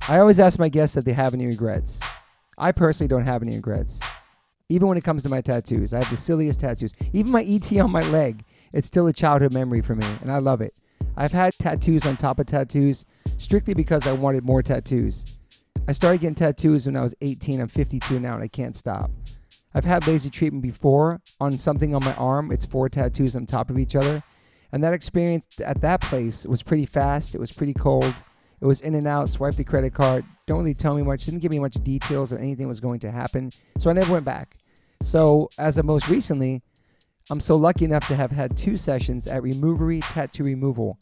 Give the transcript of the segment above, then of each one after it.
I always ask my guests if they have any regrets. I personally don't have any regrets. Even when it comes to my tattoos, I have the silliest tattoos. Even my ET on my leg, it's still a childhood memory for me, and I love it. I've had tattoos on top of tattoos strictly because I wanted more tattoos. I started getting tattoos when I was 18. I'm 52 now, and I can't stop. I've had laser treatment before on something on my arm. It's 4 tattoos on top of each other. And that experience at that place was pretty fast. It was pretty cold. It was in and out, swiped the credit card. Don't really tell me much. Didn't give me much details or anything was going to happen. So I never went back. So as of most recently, I'm so lucky enough to have had 2 sessions at Removery Tattoo Removal.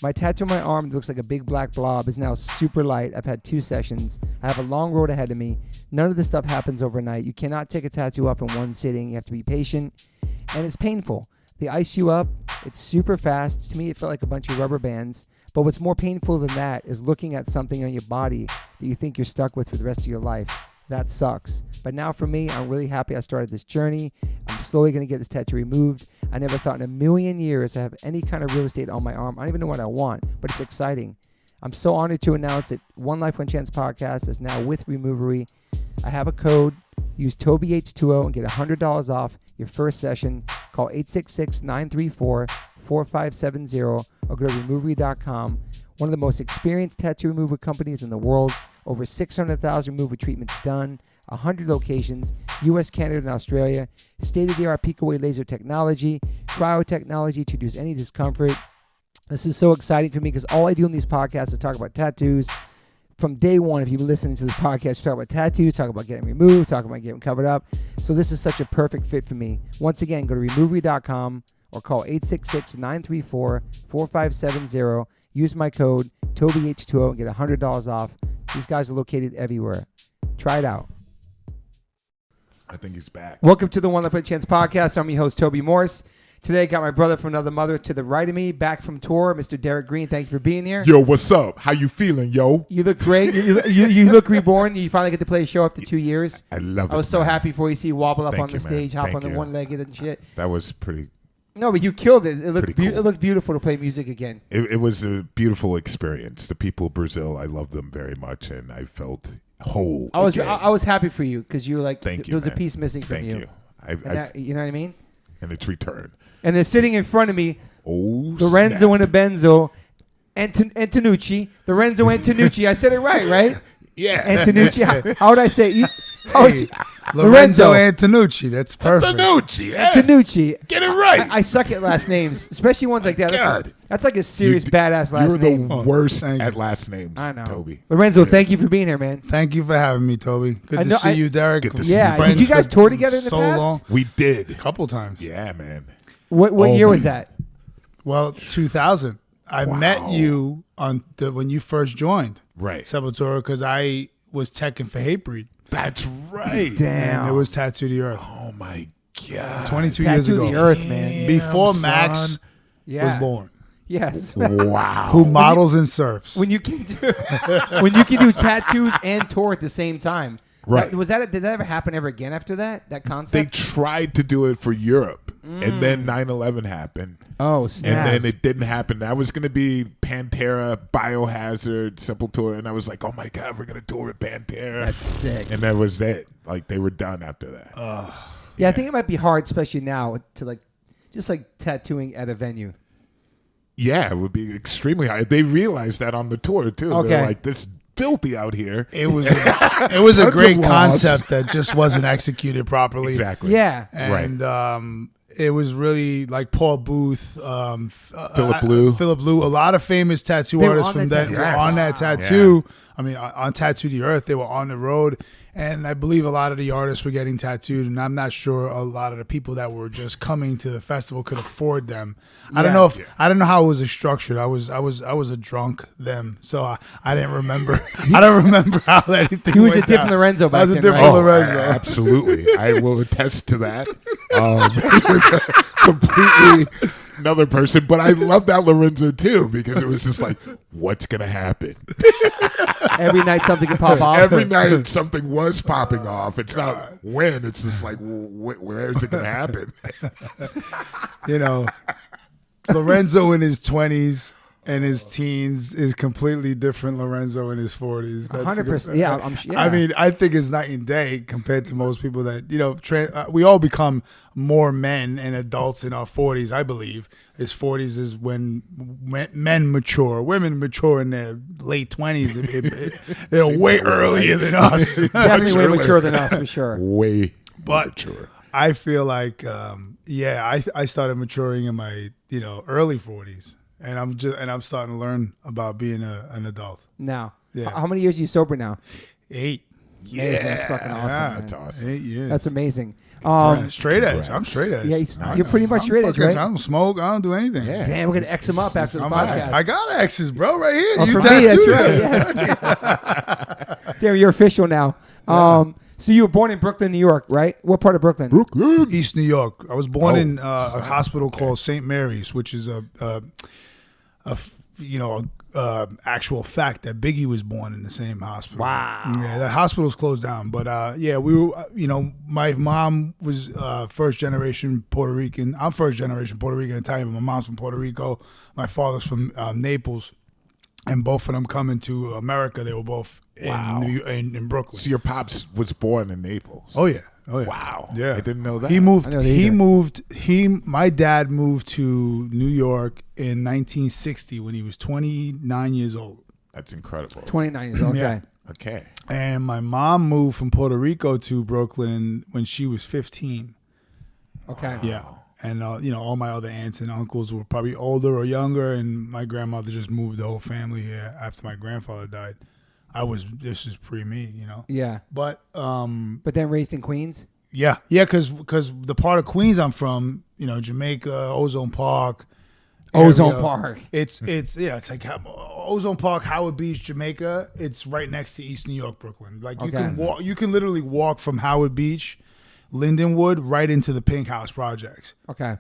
My tattoo on my arm that looks like a big black blob is now super light. I've had 2 sessions. I have a long road ahead of me. None of this stuff happens overnight. You cannot take a tattoo off in one sitting. You have to be patient. And it's painful. They ice you up. It's super fast. To me, it felt like a bunch of rubber bands. But what's more painful than that is looking at something on your body that you think you're stuck with for the rest of your life. That sucks. But now for me, I'm really happy I started this journey. I'm slowly going to get this tattoo removed. I never thought in a million years I have any kind of real estate on my arm. I don't even know what I want, but it's exciting. I'm so honored to announce that One Life One Chance podcast is now with Removery. I have a code. Use TobyH20 and get $100 off your first session. Call 866-934-4570 or go to Removery.com. One of the most experienced tattoo removal companies in the world. Over 600,000 removal treatments done. 100 locations. U.S., Canada, and Australia. State-of-the-art peak-away laser technology. Cryo-technology to reduce any discomfort. This is so exciting for me because all I do in these podcasts is talk about tattoos. From day one, if you've been listening to this podcast, talk about tattoos, talk about getting removed, talk about getting covered up. So this is such a perfect fit for me. Once again, go to Removery.com or call 866-934-4570. Use my code TobyH20 and get $100 off. These guys are located everywhere. Try it out. I think he's back. Welcome to the One Life One Chance podcast. I'm your host, Toby Morse. Today, I got my brother from another mother to the right of me, back from tour, Mr. Derek Green. Thank you for being here. Yo, what's up? How you feeling, yo? You look great. You look reborn. You finally get to play a show after 2 years. I love it. I was so happy for you. See you wobble up Thank on the you, stage, man. hop Thank on the you. one-legged and shit. That was pretty. No, but you killed it. It looked Pretty cool. It looked beautiful to play music again. It was a beautiful experience. The people of Brazil, I love them very much, and I felt whole. I was again. happy for you because you were like, Thank you, there was man. a piece missing from Thank you. you. You know what I mean? And it's returned. And then sitting in front of me, Oh, Lorenzo snap. and a Benzo, Antonucci. Lorenzo Antonucci. I said it right? Yeah. Antonucci. How would I say it? Lorenzo Antonucci. That's perfect. Antonucci. Hey, Antonucci. get it right. I suck at last names, especially ones like that. God. That's like a serious badass last You're name. the worst thank at you. last names, I know. Toby. Lorenzo, thank you for being here, man. Thank you for having me, Toby. Good I to know- see you, Derek. Good to see Yeah, you. did you guys for tour together in the so past? long? We did. A couple times. Yeah, man. What Oh, year was man. that? Well, 2000. I Wow. met you when you first joined Right. Sepultura because I was teching for Hatebreed. That's right. And it was Tattoo the Earth. Oh, my God. 22 years Tattoo ago. the Earth, man. Before Damn, Max son. Yeah. was born. Yes. Wow. Who models and surfs. when you can do tattoos and tour at the same time. Right. Did that ever happen ever again after that? That They concept? tried to do it for Europe, and then 9/11 happened, Oh, snap. and then it didn't happen. That was going to be Pantera, Biohazard, Sepultura, and I was like, oh my God, we're going to tour with Pantera. That's sick. And that was it. Like, they were done after that. Yeah, I think it might be hard, especially now, to just tattooing at a venue. Yeah, it would be extremely high. They realized that on the tour, too. Okay. They're like, this filthy out here. It was a Tons of great laws. concept that just wasn't executed properly. Exactly. Yeah. And it was really like Paul Booth, Philip Blue. Philip Blue, a lot of famous tattoo They were artists on from that that tattoo. were on that Yes. tattoo. I mean, on Tattoo the Earth, they were on the road, and I believe a lot of the artists were getting tattooed, and I'm not sure a lot of the people that were just coming to the festival could afford them. I don't know I don't know how it was structured. I was a drunk then, so I didn't remember. I don't remember how anything. He was a went different down. Lorenzo back I was a then, different right? Lorenzo. Absolutely. I will attest to that. It was a completely another person, but I love that Lorenzo too because it was just like, what's going to happen? Every night something could pop off. Every night something was popping off. It's not when, it's just like, where is it going to happen? You know, Lorenzo in his 20s, in his teens is completely different Lorenzo in his 40s. 100%. Yeah, I mean, I think it's night and day compared to most people that, we all become more men and adults in our 40s, I believe. His 40s is when men mature. Women mature in their late 20s. They're way earlier than us. Definitely way mature than us, for sure. Way mature. I feel like, I started maturing in my, early 40s. And I'm starting to learn about being an adult. Now, Yeah. How many years are you sober now? 8. Amazing. That's fucking awesome. Yeah, That's awesome. 8 years. That's amazing. Straight edge. I'm straight edge. Yeah, you're pretty much straight edge, right? I don't smoke. I don't do anything. Yeah. Damn, we're gonna X him up after the podcast. I got X's, bro, right here. Oh, You for me, that's tattooed right. it. Yes. Damn, you're official now. So you were born in Brooklyn, New York, right? What part of Brooklyn? Brooklyn. East New York. I was born in a hospital called St. Mary's, which is actual fact that Biggie was born in the same hospital. Wow. Yeah, the hospital's closed down, but we were. My mom was first generation Puerto Rican. I'm first generation Puerto Rican Italian. But my mom's from Puerto Rico. My father's from Naples, and both of them coming to America. They were both in Brooklyn. So your pops was born in Naples. Oh yeah. Wow. Yeah. I didn't know that. He moved. He My dad moved to New York in 1960 when he was 29 years old. That's incredible. 29 years old. Okay. Yeah. Okay. And my mom moved from Puerto Rico to Brooklyn when she was 15. Okay. Yeah. And all my other aunts and uncles were probably older or younger, and my grandmother just moved the whole family here after my grandfather died. This is pre-me, Yeah. But But then raised in Queens. yeah, because the part of Queens I'm from, Jamaica, Ozone Park. Ozone area, Park. It's like Ozone Park, Howard Beach, Jamaica. It's right next to East New York, Brooklyn. Like you can literally walk from Howard Beach, Lindenwood, right into the Pink House projects. Okay.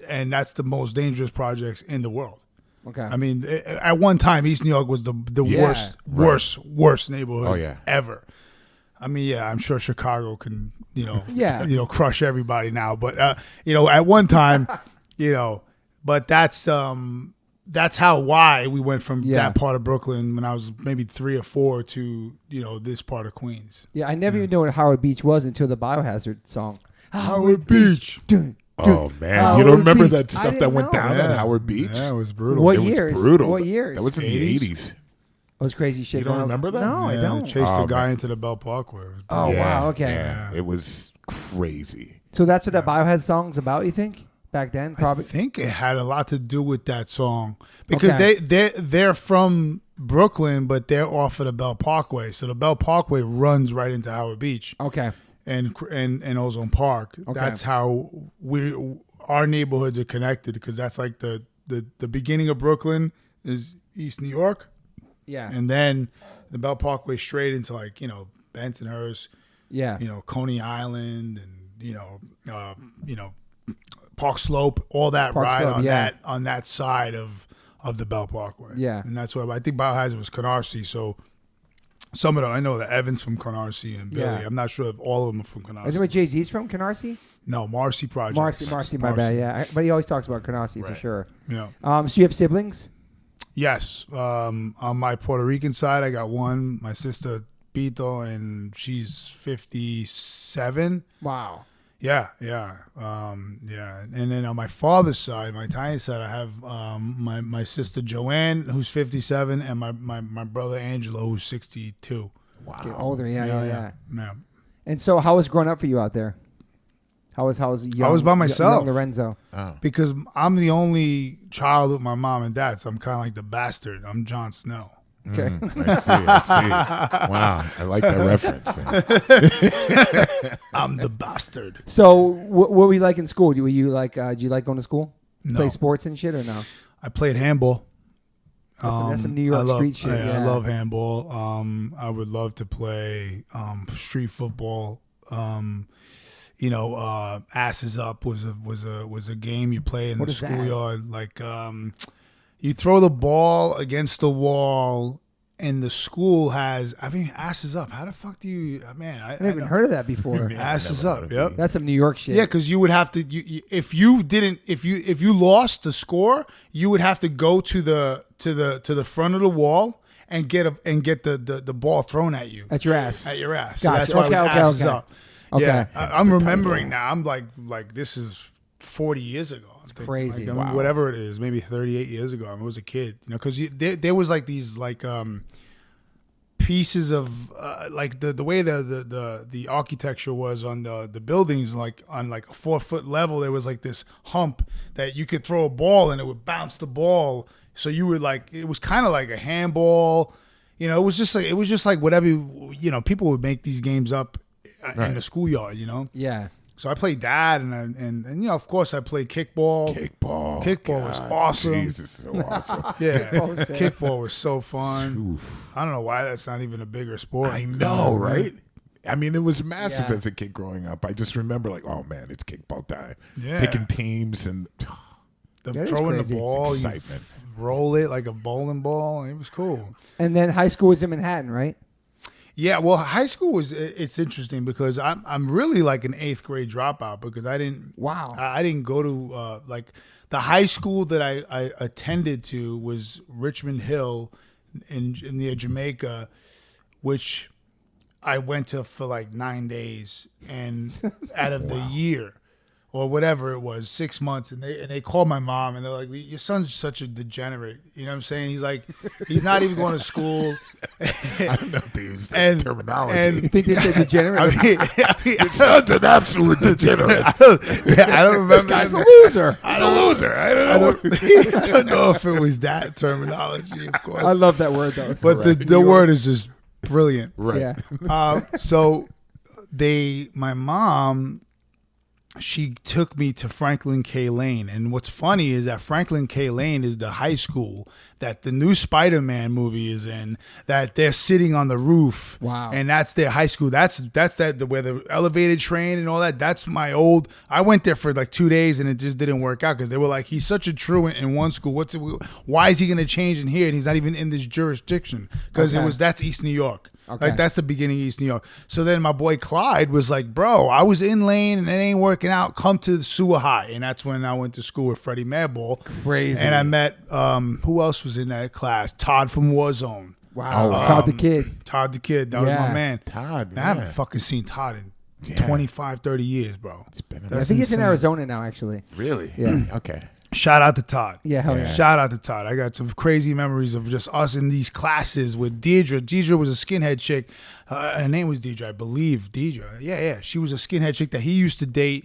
And that's the most dangerous projects in the world. Okay. I mean, at one time, East New York was the worst neighborhood ever. I mean, yeah, I'm sure Chicago can, crush everybody now. But, at one time, but that's why we went from that part of Brooklyn when I was maybe 3 or 4 to, this part of Queens. Yeah, I never even knew what Howard Beach was until the Biohazard song. Howard Beach. Oh man, you don't remember that stuff that went down at Howard Beach? Yeah, it was brutal. What It was years? brutal. What years? That was in the 80s. It was crazy shit. You don't remember that? No, I don't. Chased a guy into the Bell Parkway. Oh, Yeah, wow. Okay. Yeah, it was crazy. So that's what that Biohazard song's about, you think? Back then, probably. I think it had a lot to do with that song because they're from Brooklyn, but they're off of the Bell Parkway. So the Bell Parkway runs right into Howard Beach Okay. and Ozone Park. Okay. That's how our neighborhoods are connected because that's like the beginning of Brooklyn is East New York. Yeah. And then the Bell Parkway straight into Bensonhurst, Yeah. Coney Island and Park Slope, all that Park ride Slope, on that side of the Bell Parkway. Yeah. And that's why I think Biohazard was Canarsie, so some of them I know that Evans from Canarsie and Billy. Yeah. I'm not sure if all of them are from Canarsie. Isn't it Jay-Z's from Canarsie? No, Marcy Projects. Marcy, my bad. Yeah, but he always talks about Canarsie for Right. sure. Yeah. So you have siblings? Yes. On my Puerto Rican side, I got one. My sister Pito, and she's 57. Wow. Yeah. And then on my father's side, my Italian side, I have my sister Joanne, who's 57, and my brother Angelo, who's 62. Wow. Get older, yeah. Yeah. And so, how was growing up for you out there? How was young? I was by myself. Young Lorenzo. Oh. Because I'm the only child with my mom and dad, so I'm kind of like the bastard. I'm Jon Snow. Okay. I see. Wow, I like that reference. I'm the bastard. So, what were you like in school? Were you like? Did you like going to school? No. Play sports and shit, or no? I played handball. That's some New York street shit. Yeah. I love handball. I would love to play street football. Asses up was a game you play in the schoolyard. Like you throw the ball against the wall and the school has, I mean, asses up. How the fuck do you, man? I never even heard of that before. Asses up. Yep. That's some New York shit. Yeah, because you would have to. If you lost the score, you would have to go to the front of the wall and get the ball thrown at you. At your ass. At your ass. Gotcha. So that's why it was asses up. Okay. Yeah, I'm remembering now. I'm like this is 40 years ago. It's crazy. Like, I mean, whatever it is, maybe 38 years ago. I was a kid, because there was like these pieces of like the way the architecture was on the buildings, like on like a 4-foot level, there was like this hump that you could throw a ball and it would bounce the ball. So you would it was kind of like a handball, it was just like whatever, people would make these games up in the schoolyard, Yeah. So I played that, and of course I played kickball. Kickball was awesome. Jesus, so awesome. Yeah, kickball was so fun. I don't know why that's not even a bigger sport. I know, right? I mean, it was massive as a kid growing up. I just remember like, oh man, it's kickball time. Yeah. Picking teams and throwing the ball, excitement. You roll it like a bowling ball. It was cool. And then high school was in Manhattan, right? Yeah, well, high school it's interesting because I'm really like an 8th grade dropout because I didn't. Wow. I didn't go to like the high school that I attended to was Richmond Hill in near Jamaica, which I went to for like 9 days, and out of the year or whatever it was, 6 months, and they called my mom and they're like, your son's such a degenerate. You know what I'm saying? He's like, he's not even going to school. I don't know if they use that terminology. You think they said degenerate? I mean, Your son's an absolute degenerate. I don't remember. This guy's a loser. He's a loser. I don't know. I don't know if it was that terminology, of course. I love that word though. But the word is just brilliant. Right. Yeah. So my mom, she took me to Franklin K. Lane. And what's funny is that Franklin K. Lane is the high school that the new Spider-Man movie is in, that they're sitting on the roof. Wow. And that's their high school. That's where the elevated train and all that. That's my old. I went there for like 2 days and it just didn't work out because they were like, he's such a truant in one school. Why is he going to change in here? And he's not even in this jurisdiction because that's East New York. Okay. Like that's the beginning of East New York. So then my boy Clyde was like, bro, I was in Lane and it ain't working out. Come to Sewer High. And that's when I went to school with Freddie Madball. Crazy. And I met, who else was in that class? Todd from Warzone. Wow. Todd the Kid. Todd the Kid. That was my man. Todd, I haven't fucking seen Todd in 25, 30 years, bro. It's been I think it's in Arizona now, actually. Really? Yeah. Okay. Shout out to Todd. Yeah, hell yeah. Shout out to Todd. I got some crazy memories of just us in these classes with Deidre. Deidre was a skinhead chick. Her name was Deidre, I believe. Deidre. Yeah. She was a skinhead chick that he used to date.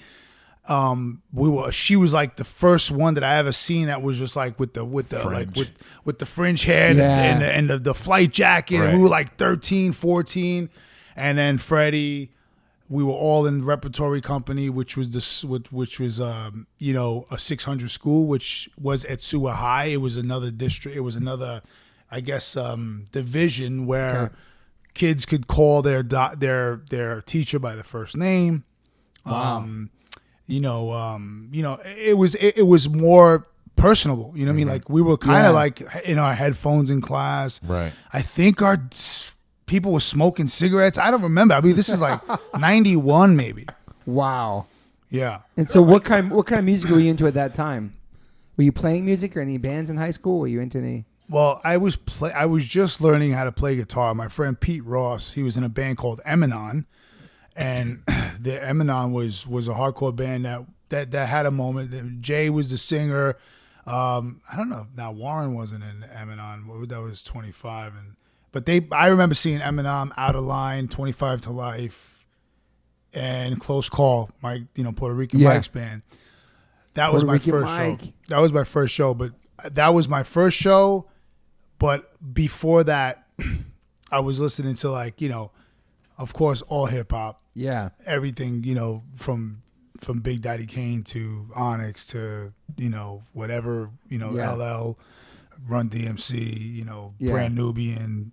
She was like the first one that I ever seen that was just like with the fringe hair and the flight jacket. Right. And we were like 13, 14. And then Freddie. We were all in repertory company, which was a 600 school, which was at Sewer High. It was another district. It was another, I guess, division where kids could call their teacher by the first name. Wow. It was more personable. You know what I mean? Like we were kind of like in our headphones in class. Right. I think our people were smoking cigarettes. I don't remember. I mean, this is like 91 maybe. Wow. Yeah. And so what kind of music were you into at that time? Were you playing music or any bands in high school? Were you into any? Well, I was just learning how to play guitar. My friend Pete Ross, he was in a band called Eminon, and the Eminon was a hardcore band that had a moment. Jay was the singer. I don't know. Now Warren wasn't in Eminon. That was 25 But I remember seeing Eminem, Out of Line, 25 to Life, and Close Call, Puerto Rican Mike's band. That was my first show. That was my first show, but before that, I was listening to of course, all hip hop. Yeah. Everything, from Big Daddy Kane to Onyx to, whatever, LL. Run DMC, Brand Nubian,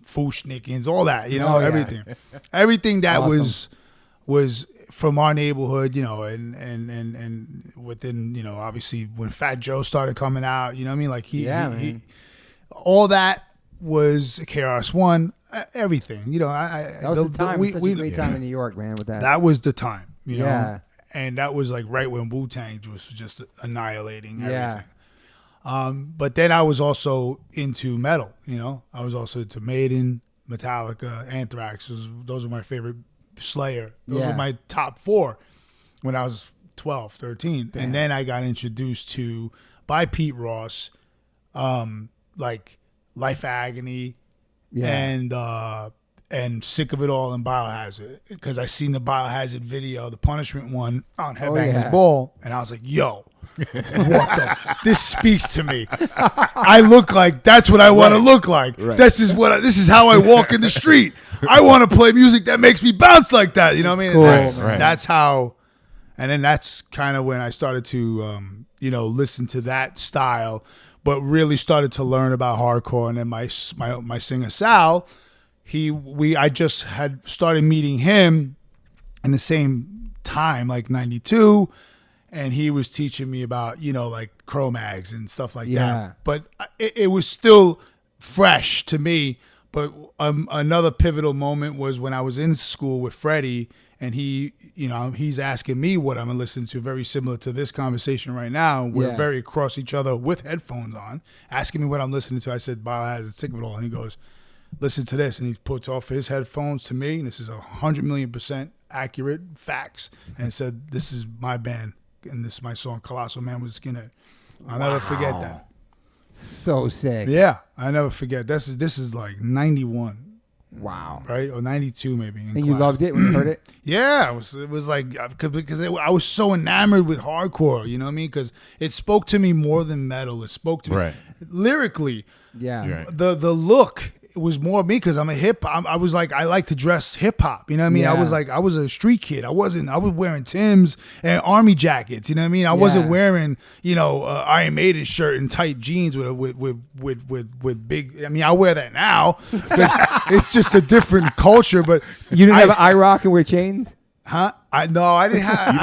Fushnikins, all that, everything. Everything that awesome. was from our neighborhood, and within, obviously when Fat Joe started coming out, you know what I mean? Like he all that was KRS-One, everything. You know, that was the time. It was such a great time in New York, man. With that, that was the time. You know, yeah. And that was like right when Wu-Tang was just annihilating everything. Yeah. But then I was also into metal. You know, I was also into Maiden, Metallica, Anthrax. Those are my favorite. Slayer. Those were my top 4 when I was 12, 13. Damn. And then I got introduced to by Pete Ross, like Life Agony, and Sick of It All and Biohazard, because I seen the Biohazard video, the Punishment one on Headbangers Ball, and I was like, yo, this speaks to me. I look like that's what I want to look like. Right. This is how I walk in the street. I want to play music that makes me bounce like that. You know what I mean? Cool. That's how. And then that's kind of when I started to, listen to that style, but really started to learn about hardcore. And then my singer Sal, I just had started meeting him in the same time, like 92. And he was teaching me about, like Cro-Mags and stuff like that. But it was still fresh to me. But another pivotal moment was when I was in school with Freddie, and he's asking me what I'm listening to, very similar to this conversation right now. We're very across each other with headphones on, asking me what I'm listening to. I said, Biohazard, Sick of It All. And he goes, listen to this. And he puts off his headphones to me, and this is 100,000,000% accurate facts, and said, this is my band. And this is my song, Colossal Man with Skinhead. I'll never forget that. So sick. Yeah, I never forget. This is like 91. Wow. Right? Or 92 maybe. And you loved it when you heard it? Yeah, it was like, because I was so enamored with hardcore, you know what I mean? Because it spoke to me more than metal. It spoke to me lyrically. Yeah. Right. The look was more me, because I'm a I was like, I like to dress hip hop, you know what I mean? Yeah. I was a street kid. I was wearing Tim's and army jackets, you know what I mean? I wasn't wearing, Iron Maiden shirt and tight jeans with big, I mean, I wear that now. It's just a different culture, but you didn't have an eye rock and wear chains? Huh? I didn't have.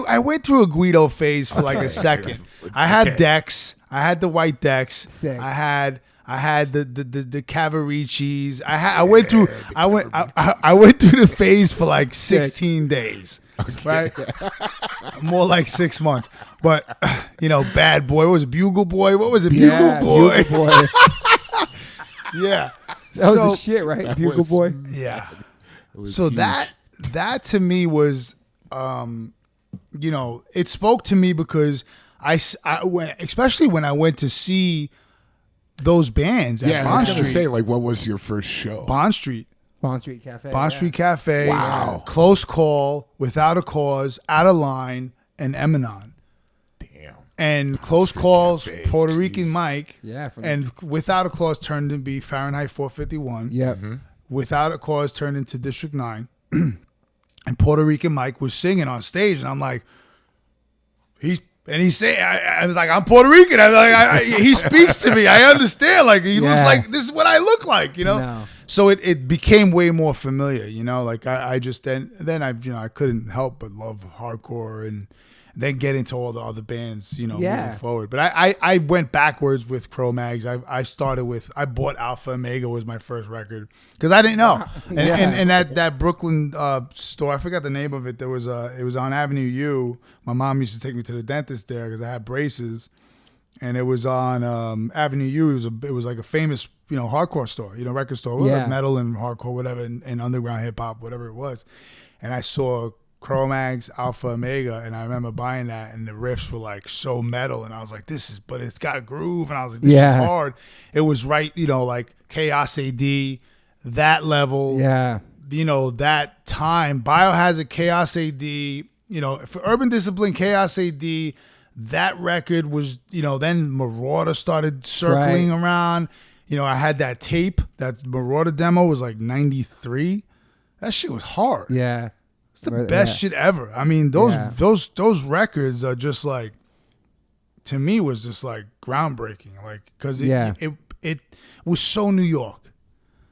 I went through a Guido phase for like a second. I had Dex. I had the white Dex. Sick. I had the Cavaricis. I went through the phase for like 16 days. Right? More like 6 months. But Bad Boy. What was it? Bugle Boy? What was it? Bugle Boy. Bugle Boy. Yeah. That was the shit, right? Bugle Boy. Yeah. So huge. That to me was it spoke to me, because especially when I went to see those bands at Bond I was Street. going to say, like, what was your first show? Bond Street Cafe. Bond Street Cafe. Wow. Close Call, Without a Cause, Out of Line, and Eminon. Damn. And Close Calls, Cafe. Puerto Rican Mike. Yeah. And Without a Cause turned to be Fahrenheit 451. Yeah. Mm-hmm. Without a Cause turned into District 9. And Puerto Rican Mike was singing on stage, and I'm like, he's saying, I was like, I'm Puerto Rican. I'm like, he speaks to me. I understand. Like, he looks like, this is what I look like, No. So it became way more familiar, like I just, then I couldn't help but love hardcore, and then get into all the other bands, moving forward. But I went backwards with Cro-Mags. I bought Alpha Omega was my first record, because I didn't know. And that Brooklyn store, I forgot the name of it. It was on Avenue U. My mom used to take me to the dentist there because I had braces, and it was on Avenue U. It was like a famous hardcore store, record store, metal and hardcore, whatever, and underground hip hop, whatever it was. And I saw Cro-Mags, Alpha Omega, and I remember buying that, and the riffs were like so metal, and I was like, but it's got a groove, and I was like, this is hard. It was right, like Chaos AD, that level, that time, Biohazard, Chaos AD, for Urban Discipline, Chaos AD, that record was, then Marauder started circling around. I had that tape, that Marauder demo was like 93. That shit was hard. Yeah. It's the best shit ever. I mean, those records are just like, to me, was just like groundbreaking. Like, because it was so New York.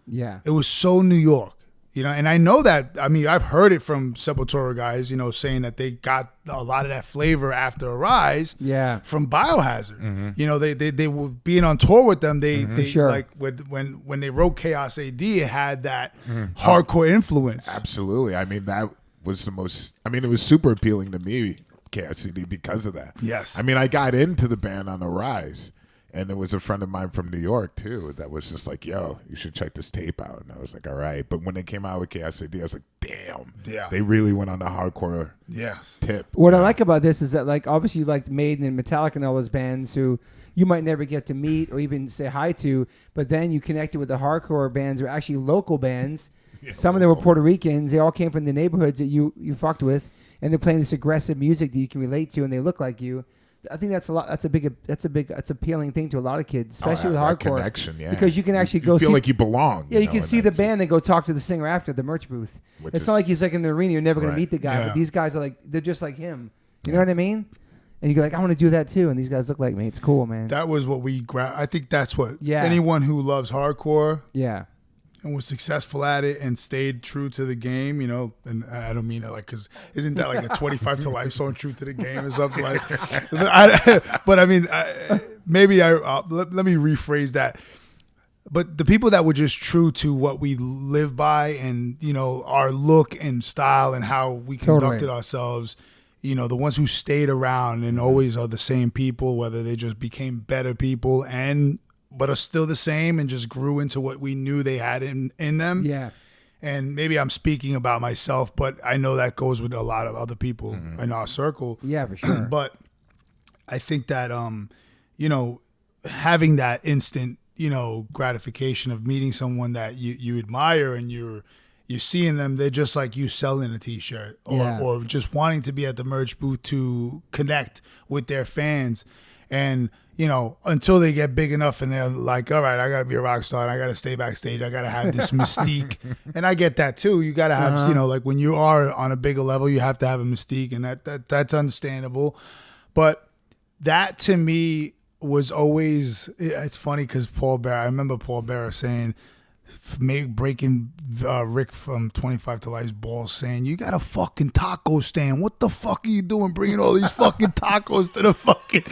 Yeah. It was so New York. You know, and I know that, I mean, I've heard it from Sepultura guys, you know, saying that they got a lot of that flavor after Arise from Biohazard. You know, they were being on tour with them. They like when they wrote Chaos AD, it had that hardcore influence. Absolutely. I mean, that was the most, I mean, it was super appealing to me, Chaos AD, because of that. Yes. I mean, I got into the band on Arise. And there was a friend of mine from New York, too, that was just like, yo, you should check this tape out. And I was like, all right. But when they came out with Chaos AD, I was like, damn. Yeah. They really went on the hardcore tip. What I like about this is that, like, obviously you liked Maiden and Metallica and all those bands who you might never get to meet or even say hi to, but then you connected with the hardcore bands who are actually local bands. Yeah, some of them were Puerto Ricans. They all came from the neighborhoods that you fucked with, and they're playing this aggressive music that you can relate to, and they look like you. I think that's a lot. That's appealing thing to a lot of kids, especially with hardcore. Connection, yeah. Because you can actually you feel like you belong. Yeah, you can see the band and go talk to the singer after the merch booth. It's not like he's like in the arena. You're never going to meet the guy, but these guys are like, they're just like him. You know what I mean? And you go like, I want to do that too. And these guys look like me. It's cool, man. That was what I think that's what anyone who loves hardcore. Yeah. And was successful at it and stayed true to the game, you know, and I don't mean it like, because isn't that like a 25 to life song, true to the game or something like but I mean, maybe let me rephrase that. But the people that were just true to what we live by and, you know, our look and style and how we conducted ourselves, you know, the ones who stayed around and always are the same people, whether they just became better people but are still the same and just grew into what we knew they had in them. Yeah. And maybe I'm speaking about myself, but I know that goes with a lot of other people in our circle. Yeah, for sure. But I think that, you know, having that instant, you know, gratification of meeting someone that you admire and you're seeing them, they're just like you selling a T-shirt or just wanting to be at the merch booth to connect with their fans. And, you know, until they get big enough and they're like, all right, I got to be a rock star and I got to stay backstage. I got to have this mystique. And I get that too. You got to have, you know, like when you are on a bigger level, you have to have a mystique, and that's understandable. But that to me was always, it's funny because I remember Paul Bearer saying, breaking Rick from 25 to Life's balls, saying, you got a fucking taco stand. What the fuck are you doing bringing all these fucking tacos to the fucking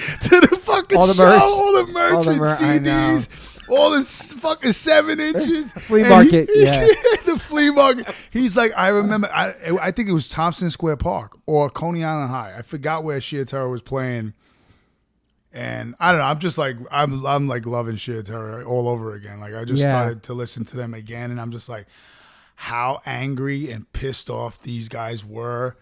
all the show? merch. All the merch and CDs. All this fucking 7 inches. Flea market. The flea market. He's like, I remember, I think it was Thompson Square Park or Coney Island High. I forgot where Sheer Terror was playing. And I don't know. I'm just like I'm like loving Sheer Terror all over again. Like I just started to listen to them again, and I'm just like, how angry and pissed off these guys were.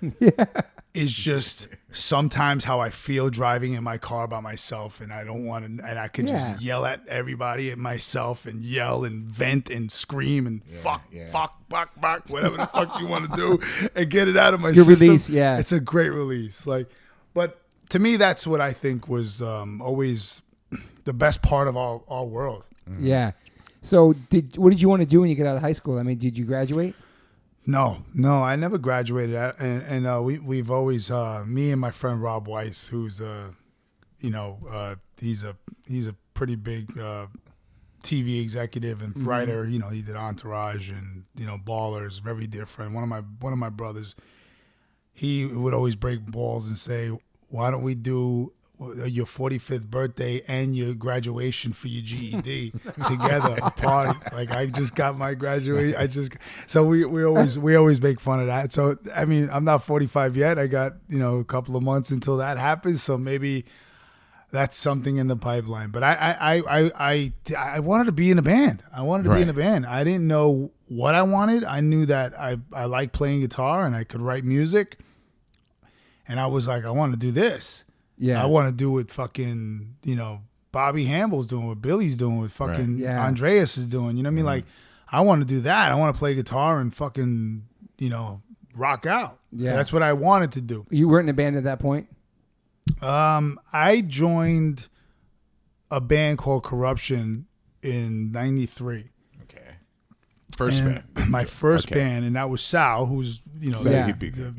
Is just sometimes how I feel driving in my car by myself, and I don't want to. And I can just yell at everybody and myself, and yell and vent and scream and fuck, whatever the fuck you want to do, and get it out of my system. Release, it's a great release. Like, but. To me, that's what I think was always the best part of our world. Yeah. So, what did you want to do when you get out of high school? I mean, did you graduate? No, I never graduated. And we've always me and my friend Rob Weiss, who's he's a pretty big TV executive and writer. You know, he did Entourage and Ballers, very dear friend. One of my brothers. He would always break balls and say, why don't we do your 45th birthday and your graduation for your GED together, a party? Like I just got my graduation. So we always make fun of that. So I mean, I'm not 45 yet. I got a couple of months until that happens. So maybe that's something in the pipeline. But I wanted to be in a band. I wanted to be in a band. I didn't know what I wanted. I knew that I liked playing guitar and I could write music. And I was like, I want to do this. Yeah. I want to do what fucking, Bobby Hamble's doing, what Billy's doing, what fucking Andreas is doing. You know what I mean? Like, I want to do that. I want to play guitar and fucking, rock out. Yeah. That's what I wanted to do. You weren't in a band at that point? I joined a band called Corruption in 93. First band. My first band, and that was Sal, who's,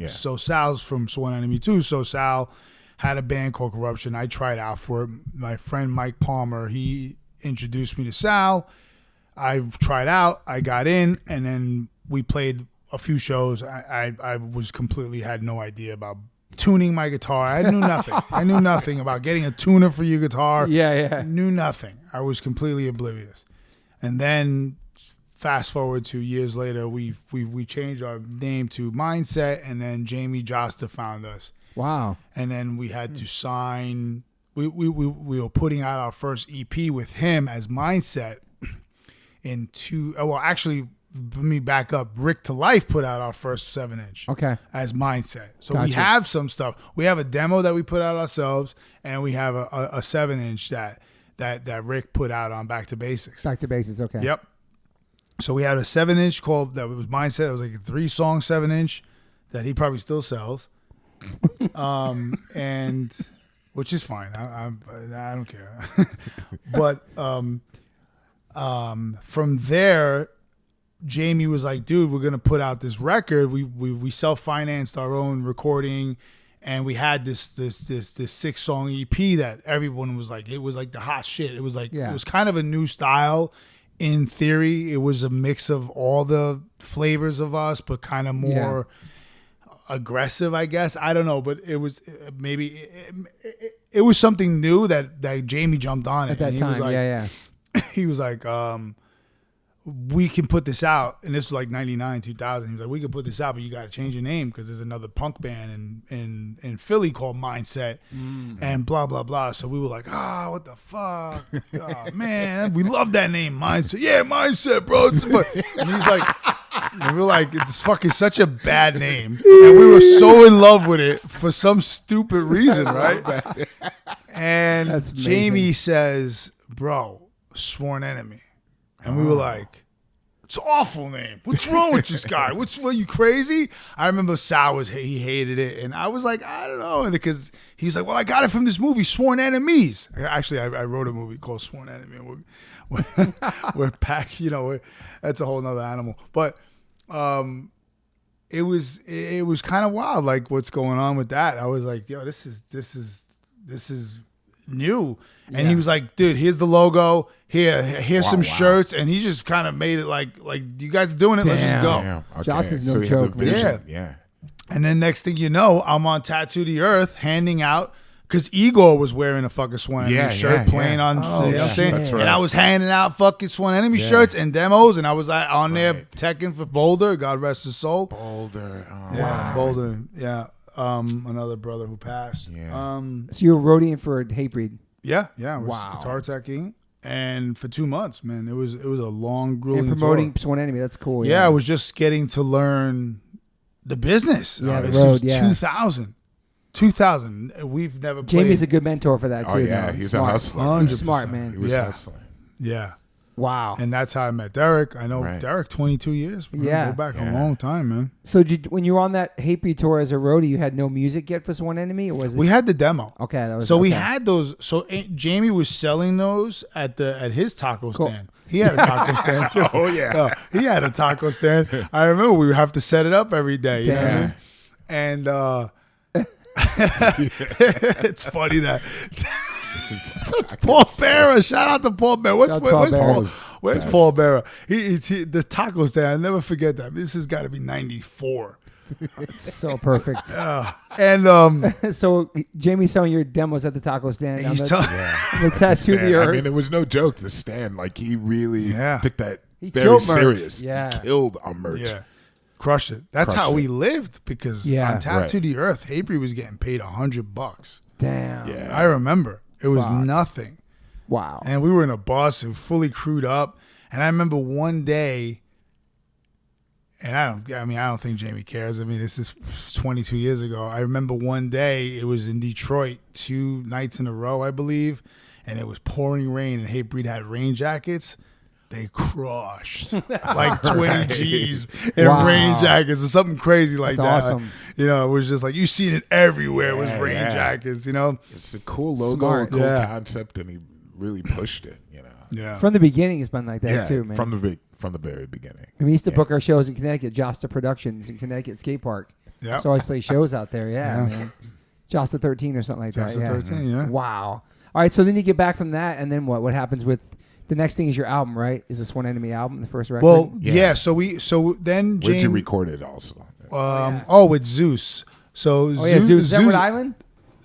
so Sal's from Sworn Enemy too. So Sal had a band called Corruption. I tried out for it. My friend Mike Palmer, he introduced me to Sal. I tried out, I got in, and then we played a few shows. I was completely had no idea about tuning my guitar. I knew nothing. I knew nothing about getting a tuner for your guitar. Yeah. Knew nothing. I was completely oblivious. And then fast forward 2 years later, we changed our name to Mindset, and then Jamie Josta found us. Wow. And then we had to sign. We were putting out our first EP with him as Mindset actually, let me back up. Rick to Life put out our first 7-inch. Okay. As Mindset. So Gotcha. we have some stuff. We have a demo that we put out ourselves, and we have a 7-inch that Rick put out on Back to Basics. Back to Basics. Okay. Yep. So we had a 7-inch called that was Mindset. It was like a 3-song 7-inch that he probably still sells, and which is fine. I don't care. But from there, Jamie was like, "Dude, we're gonna put out this record. We self-financed our own recording, and we had this 6-song EP that everyone was like, it was like the hot shit. It was like It was kind of a new style." In theory, it was a mix of all the flavors of us, but kind of more aggressive, I guess. I don't know, but it was maybe it was something new that Jamie jumped on it At that and he time. was like, he was like, we can put this out, and this was like 99, 2000. He was like, we can put this out, but you got to change your name because there's another punk band in Philly called Mindset, and blah blah blah. So we were like, what the fuck, man, we love that name, Mindset. Yeah, Mindset, bro. And he's like, and we were like, it's fucking such a bad name, and we were so in love with it for some stupid reason, right? And Jamie says, bro, Sworn Enemy. And we were like, it's an awful name. What's wrong with this guy? What, you crazy? I remember Sal he hated it. And I was like, I don't know. And because he's like, well, I got it from this movie, Sworn Enemies. Actually, I wrote a movie called Sworn Enemy. We're back, that's a whole nother animal. But it was kind of wild, like what's going on with that. I was like, yo, this is new. And he was like, dude, here's the logo. Here's some shirts. And he just kind of made it like you guys are doing it. Let's just go. Yeah. Okay. Joss is no so he had the joke, vision. Yeah. And then next thing you know, I'm on Tattoo the Earth handing out, because Igor was wearing a fucking Sworn Enemy shirt playing on, you know what I'm saying? That's right. And I was handing out fucking Sworn Enemy shirts and demos, and I was on there teching for Boulder, God rest his soul. Boulder. Oh, Yeah, wow. Boulder. Yeah. Another brother who passed. Yeah. So you were roadieing for Hatebreed. Yeah. I was Wow. guitar teching. And for 2 months, man, it was a long, grueling And promoting tour. Sworn Enemy. That's cool. Yeah, I was just getting to learn the business. Yeah, the This was road, yeah. 2000. We've never played. Jamie's a good mentor for that, too. Oh, yeah. though. He's Smart. a hustler. He's smart, man. He was hustling. Yeah. Wow. And that's how I met Derek. I know Right. Derek 22 years. Yeah. Go back a Yeah. long time, man. So when you were on that Hatebreed tour as a roadie, you had no music yet for Sworn Enemy? Or was it? We had the demo. Okay. That was, So we okay. had those. So Jamie was selling those at his taco Cool. stand. He had a taco stand too. Oh, yeah. No, he had a taco stand. I remember we would have to set it up every day. You know what I mean? And it's funny that Paul Bearer. Shout out to Paul Bearer. Where's Paul Bearer? He the taco stand. I'll never forget that. This has got to be 94. It's so perfect. And So Jamie's selling your demos at the taco stand. he's the Yeah. Tattoo the I Earth. mean, it was no joke. The stand, like, he really took that He very killed merch. serious. Yeah. He killed on merch. yeah, crushed it. That's how we lived, because on Tattoo the Earth, Hatebreed was getting paid $100. Damn. Yeah. I remember it was Fuck. nothing. Wow. And we were in a bus and fully crewed up. And I remember one day, and I don't think Jamie cares. I mean, this is 22 years ago. I remember one day, it was in Detroit, 2 nights in a row, I believe, and it was pouring rain, and Hatebreed had rain jackets. They crushed like 20 G's in rain jackets or something crazy like That's that. awesome. You know, it was just like, you seen it everywhere with rain Yeah. jackets, you know? It's a cool logo, Smart. cool Yeah. concept, and he really pushed it, Yeah. From the beginning, it's been like that, Yeah, too, man. from the very beginning. We used to book our shows in Connecticut, Josta Productions in Connecticut Skate Park. Yeah. So I always play shows out there, man. Josta 13 or something like Josta that. 13, yeah. Wow. All right, so then you get back from that, and then what? What happens with the next thing is your album, right? Is this One Enemy album, the first record? Well, Yeah. So then Where'd you James, record it also? with Zeus. So Zeus. Is that Rhode Island?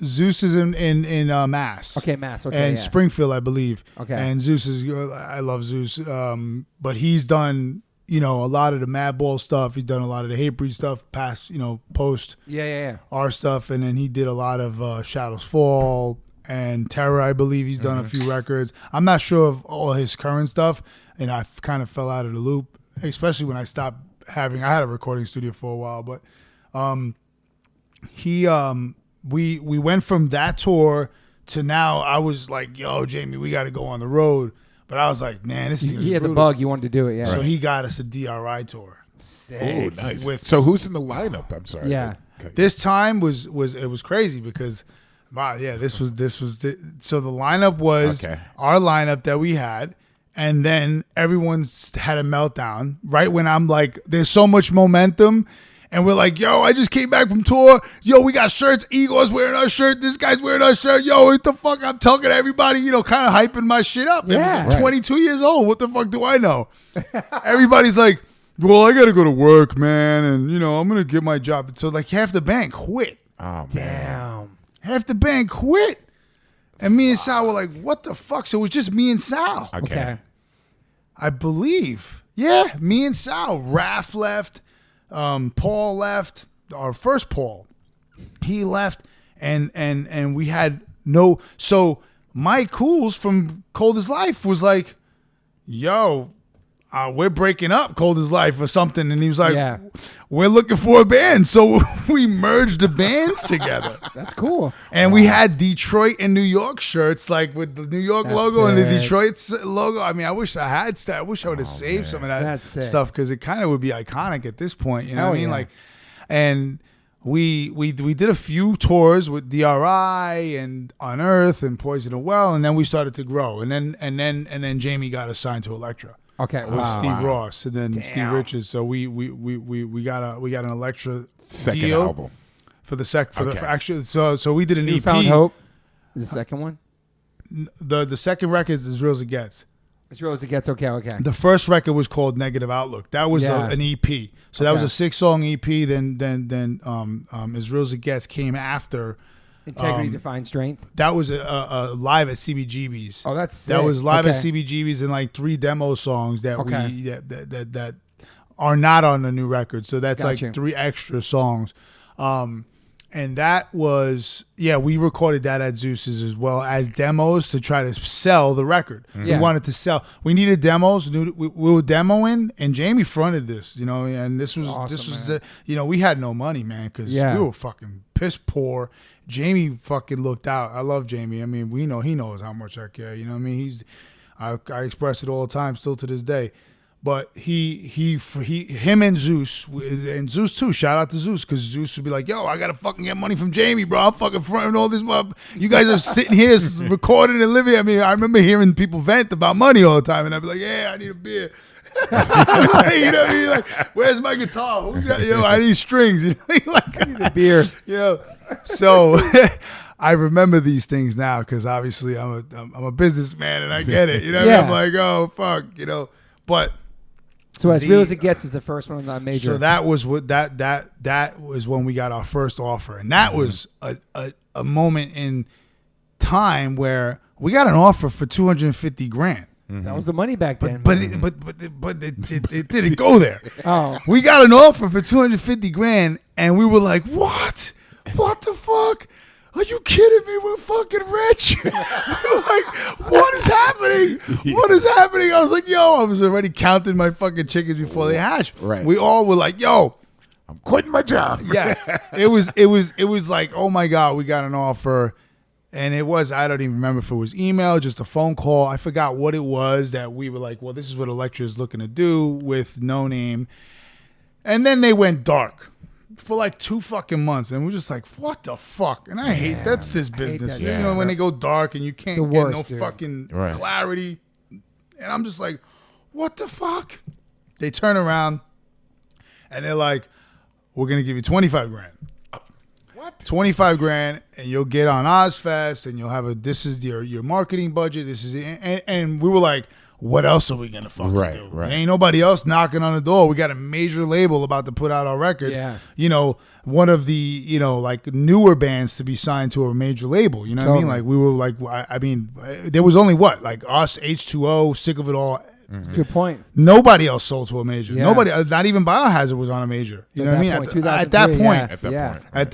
Zeus is in Mass. Okay, Mass. Okay, And Springfield, I believe. Okay. And Zeus is, I love Zeus. But he's done, a lot of the Madball stuff. He's done a lot of the Hatebreed stuff, past, post Yeah. our stuff. And then he did a lot of Shadows Fall and Terror, I believe. He's done a few records. I'm not sure of all his current stuff. And I kind of fell out of the loop, especially when I stopped I had a recording studio for a while. But we went from that tour to now. I was like, yo, Jamie, we got to go on the road. But I was like, man, this is He had the bug. You wanted to do it, yeah. So he got us a DRI tour. Oh, nice. So who's in the lineup? I'm sorry. Yeah. Okay. This time was crazy because, this was so the lineup was our lineup that we had, and then everyone's had a meltdown right when I'm like, there's so much momentum. And we're like, yo, I just came back from tour. Yo, we got shirts. Igor's wearing our shirt. This guy's wearing our shirt. Yo, what the fuck? I'm talking to everybody, kind of hyping my shit up. Yeah. I'm 22 years old. What the fuck do I know? Everybody's like, well, I got to go to work, man. And, I'm going to get my job. So, like, half the band quit. Oh, man. Damn. Half the band quit. And me and Sal were like, what the fuck? So it was just me and Sal. Okay. I believe. Yeah, me and Sal. Raph left. Paul left, our first Paul, he left, and we had no. So Mike Cools from Cold as Life was like, "Yo, we're breaking up, Cold as Life or something," and he was like, "We're looking for a band," so we merged the bands together. That's cool. And we had Detroit and New York shirts, like with the New York logo and the Detroit logo. I mean, I wish I had I wish I would have saved some of that stuff because it kind of would be iconic at this point. You know what I mean? Like, and we did a few tours with DRI and Unearth and Poison the Well, and then we started to grow. And then Jamie got assigned to Elektra. Okay, with Steve Ross and then Steve Richards. So we got an Elektra Second deal album. for the actually. So we did an EP. Found Hope is the second one. The second record is As Real as It Gets. As Real as It Gets. Okay. The first record was called Negative Outlook. That was an EP. So that was a 6-song EP. Then As Real as It Gets came after. Integrity Defines Strength. That was a live at CBGB's. Oh, that's sick. That was live at CBGB's and like 3 demo songs that that are not on the new record. So that's like 3 extra songs. And that was we recorded that at Zeus's as well as demos to try to sell the record. We wanted to sell. We needed demos. We were demoing, and Jamie fronted this, and this was awesome, we had no money, man, because we were fucking piss poor. Jamie fucking looked out. I love Jamie. I mean, he knows how much I care. You know what I mean? I express it all the time, still to this day. But him and Zeus too. Shout out to Zeus, because Zeus would be like, "Yo, I gotta fucking get money from Jamie, bro. I'm fucking fronting all this. You guys are sitting here recording and living. I mean, I remember hearing people vent about money all the time, and I'd be like, "Yeah, I need a beer." You know what I mean? Like, where's my guitar? Who's got? I need strings. Like, I need a beer. So I remember these things now because obviously I'm a businessman and I get it. You know what I mean? I'm like, oh fuck, But so As Real as It Gets is the first one on that major. So that was what that was when we got our first offer, and that was a moment in time where we got an offer for $250,000. That was the money back then. But it didn't go there. Oh, We got an offer for $250,000, and we were like, "What? What the fuck? Are you kidding me? We're fucking rich." We're like, "What is happening? What is happening?" I was like, "Yo," I was already counting my fucking chickens before they hatch. Right. We all were like, "Yo, I'm quitting my job." Yeah." It was like, oh my God, we got an offer. And it was, I don't even remember if it was email, just a phone call. I forgot what it was that we were like, well, this is what Elektra is looking to do with No Name. And then they went dark for like 2 fucking months. And we're just like, what the fuck? And I hate, that's this business. When they go dark and you can't get no fucking clarity. And I'm just like, what the fuck? They turn around and they're like, we're going to give you $25,000. What? $25,000, and you'll get on Ozzfest, and you'll have this is your marketing budget. This is and we were like, what else are we gonna fucking do? Right. Ain't nobody else knocking on the door. We got a major label about to put out our record. Yeah. You know, one of the, you know, like newer bands to be signed to a major label. You know what I mean? Like we were like, I mean, there was only what, like us, H2O, Sick of It All. Good point. Nobody else sold to a major. Yeah. Nobody, not even Biohazard was on a major. You know what I mean? At that point, at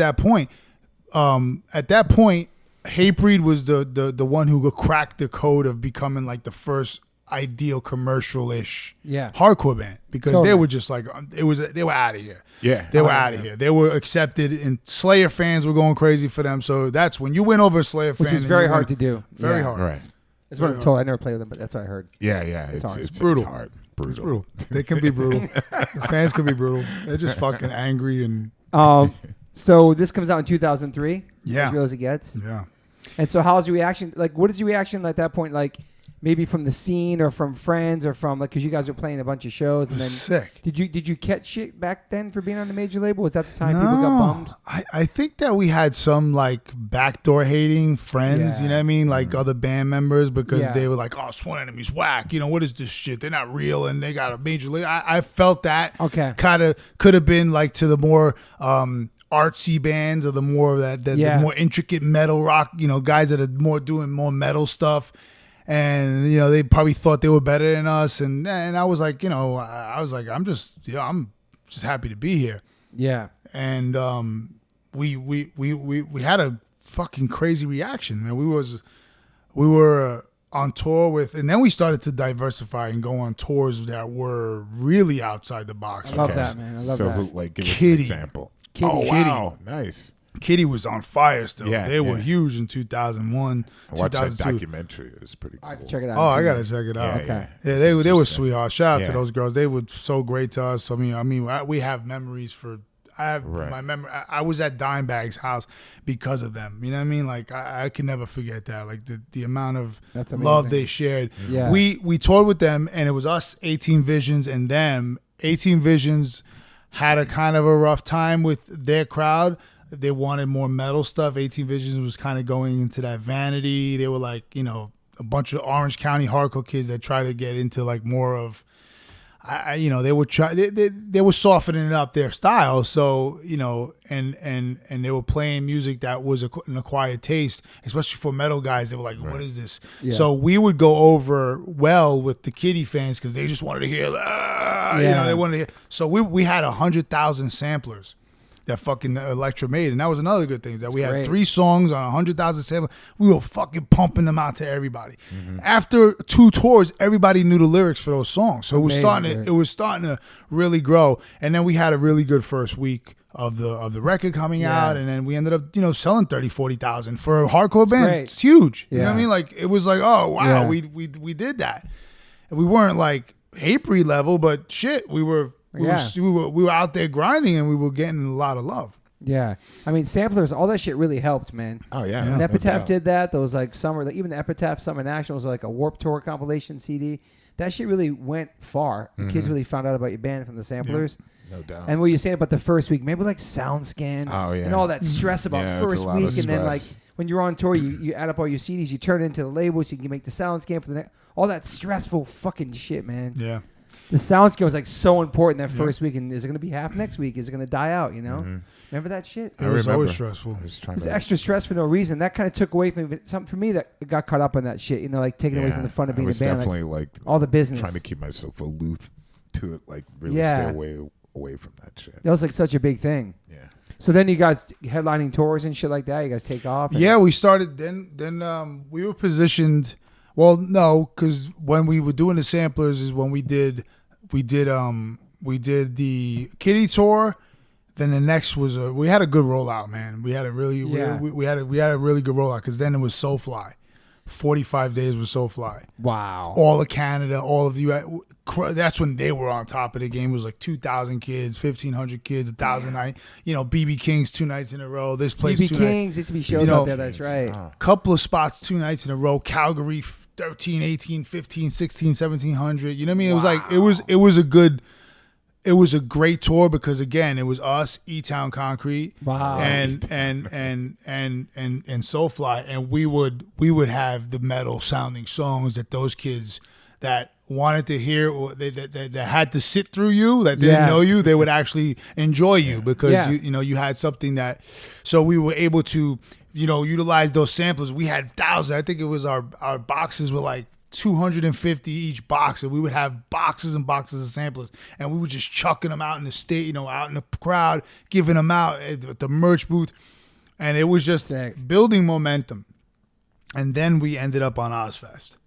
that point, Hatebreed was the one who cracked the code of becoming like the first ideal commercial-ish hardcore band, because they were just like, they were out of here. Yeah, they were out of here. They were accepted, and Slayer fans were going crazy for them. So that's when you win over a Slayer fan, which is very hard to do. Very hard. Right. That's what I'm told. I never played with them, but that's what I heard. Yeah. It's brutal. It's hard. It's brutal. They can be brutal. The fans can be brutal. They're just fucking angry and. So this comes out in 2003. Yeah. As real as it gets. Yeah. And so how's your reaction? Like, what is your reaction at that point? Like, maybe from the scene or from friends or from, like, because you guys were playing a bunch of shows. And then sick. Did you catch shit back then for being on the major label? Was that the time people got bummed? I think that we had some, like, backdoor hating friends, you know what I mean? Like other band members, because they were like, oh, Sworn Enemy's whack. You know, what is this shit? They're not real and they got a major label. I felt that kind of could have been, like, to the more artsy bands or the more of that the more intricate metal rock, you know, guys that are doing more metal stuff. And, you know, they probably thought they were better than us. And I was like, you know, I'm just happy to be here. Yeah. And we had a fucking crazy reaction, man. We were on tour with, and then we started to diversify and go on tours that were really outside the box. I love that, man. I love that. So, like, give us an example. Kitty. Wow. Nice. Kitty was on fire still. Yeah, they were huge in 2001. I watched that 2002. documentary. It was pretty cool. I have to check it out. Oh, I gotta check it out. Okay. Yeah, they were sweethearts. Shout out to those girls. They were so great to us. I mean, we have memories for. I have my memory. I was at Dimebag's house because of them. You know what I mean? Like I can never forget that. Like the amount of love they shared. Yeah. We toured with them, and it was us, 18 Visions, and them. 18 Visions had a kind of a rough time with their crowd. They wanted more metal stuff. 18 Visions was kind of going into that vanity. They were like, you know, a bunch of Orange County hardcore kids that try to get into like more of, you know, they were softening up their style. So, you know, and they were playing music that was an acquired taste, especially for metal guys. They were like, what is this? Yeah. So we would go over well with the Kitty fans because they just wanted to hear, you know, they wanted to hear. So we had 100,000 samplers that fucking Elektra made, and that was another good thing, that we had 3 songs on 100,000 samples. We were fucking pumping them out to everybody. After 2 tours, everybody knew the lyrics for those songs, so it was starting to really grow. And then we had a really good first week of the record coming out, and then we ended up, you know, selling 30,000-40,000 for a hardcore band. It's huge. You know what I mean? Like, it was like, oh wow, we did that. And we weren't like Hatebreed level, but shit, we were out there grinding, and we were getting a lot of love. Yeah. I mean, samplers, all that shit really helped, man. Oh, yeah. And Epitaph did that. Those, like, summer, like, even the Epitaph Summer National was like a Warped Tour compilation CD. That shit really went far. The kids really found out about your band from the samplers. Yeah, no doubt. And what you're saying about the first week, maybe like SoundScan and all that stress about first week. And then, like, when you're on tour, you add up all your CDs, you turn it into the label so you can make the SoundScan for the next. All that stressful fucking shit, man. Yeah. The SoundScan was like so important that first week, and is it going to be half next week? Is it going to die out? You know, remember that shit? It was always stressful. It's extra stress for no reason. That kind of took away from something for me that got caught up on that shit. You know, like taking away from the fun of being a band. Definitely like all the business. Trying to keep myself aloof to it, like really stay away from that shit. That was like such a big thing. Yeah. So then you guys headlining tours and shit like that. You guys take off. Yeah, we started. Then we were positioned. Well, no, because when we were doing the samplers is when we did the Kitty tour. Then the next was we had a good rollout, man. We had a really we had a really good rollout, because then it was Soulfly. 45 days with Soulfly. Wow. All of Canada, all of you. That's when they were on top of the game. It was like 2,000 kids, 1,500 kids, 1,000 night. You know, BB King's 2 nights in a row. This place BB King's used to be shows out there. That's right. Couple of spots 2 nights in a row. Calgary, 13, 18, 15, 16, 1,700. You know what I mean? It was like it was a great tour, because again, it was us, E-Town Concrete, and Soulfly, and we would have the metal sounding songs that those kids that wanted to hear, that had to sit through you, that didn't know you, they would actually enjoy you because you had something that. So we were able to utilize those samplers. We had thousands. I think it was our boxes were like 250 each box, and we would have boxes and boxes of samplers, and we were just chucking them out in the state, out in the crowd, giving them out at the merch booth, and it was just building momentum. And then we ended up on Ozzfest.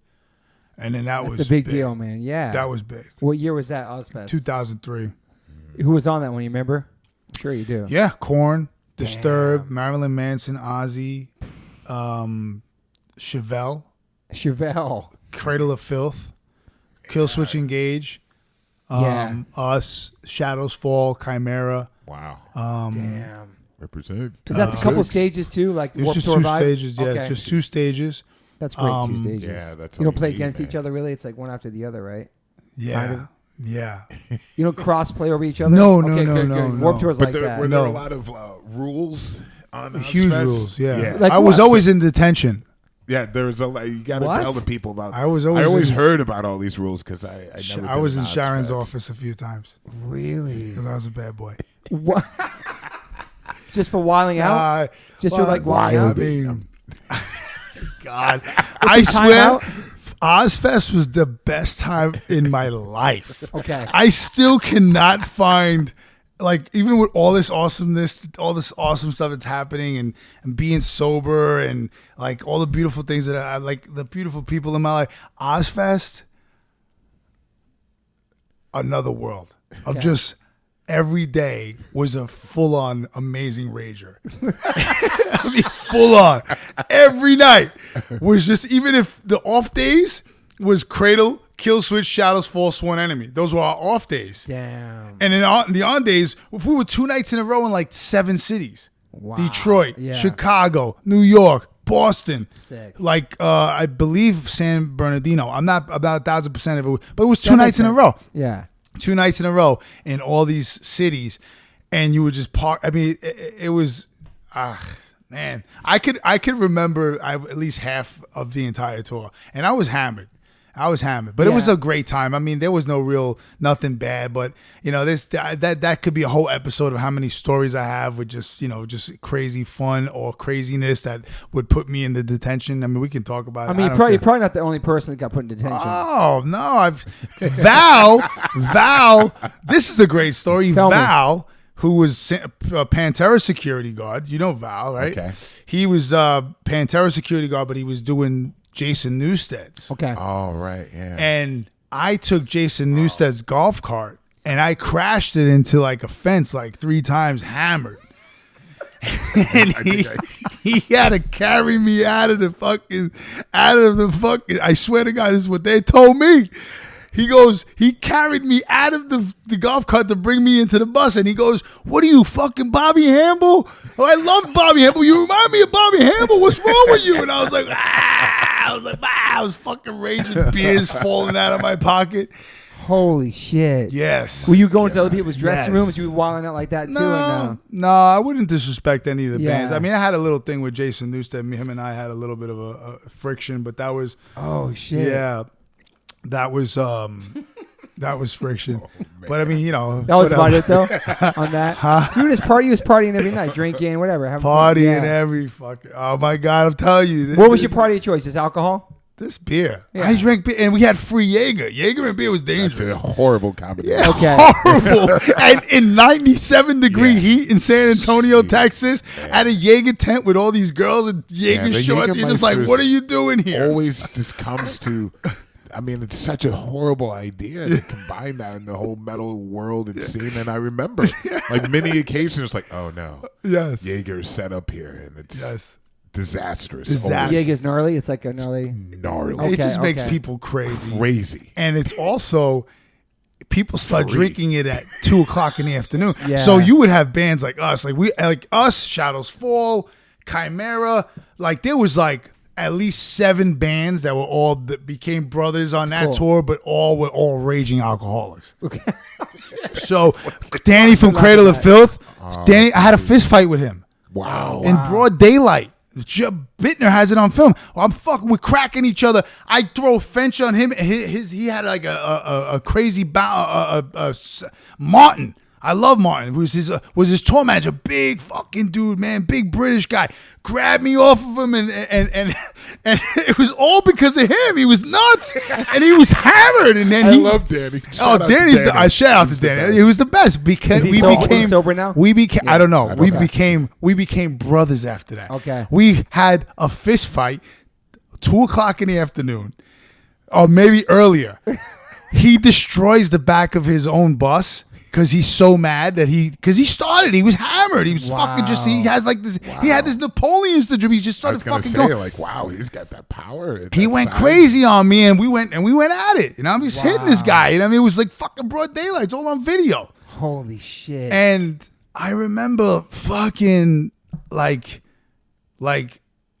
And then that's a big deal, man. Yeah. That was big. What year was that, Ozzfest? 2003. Who was on that one, you remember? I'm sure you do. Yeah, Korn, Disturbed, Marilyn Manson, Ozzy, Chevelle, Cradle of Filth, Killswitch Engage, Us, Shadows Fall, Chimera. Wow. Damn. Represent. Because that's a couple stages too, like There's Warped just Tour two vibe? stages, Okay. just 2 stages. That's great, 2 stages. Yeah, that's you all don't play need, against man. each other, really? It's like one after the other, right? Yeah. Kind of? Yeah. You don't cross-play over each other? No. Warped Tour's like that. Were there a lot of rules on Ozzfest? Huge rules, yeah. Like I was what? always in detention. Yeah, there was you got to What? tell the people about. I always heard about all these rules because I never. I was in Ozzfest. Sharon's office a few times Really? because I was a bad boy. What? Just for wilding out? Just for like wilding out? I mean, God, I swear, Ozzfest was the best time in my life. Okay. I still cannot find, like, even with all this awesomeness, all this awesome stuff that's happening, and being sober, and like all the beautiful things that I like, the beautiful people in my life, Ozzfest, another world of just. Every day was a full-on amazing rager. I mean, full-on. Every night was just, even if the off days was Cradle, Killswitch, Shadows Fall, Sworn Enemy. Those were our off days. Damn. And in the on days, if we were 2 nights in a row in like 7 cities. Wow. Detroit, Chicago, New York, Boston. Sick. Like, I believe San Bernardino. I'm not about 1,000% of it, but it was 2 nights in a row. Yeah. 2 nights in a row in all these cities, and you would just park. I mean, it was, man. I could remember at least half of the entire tour, and I was hammered. But it was a great time. I mean, there was nothing bad, but that could be a whole episode of how many stories I have with just crazy fun or craziness that would put me in the detention. I mean, we can talk about it. I mean, you're probably not the only person that got put in detention. Oh, no. Val, this is a great story. Val, who was Pantera security guard. You know Val, right? Okay. He was Pantera security guard, but he was doing Jason Newsted's. Okay. Oh, right, yeah. And I took Jason Newsted's golf cart, and I crashed it into like a fence like 3 times, hammered. And he had to carry me out of the fucking, I swear to God, this is what they told me. He carried me out of the golf cart to bring me into the bus, and he goes, "What are you, fucking Bobby Hamble? Oh, I love Bobby Hamble. You remind me of Bobby Hamble. What's wrong with you?" And I was like, I was fucking raging, beers falling out of my pocket. Holy shit. Yes. Were you going to other people's dressing rooms? You were wilding out like that too? No, I wouldn't disrespect any of the bands. I mean, I had a little thing with Jason Newsted. Him and I had a little bit of a friction, but that was... Oh, shit. Yeah. That was friction. But I mean, that was about it though. On that, you was partying every night, drinking, whatever, having partying every fucking. Oh my God, I'm telling you. What was your party of choice? Is alcohol? This beer. Yeah. I drank beer, and we had free Jaeger. Jaeger and beer was dangerous. That's a horrible combination. Yeah, okay. Horrible. And in 97-degree heat in San Antonio, Texas, at a Jaeger tent with all these girls in Jaeger shorts, you're just like, what are you doing here? Always just comes to. I mean, it's such a horrible idea to combine that in the whole metal world and scene. And I remember, like, many occasions, like, oh no, yes, Jaeger's set up here, and it's disastrous. Jaeger's gnarly. It's like a gnarly. Okay, it just makes people crazy. Crazy. And it's also, people start drinking it at 2:00 in the afternoon. Yeah. So you would have bands like us, like us, Shadows Fall, Chimera. Like there was like at least 7 bands that became brothers on that tour, but were all raging alcoholics. Okay. So Danny from Cradle of Filth, I had a fist fight with him. Wow. In broad daylight. Bittner has it on film. We're cracking each other. I throw a fence on him. He had like a crazy Martin. I love Martin. Was his tour manager, big fucking dude, man, big British guy. Grabbed me off of him, and it was all because of him. He was nuts, and he was hammered. And then I love Danny. Shout out to Danny. He was the best because we became sober now. We became. Yeah. I don't know. Okay. We became brothers after that. Okay. We had a fist fight, 2:00 in the afternoon, or maybe earlier. He destroys the back of his own bus. Because he's so mad that he started. He was hammered. He was fucking just. He has like this. Wow. He had this Napoleon syndrome. He just started fucking going. Like, wow, he's got that power. He went crazy on me, and we went at it. And I was hitting this guy. And I mean, it was like fucking broad daylight. It's all on video. Holy shit! And I remember fucking like.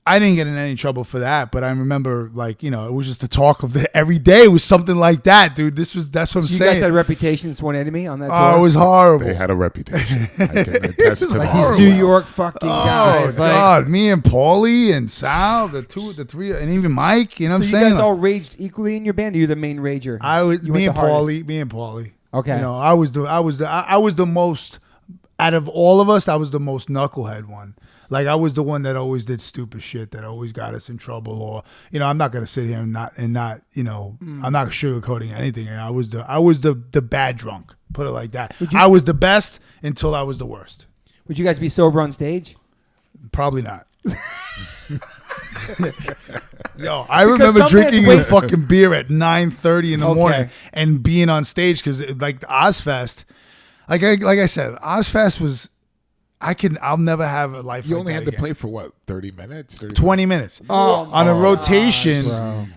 I didn't get in any trouble for that, but I remember, like, you know, it was just the talk of every day. It was something like that, dude. That's what I'm saying. You guys had a reputation as one enemy on that tour? Oh, it was horrible. They had a reputation. I can attest to like that. these New York fucking guys. Oh, God. Me and Paulie and Sal, the three, and even Mike, you know what I'm saying? You guys all raged equally in your band, or you the main rager? Me and Paulie. Okay. You know, I was the most, out of all of us, I was the most knucklehead one. Like, I was the one that always did stupid shit that always got us in trouble, or, you know, I'm not gonna sit here and not, you know, I'm not sugarcoating anything. And I was the bad drunk. Put it like that. I was the best until I was the worst. Would you guys be sober on stage? Probably not. Yo, I remember drinking a fucking beer at 9:30 in the morning and being on stage because, like, the Ozzfest, like I said, Ozzfest was. I'll never have a life. You only had to again. play for what, 30 minutes? 20 minutes on a rotation,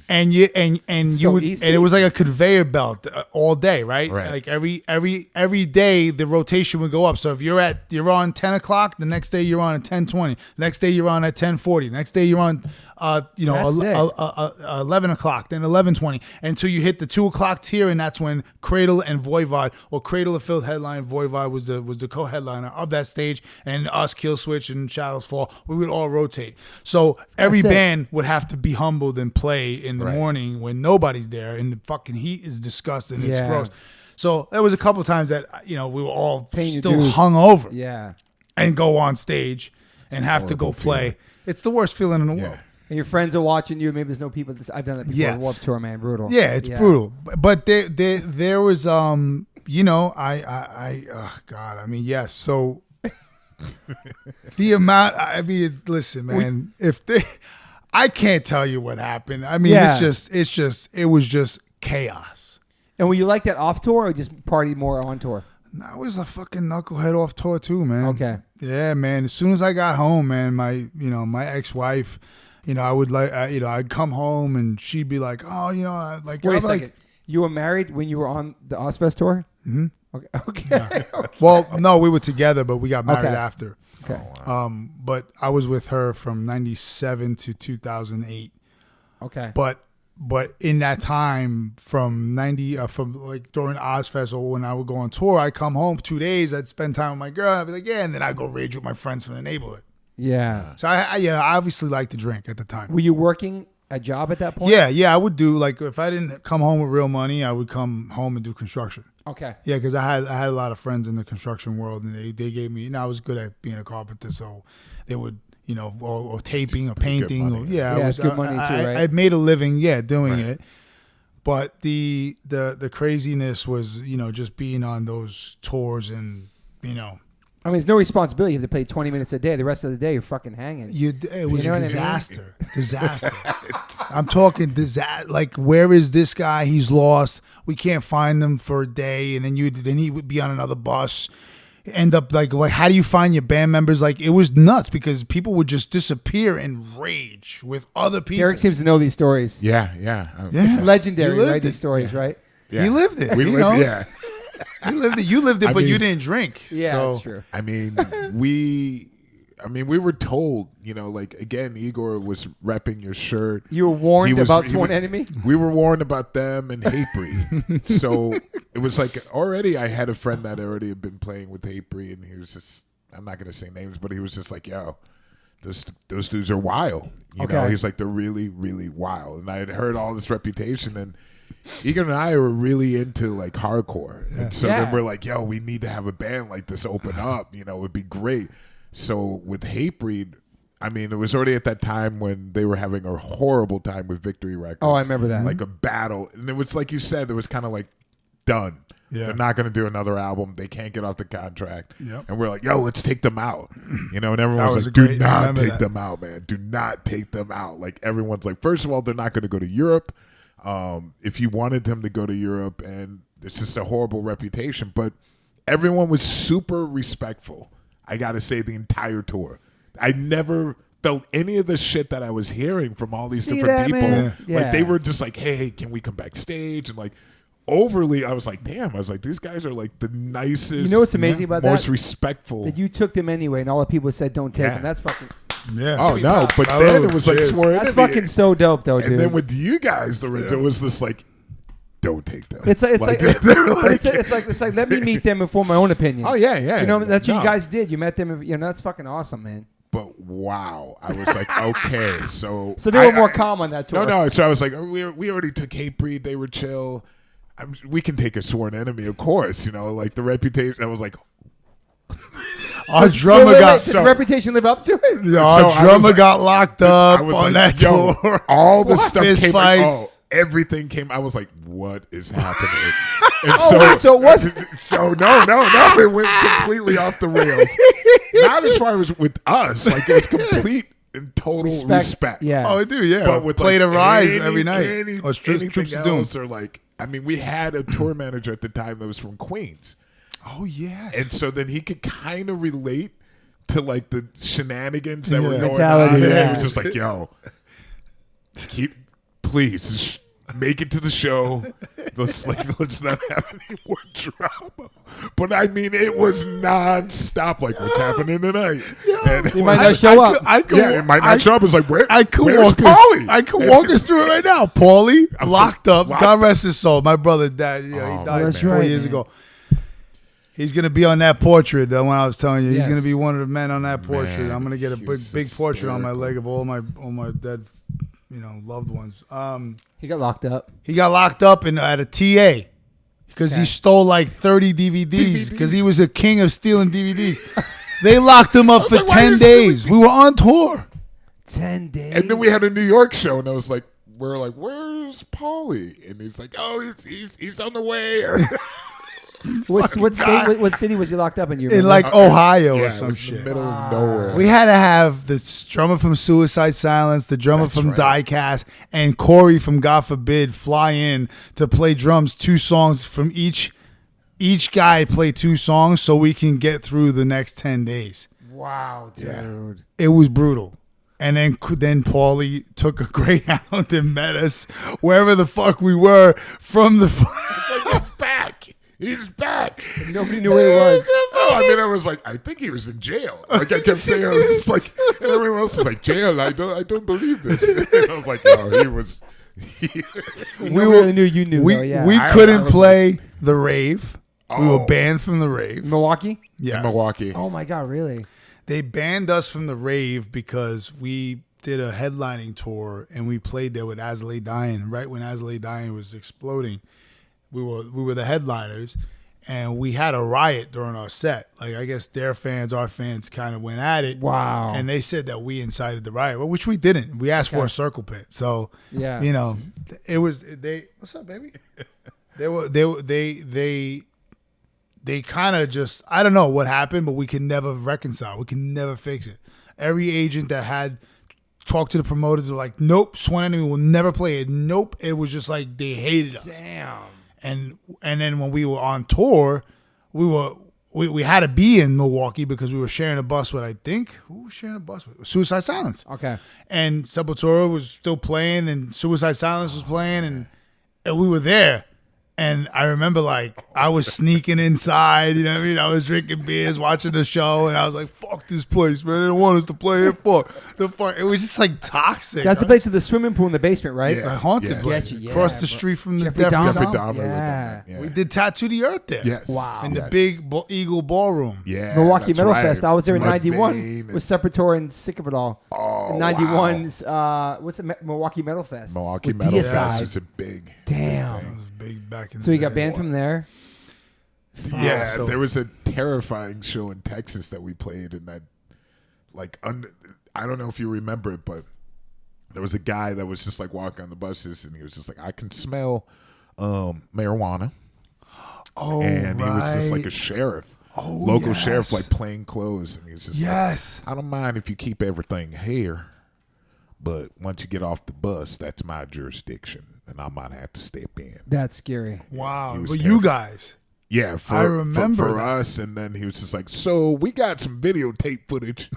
and it was like a conveyor belt all day, right? Like every day the rotation would go up. So if you're on 10 o'clock, the next day you're on at 10:20. Next day you're on at 10:40. Next day you're on 11 o'clock, then 11:20, until you hit the 2 o'clock tier, and that's when Cradle and Voivod, or Cradle of Filth headline. Voivod was the co-headliner of that stage, and us, Killswitch and Shadows Fall, we would all rotate. So every band would have to be humbled and play in the morning when nobody's there, and the fucking heat is disgusting. It's gross. So there was a couple of times that, you know, we were all still hung over, and go on stage and have to go play. It's the worst feeling in the world. And your friends are watching you. Maybe there's no people. I've done that before. Warped Tour, man, brutal. Yeah, it's brutal. But there was, you know, oh God, I mean, yes. So the amount. I mean, listen, man. I can't tell you what happened. I mean, it was just chaos. And were you like that off tour, or just partied more on tour? No, I was a fucking knucklehead off tour too, man. Okay. Yeah, man. As soon as I got home, man, my ex-wife. You know, I would I'd come home and she'd be like, "Oh, you know, like." Wait a second. You were married when you were on the Ozzfest tour? Mm-hmm. Okay. Yeah. Well, no, we were together, but we got married after. Okay. Oh, wow. But I was with her from 97 to 2008. Okay. But in that time, from like during Ozzfest, or when I would go on tour, I'd come home 2 days. I'd spend time with my girl. I'd be like, and then I'd go rage with my friends from the neighborhood. Yeah. So I obviously liked to drink at the time. Were you working a job at that point? Yeah. I would do, like, if I didn't come home with real money, I would come home and do construction. Okay. Yeah, because I had a lot of friends in the construction world, and they gave me. You know, I was good at being a carpenter, so they would, you know, or taping or painting. It's good money too, right? I made a living, doing it. But the craziness was, you know, just being on those tours and, you know. I mean, it's no responsibility. You have to play 20 minutes a day. The rest of the day, you're fucking hanging. It was a disaster. Disaster. I'm talking disaster. Like, where is this guy? He's lost. We can't find him for a day. And then he would be on another bus. End up like how do you find your band members? Like, it was nuts because people would just disappear and rage with other people. Derek seems to know these stories. Yeah. It's legendary, right? These stories, right? Yeah. He lived it. We lived, yeah. You lived it. You lived it, but you didn't drink. Yeah, so. that's true. I mean, we were told, you know, like, again, Igor was repping your shirt. You were warned about Sworn Enemy? We were warned about them and Hatebreed. So it was like, already I had a friend that already had been playing with Hatebreed, and he was just, I'm not going to say names, but he was just like, yo, those dudes are wild. You Okay. know, he's like, they're really, really wild. And I had heard all this reputation, and Egan and I were really into like hardcore. And so Yeah. then we're like, yo, we need to have a band like this open up. You know, it would be great. So with Hatebreed, I mean, it was already at that time when they were having a horrible time with Victory Records. Oh, I remember that. Like a battle. And it was like you said, it was kind of like done. Yeah. They're not going to do another album. They can't get off the contract. Yep. And we're like, yo, let's take them out. You know, and everyone That was was like, a do great- not remember take that. them out, man. Do not take them out. Like, everyone's like, first of all, they're not going to go to Europe. If you wanted them to go to Europe, and it's just a horrible reputation. But everyone was super respectful. I got to say, the entire tour. I never felt any of the shit that I was hearing from all these See different that, people. man? Yeah. Like, they were just like, hey, can we come backstage? And like, overly, I was like, damn. I was like, these guys are like the nicest. You know what's amazing about most that? respectful. That you took them anyway, and all the people said don't take Yeah. them. That's fucking. Yeah. Oh no! But Salute. then it was like Cheers. sworn That's enemy. fucking so dope, though, dude. And then with you guys, Lorenzo, it was this like, don't take them. It's like, they were but it's like let me meet them and form my own opinion. oh yeah. You know, that's what No. you guys did. You met them. You know, that's fucking awesome, man. But wow, I was like, okay, so So they were more calm on that tour. No. So I was like, we already took Hatebreed. They were chill. We can take a sworn enemy, of course. You know, like the reputation. I was like, Our drummer got Did the reputation live up to it? our So I drummer was got locked I up was on like, that yo, tour. all the What? stuff Fist came. fights. Everything came. I was like, what is happening? And So it wasn't. So no, it went completely off the rails. Not as far as with us, like it was complete and total respect. Yeah. Oh, dude, yeah. But with Play like, to Rise any- every night. any- Or Troops anything of Doom. else, or like, I mean, we had a tour manager at the time that was from Queens, Oh, yeah. and so then he could kind of relate to like the shenanigans that were Yeah. going Mentality, on. And yeah. he was just like, yo, please just make it to the show. Let's not have any more drama. But I mean, it was nonstop. Like, what's happening tonight? And He might not show up. it might not show up. It's like, where's walk Paulie? I could walk us through it right now. Paulie, I'm locked so- up. locked God up. rest his soul. My brother died. Yeah, Oh, he died that's 4 right, years man. ago. He's gonna be on that portrait. The one I was telling you. Yes. He's gonna be one of the men on that portrait. Man, I'm gonna get a he big was portrait on my hysterical. leg of all my dead, loved ones. He got locked up. He got locked up at a TA because he Okay. stole like 30 DVDs because he was a king of stealing DVDs. They locked him up for like, why are 10 you stealing days. We were on tour. 10 days. And then we had a New York show, and I was like, we're like, where's Paulie? And he's like, oh, he's on the way. what city was he locked up in? You In remember? like Ohio Yeah, or it some was in the shit. middle of nowhere. We had to have the drummer from Suicide Silence, the drummer That's from right. Diecast, and Corey from God Forbid fly in to play drums, 2 songs from each. Each guy play 2 songs so we can get through the next 10 days. Wow, dude. Yeah. It was brutal. And then Paulie took a Greyhound and met us wherever the fuck we were from the. It's like, he's back. He's back. Nobody knew where he was. Oh, I mean, I was like, I think he was in jail. Like I kept saying, I was just like, and everyone else was like, jail. I don't believe this. And I was like, no, he was. We really knew you knew. We though, yeah. we I couldn't was play the rave. We were Oh. banned from the rave. Milwaukee. Yeah, in Milwaukee. Oh my God, really? they banned us from the rave because we did a headlining tour and we played there with As Lay Dying. Right when As Lay Dying was exploding, we were the headliners, and we had a riot during our set. Like, I guess their fans, our fans, kind of went at it. Wow. And they said that we incited the riot, well, which we didn't. We asked for Okay. a circle pit. So Yeah. you know, it was they. What's up, baby? They kind of just, I don't know what happened, but we can never reconcile. We can never fix it. Every agent that had talked to the promoters were like, nope, Swan Enemy will never play it. Nope. It was just like they hated us. Damn. And then when we were on tour, we had to be in Milwaukee because we were sharing a bus with, I think, who was sharing a bus with? Suicide Silence. Okay. And Sepultura was still playing, and Suicide Silence was playing, and we were there. And I remember, like, I was sneaking inside, you know what I mean? I was drinking beers, watching the show, and I was like, fuck this place, man. They don't want us to play here. Fuck. It was just, like, toxic. That's the place with the swimming pool in the basement, right? Yeah. A haunted Yeah. place. Yeah, Across the bro. street from the Jeffrey Def Dahmer? Jeffrey Jam. Dahmer lived in Yeah. that. Yeah. We did Tattoo the Earth there. Yes. Wow. In the Yes. big Eagle Ballroom. Yeah, Milwaukee that's Metal right. Fest. I was there in Mud '91 Vein with Sepultura and Sick of It All. Oh, In '91's what's the Milwaukee Metal Fest? Milwaukee with Metal DSI. Fest was a big. Damn. It was big back in So the you day. got banned from there. Yeah, so- there was a terrifying show in Texas that we played in that, like, I don't know if you remember it, but there was a guy that was just like walking on the buses, and he was just like, I can smell marijuana, Oh, and he was just like right. a sheriff, Oh, local sheriff, yes. like plain clothes, and he was just Yes. like, I don't mind if you keep everything here, but once you get off the bus, that's my jurisdiction, and I might have to step in. That's scary. Wow. He was But you terrible. guys. Yeah, I remember for that. us, and then he was just like, so we got some videotape footage.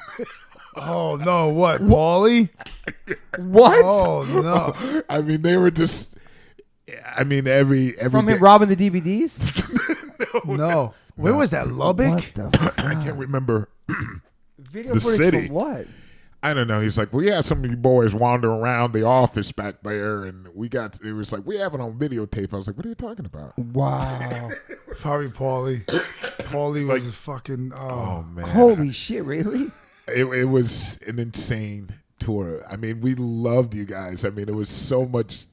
Oh, no. What? Paulie? What? Oh, no. I mean, they were just. I mean, every From day- him robbing the DVDs? No. Where was that? Lubbock? What the fuck? I can't remember. Video The footage city. for what? I don't know. He's like, we had some of you boys wander around the office back there, and we got. It was like we have it on videotape. I was like, what are you talking about? Wow. Probably Paulie. Paulie was fucking. Oh man, Holy shit, really? it was an insane tour. I mean, we loved you guys. I mean, it was so much.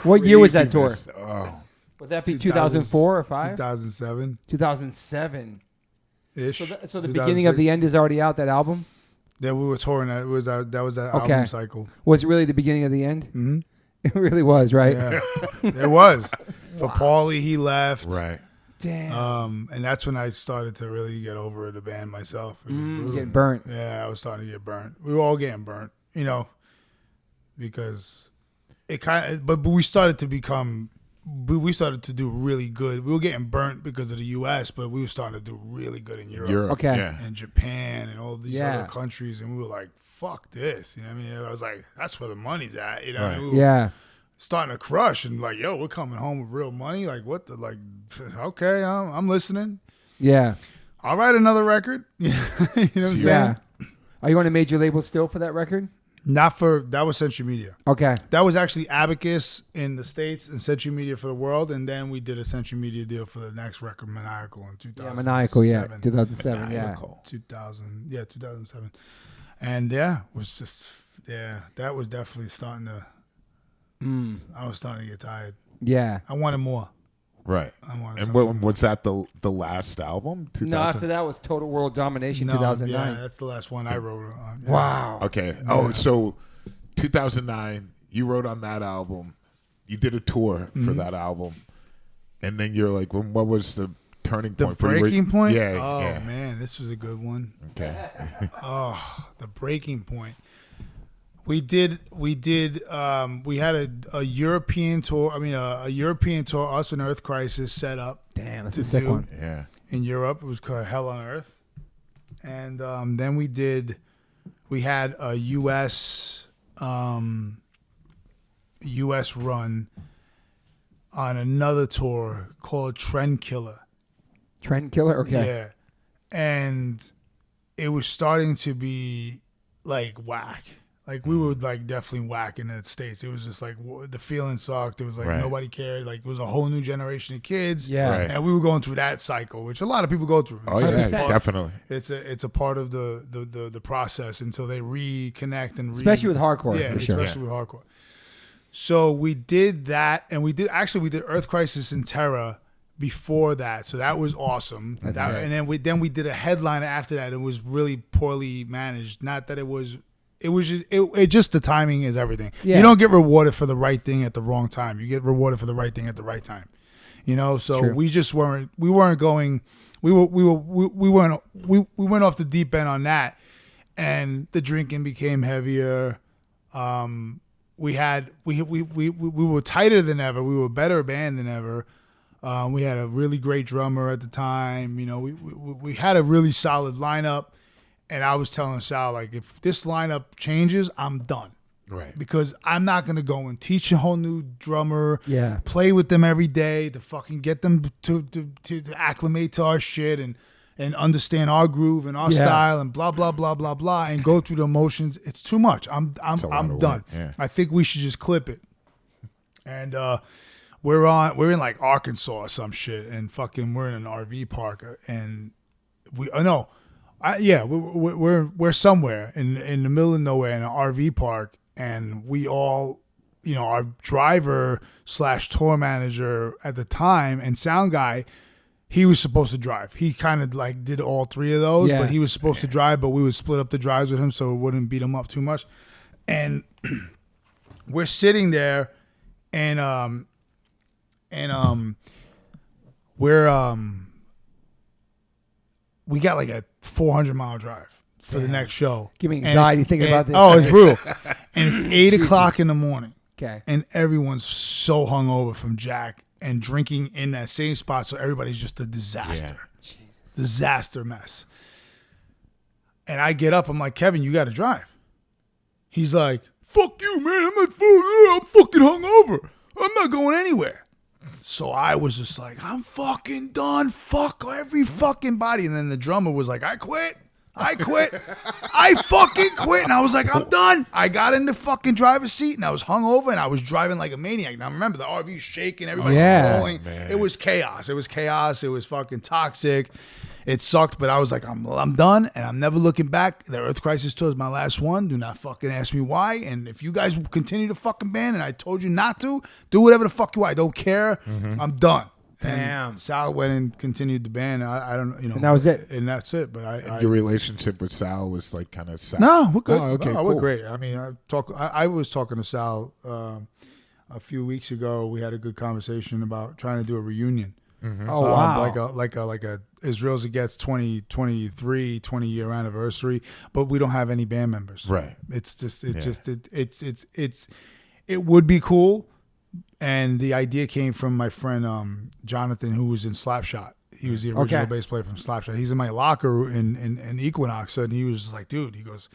What year was that tour? craziness. Oh, Would that be 2004 or 5? 2007 2007. ish. So the beginning of the end is already out, that album? Yeah, we were touring that. That was that Okay. album cycle. Was it really the beginning of the end? Mm-hmm. It really was, right? Yeah, it was. For Paulie, he left. right. Damn. And that's when I started to really get over the band myself. It was brutal. Getting burnt. Yeah, I was starting to get burnt. We were all getting burnt, you know, because it kind of. But we started to become. We started to do really good. We were getting burnt because of the U.S., but we were starting to do really good in Europe, Okay. Yeah. and Japan, and all these Yeah. other countries, and we were like, "Fuck this!" You know what I mean? I was like, "That's where the money's at." You know, Right. and we were Yeah. starting to crush, and like, "Yo, we're coming home with real money." Like, what the like? Okay, I'm listening. Yeah. I'll write another record. You know what I'm saying? Yeah. Are you on a major label still for that record? Not for that was Century Media. Okay. That was actually Abacus in the States and Century Media for the world, and then we did a Century Media deal for the next record, Maniacal, in 2007. Yeah, Maniacal, yeah. 2007, yeah. 2007. And yeah, it was just, that was definitely starting to, I was starting to get tired. Yeah. I wanted more. Right. I wanted And something was that the last album? No, after that was Total World Domination, No, 2009. Yeah, that's the last one I wrote on. Yeah. Wow. Okay. Oh, so 2009, you wrote on that album. You did a tour for that album, and then you're like, what was the turning The point? for you? breaking point? Yeah. Oh, yeah. man, this was a good one. Okay. Oh, the breaking point. We had a European tour. I mean, a European tour, us and Earth Crisis set up Damn, that's to a sick do one. Yeah. in Europe. It was called Hell on Earth. And then we had a U.S. run on another tour called Trend Killer. Trend Killer? Okay. Yeah. And it was starting to be like whack. Like we were like definitely whack in the States. It was just like the feeling sucked. It was like Right. nobody cared. Like it was a whole new generation of kids. Yeah. Right. And we were going through that cycle, which a lot of people go through. Oh yeah, 100%. definitely. It's a part of the process until they reconnect and Especially with hardcore, yeah, for sure. especially with hardcore. So we did that, and we did Earth Crisis and Terror before that, so that was awesome. That's That- it. and then we did a headliner after that. It was really poorly managed. Not that it was just the timing is everything. Yeah. You don't get rewarded for the right thing at the wrong time. You get rewarded for the right thing at the right time. You know, so True. we just weren't going. We went off the deep end on that, and the drinking became heavier. We were tighter than ever. We were a better band than ever. We had a really great drummer at the time. You know, we had a really solid lineup, and I was telling Sal, like, if this lineup changes, I'm done. Right. Because I'm not going to go and teach a whole new drummer, Yeah. play with them every day to fucking get them to acclimate to our shit and understand our groove and our style and blah, blah, blah, blah, blah, and go through the motions. It's too much. I'm done. Yeah. I think we should just clip it. And we're in like Arkansas or some shit, and fucking we're in an RV park, and we're somewhere in the middle of nowhere in an RV park, and we all, our driver / tour manager at the time and sound guy, he was supposed to drive. He kind of like did all three of those, but he was supposed to drive, but we would split up the drives with him so it wouldn't beat him up too much. And we're sitting there, and we got like a 400-mile drive for the next show. Give me anxiety thinking about this. Oh, it's brutal. And it's 8 o'clock in the morning. Okay. And everyone's so hungover from Jack and drinking in that same spot, so everybody's just a disaster. Yeah. Disaster mess. And I get up, I'm like, Kevin, you got to drive. He's like, fuck you, man. I'm fucking hungover. I'm not going anywhere. So I was just like, I'm fucking done. Fuck every fucking body. And then the drummer was like, I quit. I fucking quit. And I was like, I'm done. I got in the fucking driver's seat and I was hungover and I was driving like a maniac. Now remember, the RV's shaking. Everybody's falling. Man. It was chaos. It was fucking toxic. It sucked, but I was like, I'm done, and I'm never looking back. The Earth Crisis tour is my last one. Do not fucking ask me why. And if you guys continue to fucking band, and I told you not to, do whatever the fuck you want. I don't care. I'm done. Damn. And Sal went and continued the band. I don't, And that was it. And that's it. But Your relationship with Sal was like kind of sad. No, we're good. Oh, okay, We're cool. great. I mean, I was talking to Sal a few weeks ago. We had a good conversation about trying to do a reunion. Oh, wow. Like a Israel's It Gets 20-year anniversary, but we don't have any band members. Right. It would be cool, and the idea came from my friend Jonathan, who was in Slapshot. He was the original bass player from Slapshot. He's in my locker in Equinox, and he was just like, dude, he goes,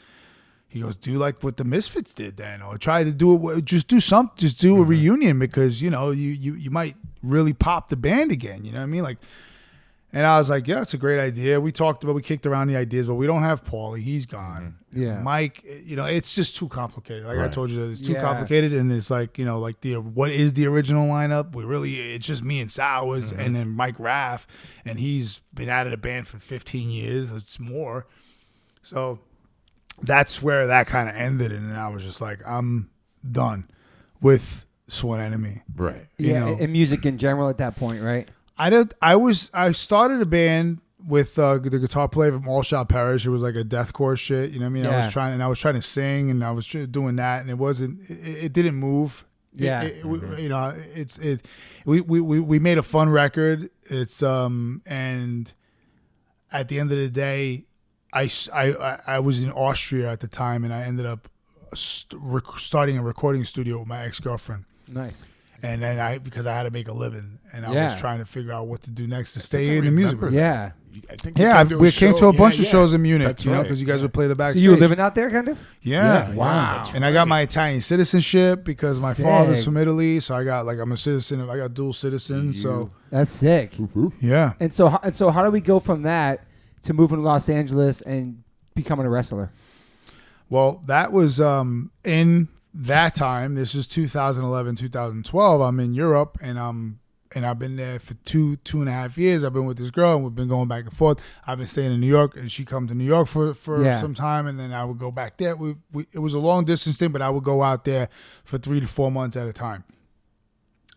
do like what the Misfits did then, or try to do it. Just do a reunion, because you might really pop the band again. You know what I mean? Like, and I was like, yeah, it's a great idea. We kicked around the ideas, but we don't have Paulie. He's gone. Yeah. Mike, it's just too complicated. Like Right. I told you, it's too complicated, and it's like, what is the original lineup? It's just me and Sal and then Mike Raff, and he's been out of the band for 15 years. It's more. So that's where that kind of ended, and I was just like, I'm done with Sworn Enemy. Right. And music in general at that point, right? I started a band with the guitar player from All Shall Perish. It was like a deathcore shit. You know what I mean? Yeah. I was trying to sing, and I was doing that, and it didn't move. Yeah. We made a fun record. It's and at the end of the day, I was in Austria at the time, and I ended up starting a recording studio with my ex-girlfriend. Nice. And then because I had to make a living, and I was trying to figure out what to do next to stay I in the music. remember Yeah. I think We came to a bunch of shows in Munich, That's because you guys would play the So backstage. you were living out there, kind of? Yeah. Wow. And I got my Italian citizenship because my Sick. father's from Italy, so I'm a citizen. I got dual citizen. So That's sick. yeah. And so how do we go from that to moving to Los Angeles and becoming a wrestler? Well, that was in that time. This is 2011, 2012. I'm in Europe, and I've been there for two and a half years. I've been with this girl, and we've been going back and forth. I've been staying in New York, and she come to New York for some time, and then I would go back there. It was a long distance thing, but I would go out there for 3 to 4 months at a time,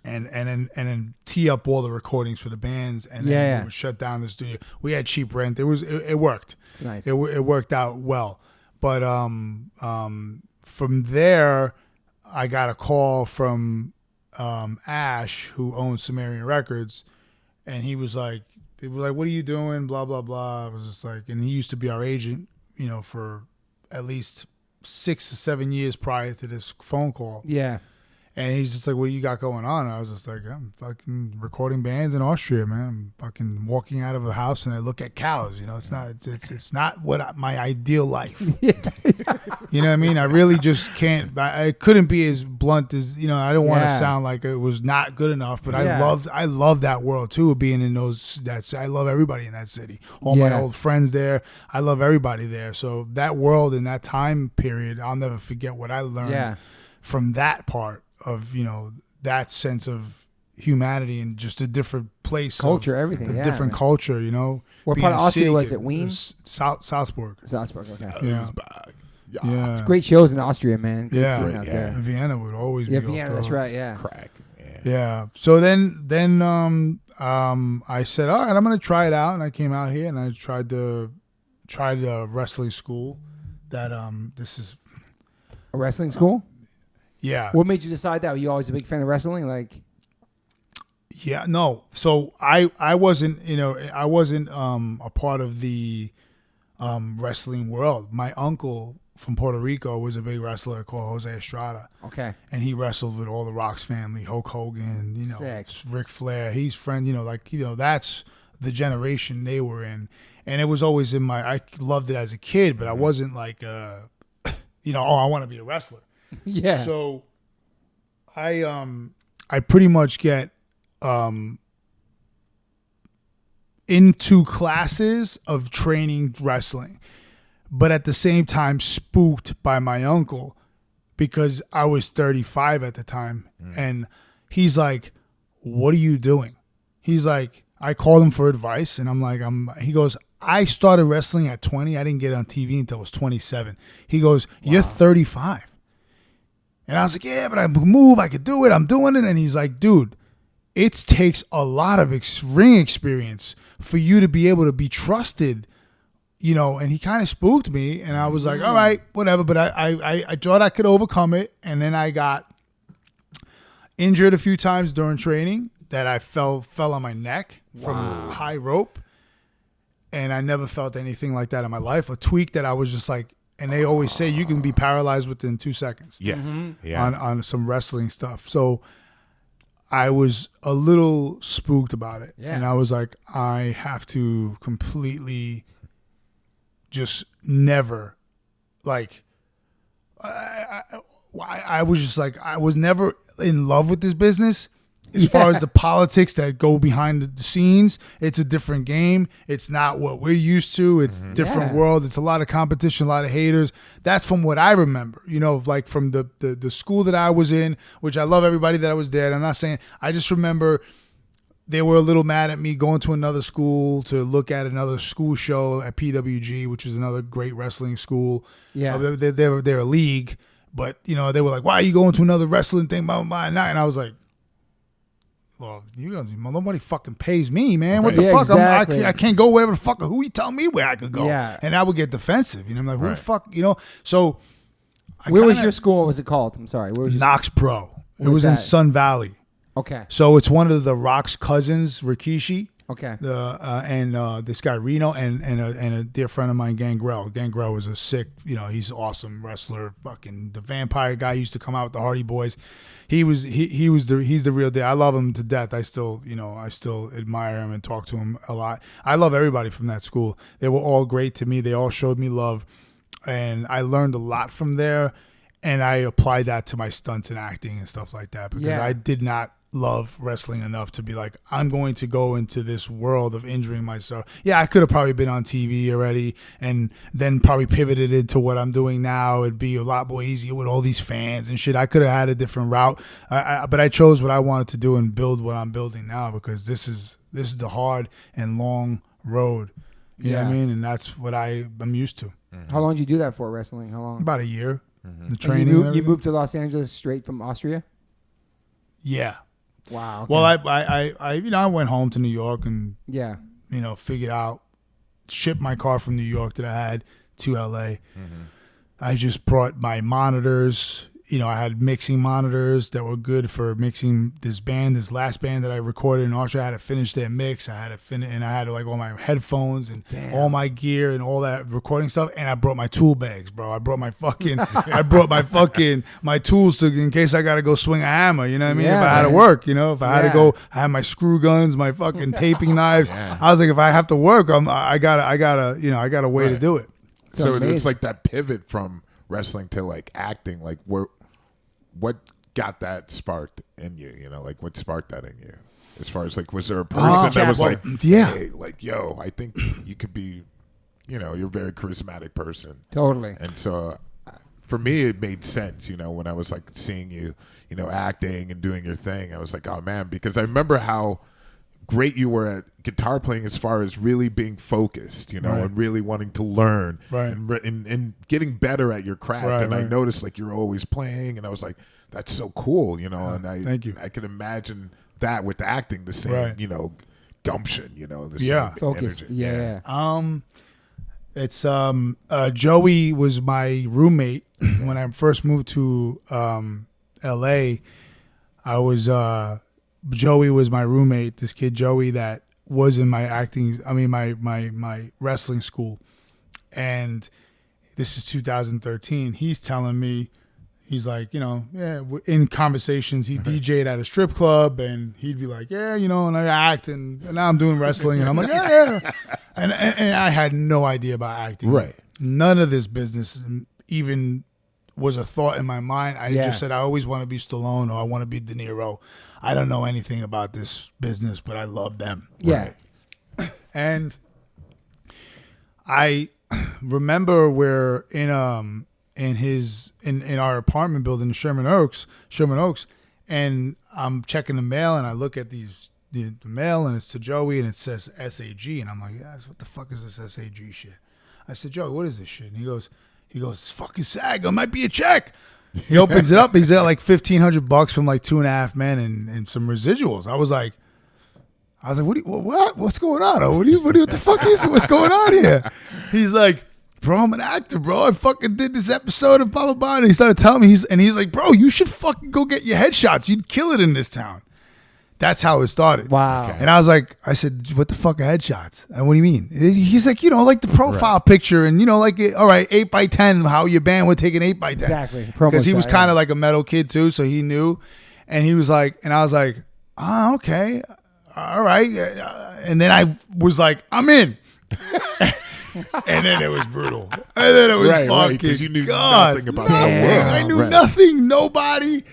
and then tee up all the recordings for the bands, and then we would shut down the studio. We had cheap rent. It worked. It's nice. It worked out well, but from there, I got a call from Ash, who owns Sumerian Records, and he was like, what are you doing? Blah, blah, blah. I was just like, and he used to be our agent, for at least 6 to 7 years prior to this phone call. Yeah. And he's just like, what do you got going on? And I was just like, I'm fucking recording bands in Austria, man. I'm fucking walking out of a house and I look at cows. You know, it's not my ideal life. You know what I mean? I really just can't. I couldn't be as blunt as, you know, I don't want to sound like it was not good enough, but I love that world too, being in those. I love everybody in that city. All my old friends there. I love everybody there. So that world in that time period, I'll never forget what I learned from that part of, you know, that sense of humanity and just a different place, culture, everything, different culture, you know. What part of Austria was it? Wien? Salzburg. Salzburg, okay. Yeah. Great shows in Austria, man. Good Yeah. scene out there. Vienna would always be Vienna, that's right, yeah. Crack. Yeah. So then I said, all right, I'm going to try it out. And I came out here and I tried the wrestling school that this is. A wrestling school? Yeah. What made you decide that? Were you always a big fan of wrestling? Like, yeah, no. So I wasn't, you know, I wasn't a part of the wrestling world. My uncle from Puerto Rico was a big wrestler called Jose Estrada. okay. And he wrestled with all the Rock's family, Hulk Hogan, you know, Sick. Ric Flair. He's friend, you know, like, you know, that's the generation they were in. And it was always I loved it as a kid, but I wasn't like, you know, I want to be a wrestler. Yeah. So I pretty much get into classes of training wrestling, but at the same time spooked by my uncle because I was 35 at the time. And he's like, what are you doing? He's like, I called him for advice and I'm like, he goes, I started wrestling at 20. I didn't get on TV until I was 27. He goes, you're 35. And I was like, yeah, but I move, I could do it, I'm doing it. And he's like, dude, it takes a lot of ring experience for you to be able to be trusted, you know. And he kind of spooked me, and I was like, all right, whatever. But I thought I could overcome it. And then I got injured a few times during training that I fell on my neck from a high rope. And I never felt anything like that in my life. A tweak that I was just like, and they always say you can be paralyzed within 2 seconds. Yeah. On some wrestling stuff. So I was a little spooked about it. Yeah. And I was like, I have to completely just never, like, I was just like, I was never in love with this business. As far as the politics that go behind the scenes, it's a different game. It's not what we're used to. It's a different world. It's a lot of competition, a lot of haters. That's from what I remember, you know, like from the school that I was in, which I love everybody that was there. And I'm not saying, I just remember they were a little mad at me going to another school to look at another school show at PWG, which is another great wrestling school. Yeah. They're a league, but, you know, they were like, why are you going to another wrestling thing? Blah, blah, blah. And I was like, well, nobody fucking pays me, man. What the fuck? Exactly. I can't go wherever the fuck. Who you tell me where I could go? Yeah. And I would get defensive. You know, I'm like, who the fuck? You know. So, where was your school? What was it called? I'm sorry. Where was your Knox Pro? It was that? in Sun Valley. Okay. So it's one of the Rock's cousins, Rikishi. Okay. And this guy Reno and a dear friend of mine, Gangrel. Gangrel was a sick, you know, he's an awesome wrestler. Fucking the vampire guy used to come out with the Hardy Boys. He's the real deal. I love him to death. I still admire him and talk to him a lot. I love everybody from that school. They were all great to me. They all showed me love, and I learned a lot from there. And I applied that to my stunts and acting and stuff like that because I did not love wrestling enough to be like, I'm going to go into this world of injuring myself. Yeah, I could have probably been on TV already and then probably pivoted into what I'm doing now. It'd be a lot more easier with all these fans and shit. I could have had a different route, but I chose what I wanted to do and build what I'm building now because this is the hard and long road. You know what I mean? And that's what I'm used to. Mm-hmm. How long did you do that for, wrestling? How long? About a year. Mm-hmm. The training. You moved to Los Angeles straight from Austria? Yeah. Wow. Okay. Well, I went home to New York and figured out, shipped my car from New York that I had to LA. Mm-hmm. I just brought my monitors I had mixing monitors that were good for mixing this last band that I recorded in Austria. I had to finish their mix. I had to finish, and I had like all my headphones and all my gear and all that recording stuff. And I brought my tool bags, bro. I brought my fucking, my tools in case I got to go swing a hammer. You know what I mean? If I had to work, if I had to go, I had my screw guns, my fucking taping knives. I was like, if I have to work, I got a way to do it. So it's like that pivot from wrestling to like acting, like what got that sparked in you? Like what sparked that in you? As far as like, was there a person that was like, hey, like, yo, I think you could be, you're a very charismatic person. Totally. And so for me, it made sense, when I was like seeing you, acting and doing your thing. I was like, oh man, because I remember how great you were at guitar playing as far as really being focused, and really wanting to learn and getting better at your craft. And I noticed like you're always playing, and I was like, that's so cool, and thank you. I could imagine that with acting, the same, gumption, the same focus. Energy. Yeah. It's Joey was my roommate when I first moved to LA. Joey was my roommate, this kid Joey that was in my wrestling school. And this is 2013. He's telling me, he's like, in conversations, he DJ'd at a strip club and he'd be like, and I act and now I'm doing wrestling. And I'm like, yeah. And I had no idea about acting. Right. None of this business even was a thought in my mind. I just said, I always want to be Stallone or I want to be De Niro. I don't know anything about this business, but I love them. Yeah. Right. And I remember we're in our apartment building in Sherman Oaks, and I'm checking the mail and I look at the mail and it's to Joey and it says SAG and I'm like, what the fuck is this SAG shit? I said, Joey, what is this shit? And he goes, it's fucking SAG. It might be a check. He opens it up. He's got like $1,500 from like 2.5 Men and some residuals. I was like, what's going on? What the fuck is it? What's going on here? He's like, bro, I'm an actor, bro. I fucking did this episode of blah, blah, blah. And he started telling me, he's like, bro, you should fucking go get your headshots. You'd kill it in this town. That's how it started. Wow. Okay. And I said, what the fuck are headshots? And what do you mean? He's like, like the profile picture and, like, all right, 8x10, how your band would take an 8x10. Exactly. Because he was kind of like a metal kid too, so he knew. And he was like, and I was like, okay, all right. And then I was like, I'm in. And then it was brutal. And then it was fucking, because you knew nothing about the world. I knew nothing, nobody.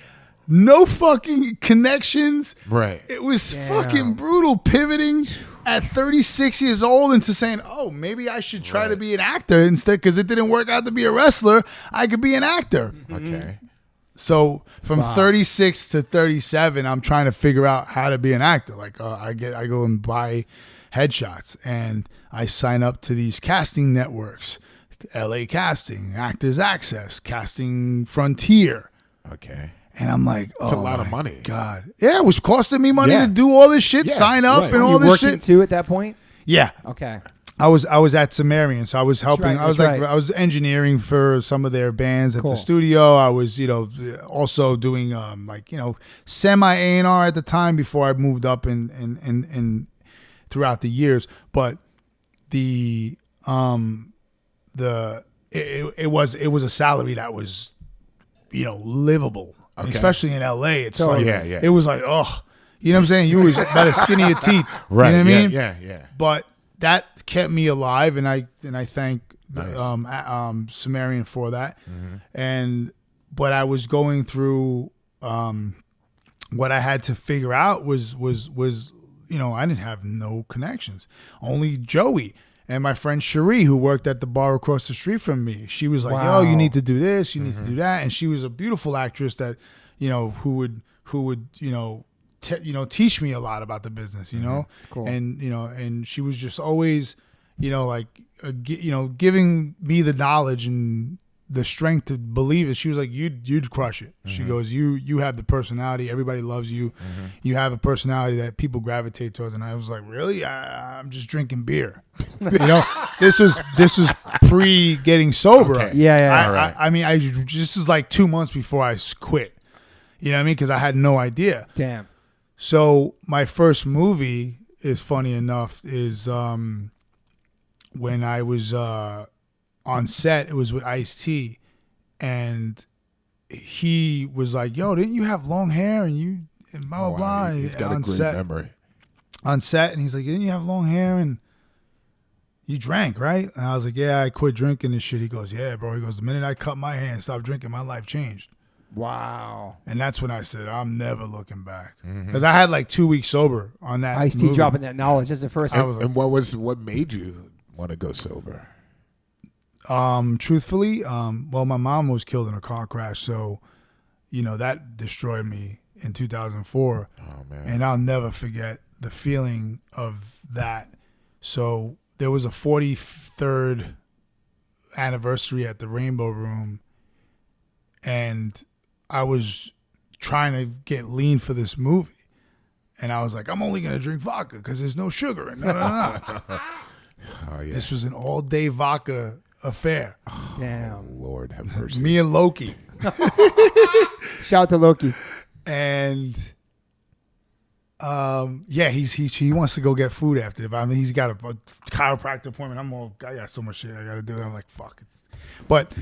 No fucking connections. Right. It was fucking brutal pivoting at 36 years old into saying, oh, maybe I should try to be an actor instead because it didn't work out to be a wrestler. I could be an actor. Okay. So from 36 to 37, I'm trying to figure out how to be an actor. Like I go and buy headshots and I sign up to these casting networks, LA Casting, Actors Access, Casting Frontier. Okay. And I'm like, it's a lot of money. God. Yeah, it was costing me money to do all this shit, sign up and all this shit. You working too at that point? Yeah. Okay. I was at Sumerian, so I was helping. That's I was engineering for some of their bands at the studio. I was, also doing semi A&R at the time before I moved up in throughout the years. But it was a salary that was, livable. Okay. Especially in LA, it's it was like, oh, you know what I'm saying? You was about as skinny as teeth. Right. You know what I mean? Yeah. But that kept me alive, and I thank Sumerian for that. Mm-hmm. But I was going through what I had to figure out was I didn't have no connections. Only Joey and my friend Cherie, who worked at the bar across the street from me. She was like, yo, you need to do this, you need to do that. And she was a beautiful actress that, who would teach me a lot about the business, That's cool. And, and she was just always, giving me the knowledge and the strength to believe it. She was like, you'd crush it. Mm-hmm. She goes, you have the personality. Everybody loves you. Mm-hmm. You have a personality that people gravitate towards. And I was like, really? I'm just drinking beer. This was pre getting sober. Okay. Yeah. I mean, this is like 2 months before I quit. You know what I mean? Because I had no idea. Damn. So my first movie is, funny enough, is when I was on set. It was with Ice-T, and he was like, "Yo, didn't you have long hair?" And blah blah blah. He's got a great memory. On set, and he's like, "Didn't you have long hair and you drank, right?" And I was like, "Yeah, I quit drinking and shit." He goes, "Yeah, bro." He goes, "The minute I cut my hair and stopped drinking, my life changed." Wow. And that's when I said, "I'm never looking back," because I had like 2 weeks sober on that. Ice-T movie. dropping that knowledge. That's the first. And what made you want to go sober? Truthfully, well, my mom was killed in a car crash, so that destroyed me in 2004. Oh man. And I'll never forget the feeling of that. So there was a 43rd anniversary at the Rainbow Room, and I was trying to get lean for this movie. And I was like, I'm only going to drink vodka because there's no sugar in it. No. Oh, yeah. This was an all-day vodka affair. Damn. Lord have mercy. Me and Loki. Shout out to Loki. And he wants to go get food after it. I mean, he's got a chiropractor appointment. I got so much shit I got to do. I'm like, fuck it. But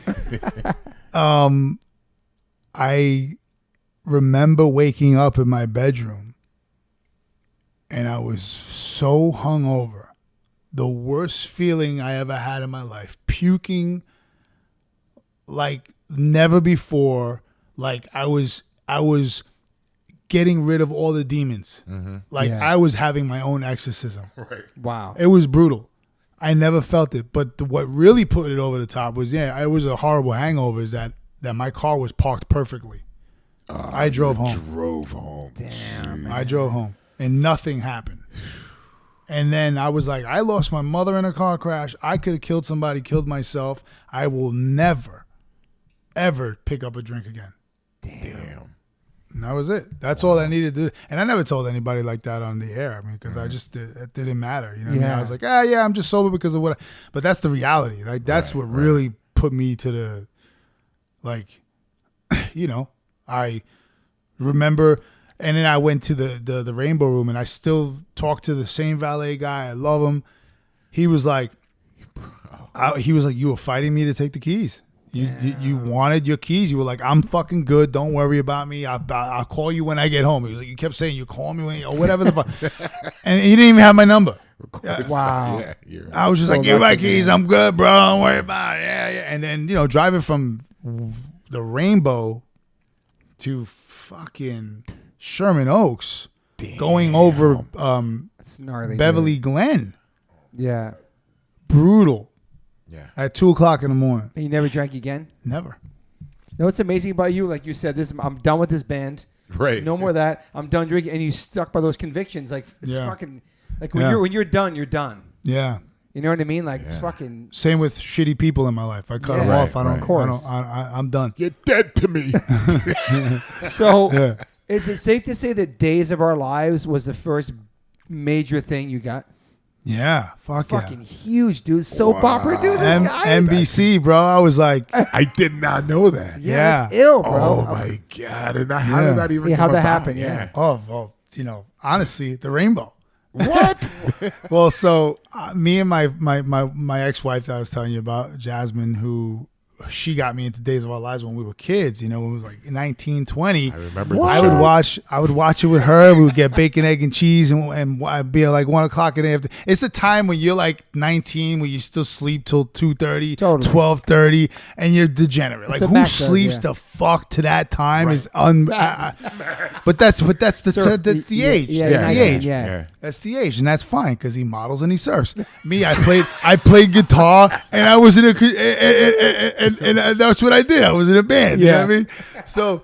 I remember waking up in my bedroom, and I was so hungover. The worst feeling I ever had in my life. Puking like never before. Like I was getting rid of all the demons. Mm-hmm. Like I was having my own exorcism. Right. Wow. It was brutal. I never felt it. But what really put it over the top was, it was a horrible hangover, is that my car was parked perfectly. I drove home. Damn. I drove home and nothing happened. And then I was like, I lost my mother in a car crash. I could have killed somebody, killed myself. I will never, ever pick up a drink again. Damn. And that was it. That's all I needed to do. And I never told anybody like that on the air. I mean, because it didn't matter. You know what I mean? I was like, I'm just sober because of what. But that's the reality. Like, that's what really put me to the, like, I remember. And then I went to the Rainbow Room, and I still talk to the same valet guy. I love him. He was like, you were fighting me to take the keys. You wanted your keys. You were like, I'm fucking good. Don't worry about me. I'll call you when I get home. He was like, you kept saying you call me or whatever the fuck. And he didn't even have my number. Wow. Yeah, I was just like, give me my keys. I'm good, bro. Don't worry about it. Yeah. And then, driving from the Rainbow to fucking Sherman Oaks, going over That's gnarly, Beverly dude. Glen. Yeah. Brutal. Yeah. At 2:00 in the morning. And you never drank again? Never. You know what's amazing about you? Like you said, I'm done with this band. Right. No more of that. I'm done drinking. And you stuck by those convictions. Like, it's fucking, like when you're done, you're done. Yeah. You know what I mean? Like, it's fucking. Same with shitty people in my life. I cut them Yeah. off. Right, of course. I'm done. You're dead to me. So, Yeah. is it safe to say that Days of Our Lives was the first major thing you got? Yeah. Fuck yeah. Fucking huge, dude. Soap opera, dude. This guy. NBC, bro. I was like, I did not know that. Yeah, that's ill, bro. Oh my God. And how did that even Yeah, come how'd that about? happen? Yeah. oh, well, honestly, the Rainbow. What? Well, so me and my ex-wife that I was telling you about, Jasmine, who she got me into Days of Our Lives when we were kids, when we was like 19, 20. I remember I would watch it with her. We would get bacon, egg, and cheese, and I'd be like 1:00 in the afternoon. It's the time when you're like 19, when you still sleep till 2:30, Totally. 12:30, and you're degenerate. It's like, a who max sleeps dose, yeah. the fuck to that time is but that's the age. Yeah, That's the age. Yeah. That's the age, and that's fine because he models and he surfs. Me, I played guitar, and I was in and that's what I did. I was in a band. You know what I mean? So,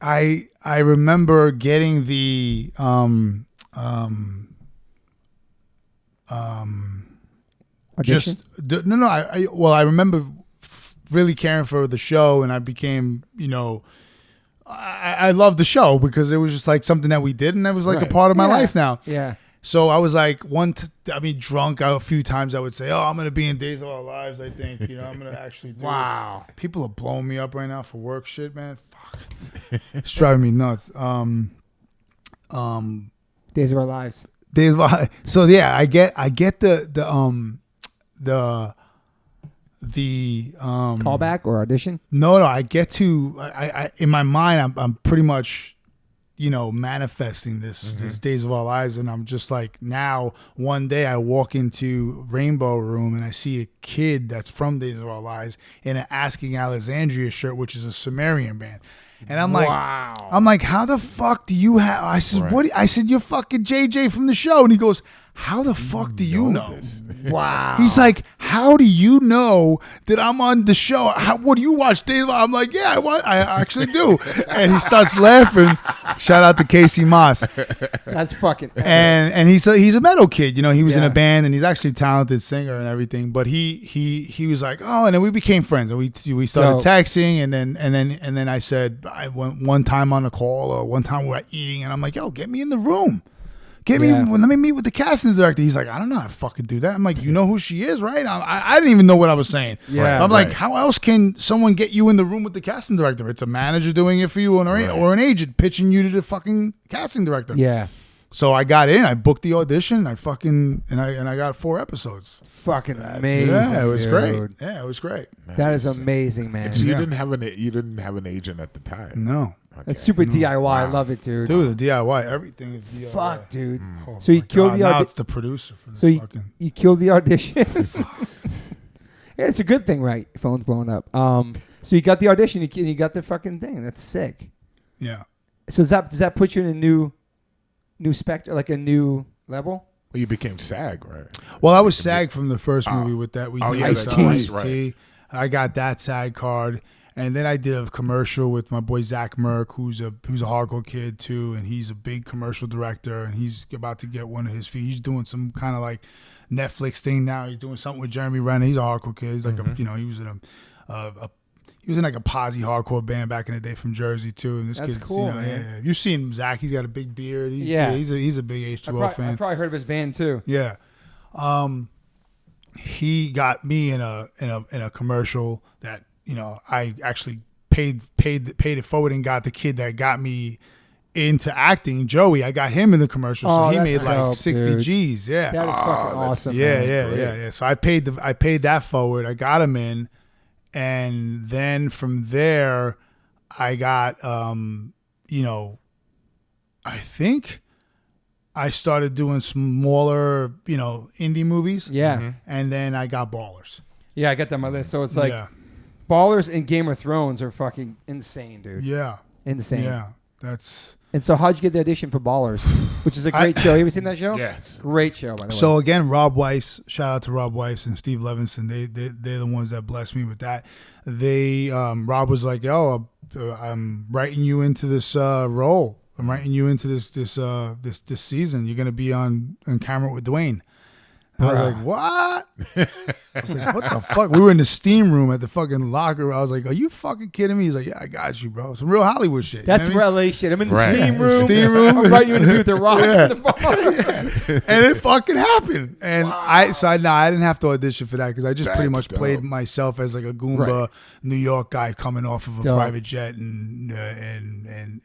I remember getting the Audition? I remember really caring for the show, and I became, I loved the show because it was just like something that we did, and it was like a part of my life now. Yeah. So I was like, drunk a few times. I would say, "Oh, I'm gonna be in Days of Our Lives." I think, I'm gonna actually do Wow. this. People are blowing me up right now for work shit, man. Fuck, it's driving me nuts. Days of Our Lives. Days of Our, so yeah, I get the Callback or audition? No, I get to I in my mind I'm pretty much manifesting this Days of Our Lives, and I'm just like, now one day I walk into Rainbow Room and I see a kid that's from Days of Our Lives in an Asking Alexandria shirt, which is a Sumerian band. And I'm like, wow. I'm like, how the fuck do you have? I said, what? I said, you're fucking JJ from the show. And he goes, how the fuck do you know? Wow. He's like, how do you know that I'm on the show? What do you watch, Dave? I'm like, yeah, I actually do. And he starts laughing. Shout out to Casey Moss. That's fucking. And he's a metal kid. He was in a band, and he's actually a talented singer and everything. But he was like, oh, and then we became friends, and we started texting, and then I said, I went one time on a call, or one time we were eating, and I'm like, yo, get me in the room. Let me meet with the casting director. He's like, I don't know how to fucking do that. I'm like, you know who she is, right? I didn't even know what I was saying. Yeah, I'm like, how else can someone get you in the room with the casting director? It's a manager doing it for you, or an agent pitching you to the fucking casting director. Yeah. So I got in. I booked the audition. I got 4 episodes. Fucking amazing. Yeah, it was dude. great. Yeah, it was great. That is amazing, man. So you didn't have an agent at the time. No. Okay. That's super DIY. I love it, dude. Dude, the DIY, everything is DIY. Fuck, dude. Oh So you killed the now audition. it's the producer for this So fucking. you killed the audition. Yeah, it's a good thing, right? Your phone's blowing up. So you got the audition. You got the fucking thing. That's sick. Yeah. So does that put you in a new spectrum, like a new level? Well, you became SAG, right? Well, I was SAG from the first movie with that. We did Ice-T. Ice-T. I got that SAG card, and then I did a commercial with my boy Zach Merck, who's a hardcore kid too, and he's a big commercial director, and he's about to get one of his feet. He's doing some kind of like Netflix thing now. He's doing something with Jeremy Renner. He's a hardcore kid. He's like he was in like a posse hardcore band back in the day from Jersey too. And this That's kid's cool, man. man. You've seen Zach. He's got a big beard. He's a big H2O fan. I probably heard of his band too. Yeah. He got me in a commercial that, I actually paid it forward and got the kid that got me into acting, Joey. I got him in the commercial, so he made like dope, 60 dude. G's. Yeah. That is fucking awesome. Yeah, man. yeah. So I paid that forward. I got him in, and then from there, I got I think I started doing smaller, indie movies. Yeah. And then I got Ballers. Yeah, I got that on my list. So it's like Ballers and Game of Thrones are fucking insane, dude. Yeah. Insane. Yeah. That's. And so how'd you get the audition for Ballers? Which is a great show. You ever seen that show? Yes. Great show, by the way. So again, Rob Weiss, shout out to Rob Weiss and Steve Levinson. They're the ones that blessed me with that. Rob was like, yo, I'm writing you into this role. I'm writing you into this season. You're gonna be on camera with Dwayne. And I was like, what? I was like, what the fuck? We were in the steam room at the fucking locker. I was like, are you fucking kidding me? He's like, yeah, I got you, bro. Some real Hollywood shit. That's LA shit. I'm in the Right. steam room. Steam room. I'm writing you in with the rock Yeah. in the bar. And it fucking happened. And I didn't have to audition for that because I just pretty much That's played dope. myself as like a Goomba New York guy coming off of a Dope. private jet in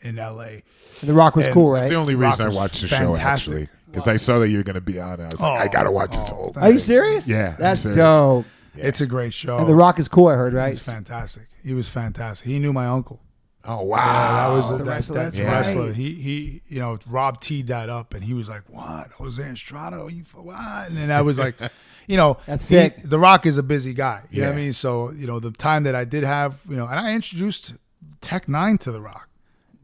LA. And the rock was And cool, That's right? the only Rock reason I was watched the show, fantastic. actually. Because I saw that you were going to be on it. I was like, I got to watch this whole thing. Are you serious? Yeah, I'm That's serious. dope. Yeah. It's a great show. And the rock is cool, I heard, right? He's fantastic. He was fantastic. He knew my uncle. Oh, wow. Yeah, that was the that wrestler, that's wrestler. right. He Rob teed that up, and he was like, "What? Jose Estrada? You for what?" And then I was like, That's sick. The Rock is a busy guy. You know what I Yeah. mean? So the time that I did have, and I introduced Tech Nine to the Rock.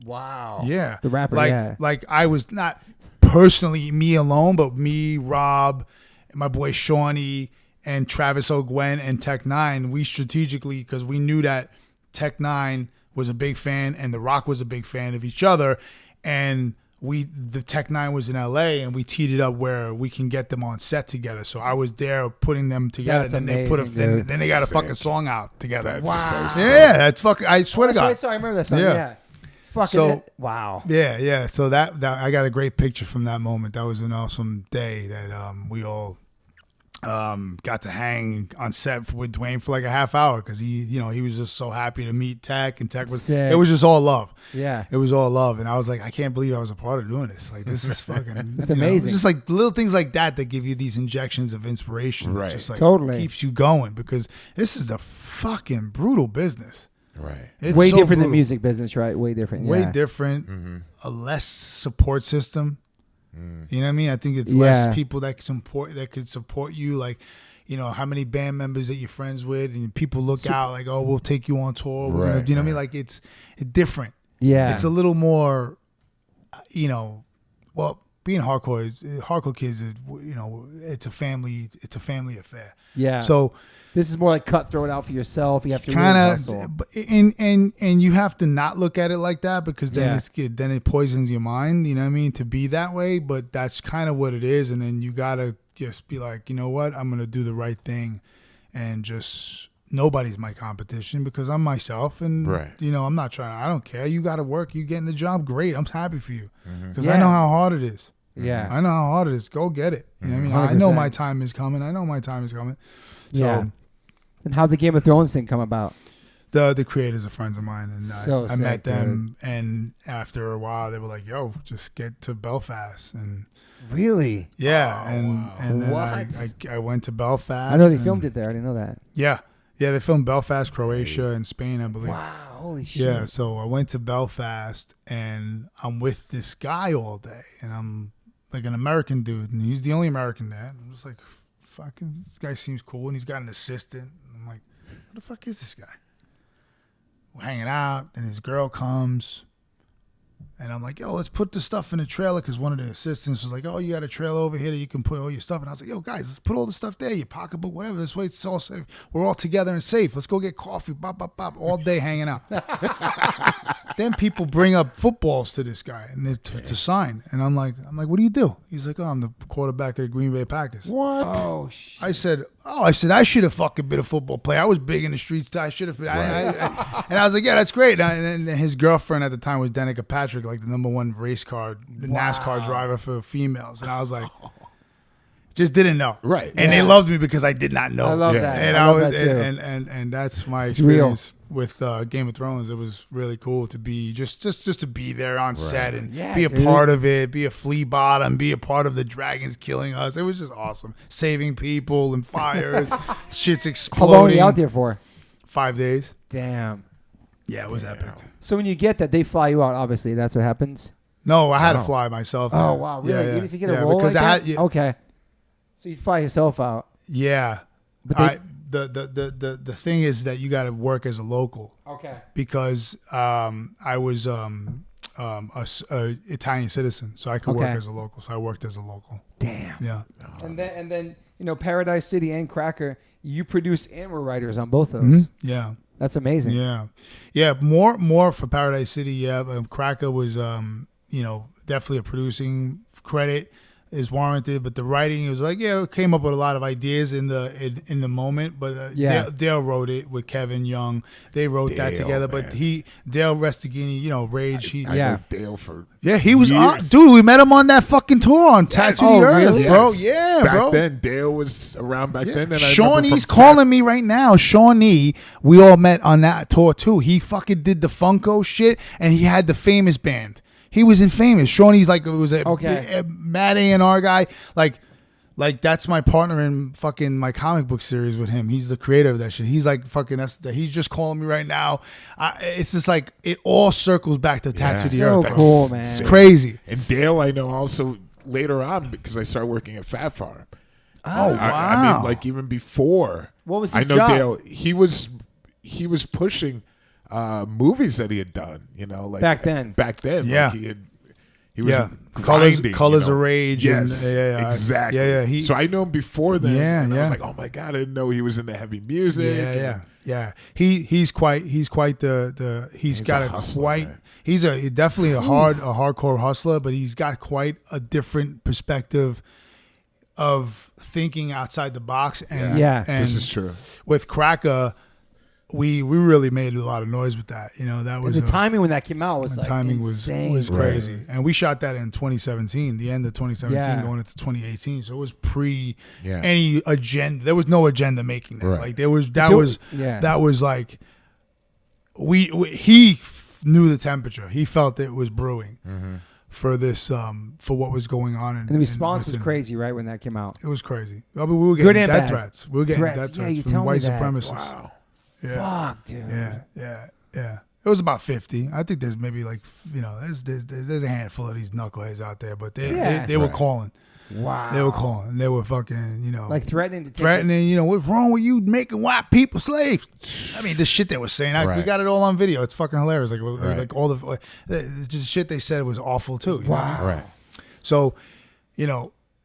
Wow. Yeah, The rapper, Like, yeah. like I was not personally me alone, but me, Rob, and my boy Shawnee, and Travis O'Gwen and Tech Nine. We strategically, because we knew that Tech Nine was a big fan and the Rock was a big fan of each other, and the Tech Nine was in LA, and we teed it up where we can get them on set together. So I was there putting them together, That's and then they amazing, dude. then they got a Sick. fucking song out together. That's Wow. so sick. Yeah, that's fucking. I swear to God. Sorry, I remember that song. Yeah. Yeah. Fucking wow. Yeah. So that I got a great picture from that moment. That was an awesome day that we all got to hang on set with Dwayne for like a half hour because he was just so happy to meet Tech, and Tech was Sick. it was just all love. Yeah. It was all love, and I was like, I can't believe I was a part of doing this. Like, this is fucking. That's amazing. Just like little things like that give you these injections of inspiration. Right. That just like Totally. keeps you going because this is a fucking brutal business. Right. It's way so different than brutal. music business, right? Way different. Way Yeah. different. Mm-hmm. A less support system. You know what I mean? I think it's Yeah. less people that could support you. Like, how many band members that you're friends with, and people look out like, oh, we'll take you on tour. We're gonna, you know what I mean? Like it's different. Yeah. It's a little more, well, being hardcore kids, it's a family affair. Yeah. So this is more like cutthroat out for yourself. You have to kind really of, hustle. and you have to not look at it like that because then then it poisons your mind. You know what I mean? To be that way, but that's kind of what it is. And then you gotta just be like, you know what? I'm gonna do the right thing, and just nobody's my competition because I'm myself, and I'm not trying. I don't care. You got to work. You getting the job, great. I'm happy for you because I know how hard it is. Yeah. I know how hard it is. Go get it. You know what I mean? I know my time is coming. So, Yeah. And how'd the Game of Thrones thing come about? The creators are friends of mine, and So I met sick, them, and after a while they were like, "Yo, just get to Belfast," and Really? and then I went to Belfast. I know they filmed it there. I didn't know that. Yeah, they filmed Belfast, Croatia, and Spain, I believe. Wow. Holy shit. Yeah, so I went to Belfast, and I'm with this guy all day, and I'm like an American dude, and he's the only American there. And I'm just like, fucking, this guy seems cool, and he's got an assistant. And I'm like, what the fuck is this guy? We're hanging out, and his girl comes, and I'm like, yo, let's put the stuff in the trailer, because one of the assistants was like, oh, you got a trailer over here that you can put all your stuff. And I was like, yo, guys, let's put all the stuff there, your pocketbook, whatever. This way it's all safe. We're all together and safe. Let's go get coffee, bop, bop, bop, all day hanging out. Then people bring up footballs to this guy, and to sign. And I'm like, what do you do? He's like, oh, I'm the quarterback of the Green Bay Packers. What? Oh, shit. I said, I should have fucking been a football player. I was big in the streets. I should have been. And I was like, yeah, that's great. And his girlfriend at the time was Danica Patrick, like the #1 race car, NASCAR driver for females. And I with just didn't know. Right. And they loved me because I did not know. I love that. And I love that too. And that's my It's real. experience with Game of Thrones. It was really cool to be just to be there on set and be a part of it, be a flea bottom, be a part of the dragons killing us. It was just awesome. Saving people and fires. Shit's exploding. How long were you out there for? 5 days. Damn. Yeah, it was epic. So when you get that, they fly you out, obviously. That's what happens? No, I had to fly myself. Oh, wow. Really? Yeah, Even if you get a role because like that? Okay. So you fly yourself out. Yeah. But the thing is that you got to work as a local. Okay. Because I was a Italian citizen, so I could work as a local. So I worked as a local. Damn. Yeah. And then Paradise City and Cracker, you produce and were writers on both those. Mm-hmm. Yeah. That's amazing. Yeah. More for Paradise City. Yeah. Cracker was definitely a producing credit is warranted, but the writing, it was like, came up with a lot of ideas in the moment, but Dale wrote it with Kevin Young. They wrote that together, man. But Dale Restaghini, Rage. I know Dale for he was dude. We met him on that fucking tour on Tattoo the Earth, really? bro. Yes. Yeah, back bro. then Dale was around back then. And Shawnee's calling me right now. Shawnee, we all met on that tour too. He fucking did the Funko shit, and he had the Famous band. He was in Famous. Shawnee's like, it was a mad A&R guy. Like that's my partner in fucking my comic book series with him. He's the creator of that shit. He's like fucking, he's just calling me right now. It's just like, it all circles back to Tattoo the Earth. So cool, man. It's crazy. And Dale, I know also later on, because I started working at Fat Farm. Oh, wow. I mean, like even before. What was his I know job? Dale, he was pushing movies that he had done, like back then. Yeah. Like he was Colors of Rage. Yes, and, exactly. Yeah. So I know him before then. Yeah, and I was like, oh my God, I didn't know he was into heavy music. Yeah. He's quite he's got a hustler, quite. Man. He's definitely a hardcore hustler, but he's got quite a different perspective of thinking outside the box. And and this is true. With Cracker, we really made a lot of noise with that. That was And the timing when that came out was the like timing insane. was crazy. Right. And we shot that in 2017, the end of 2017, going into 2018. So it was pre any agenda. There was no agenda making that. Like that was like he knew the temperature. He felt it was brewing. For this, for what was going on, and the response was crazy, right, when that came out. It was crazy. I mean, we were getting death threats. We were getting death threats from white supremacists. Wow. Yeah. Fuck, dude. Yeah. It was about 50. I think there's maybe like there's a handful of these knuckleheads out there, but they were calling. Wow. They were calling. They were fucking, like threatening to what's wrong with you making white people slaves? I mean, the shit they were saying, we got it all on video. It's fucking hilarious. Like all the just shit they said was awful too. Wow. Right. So,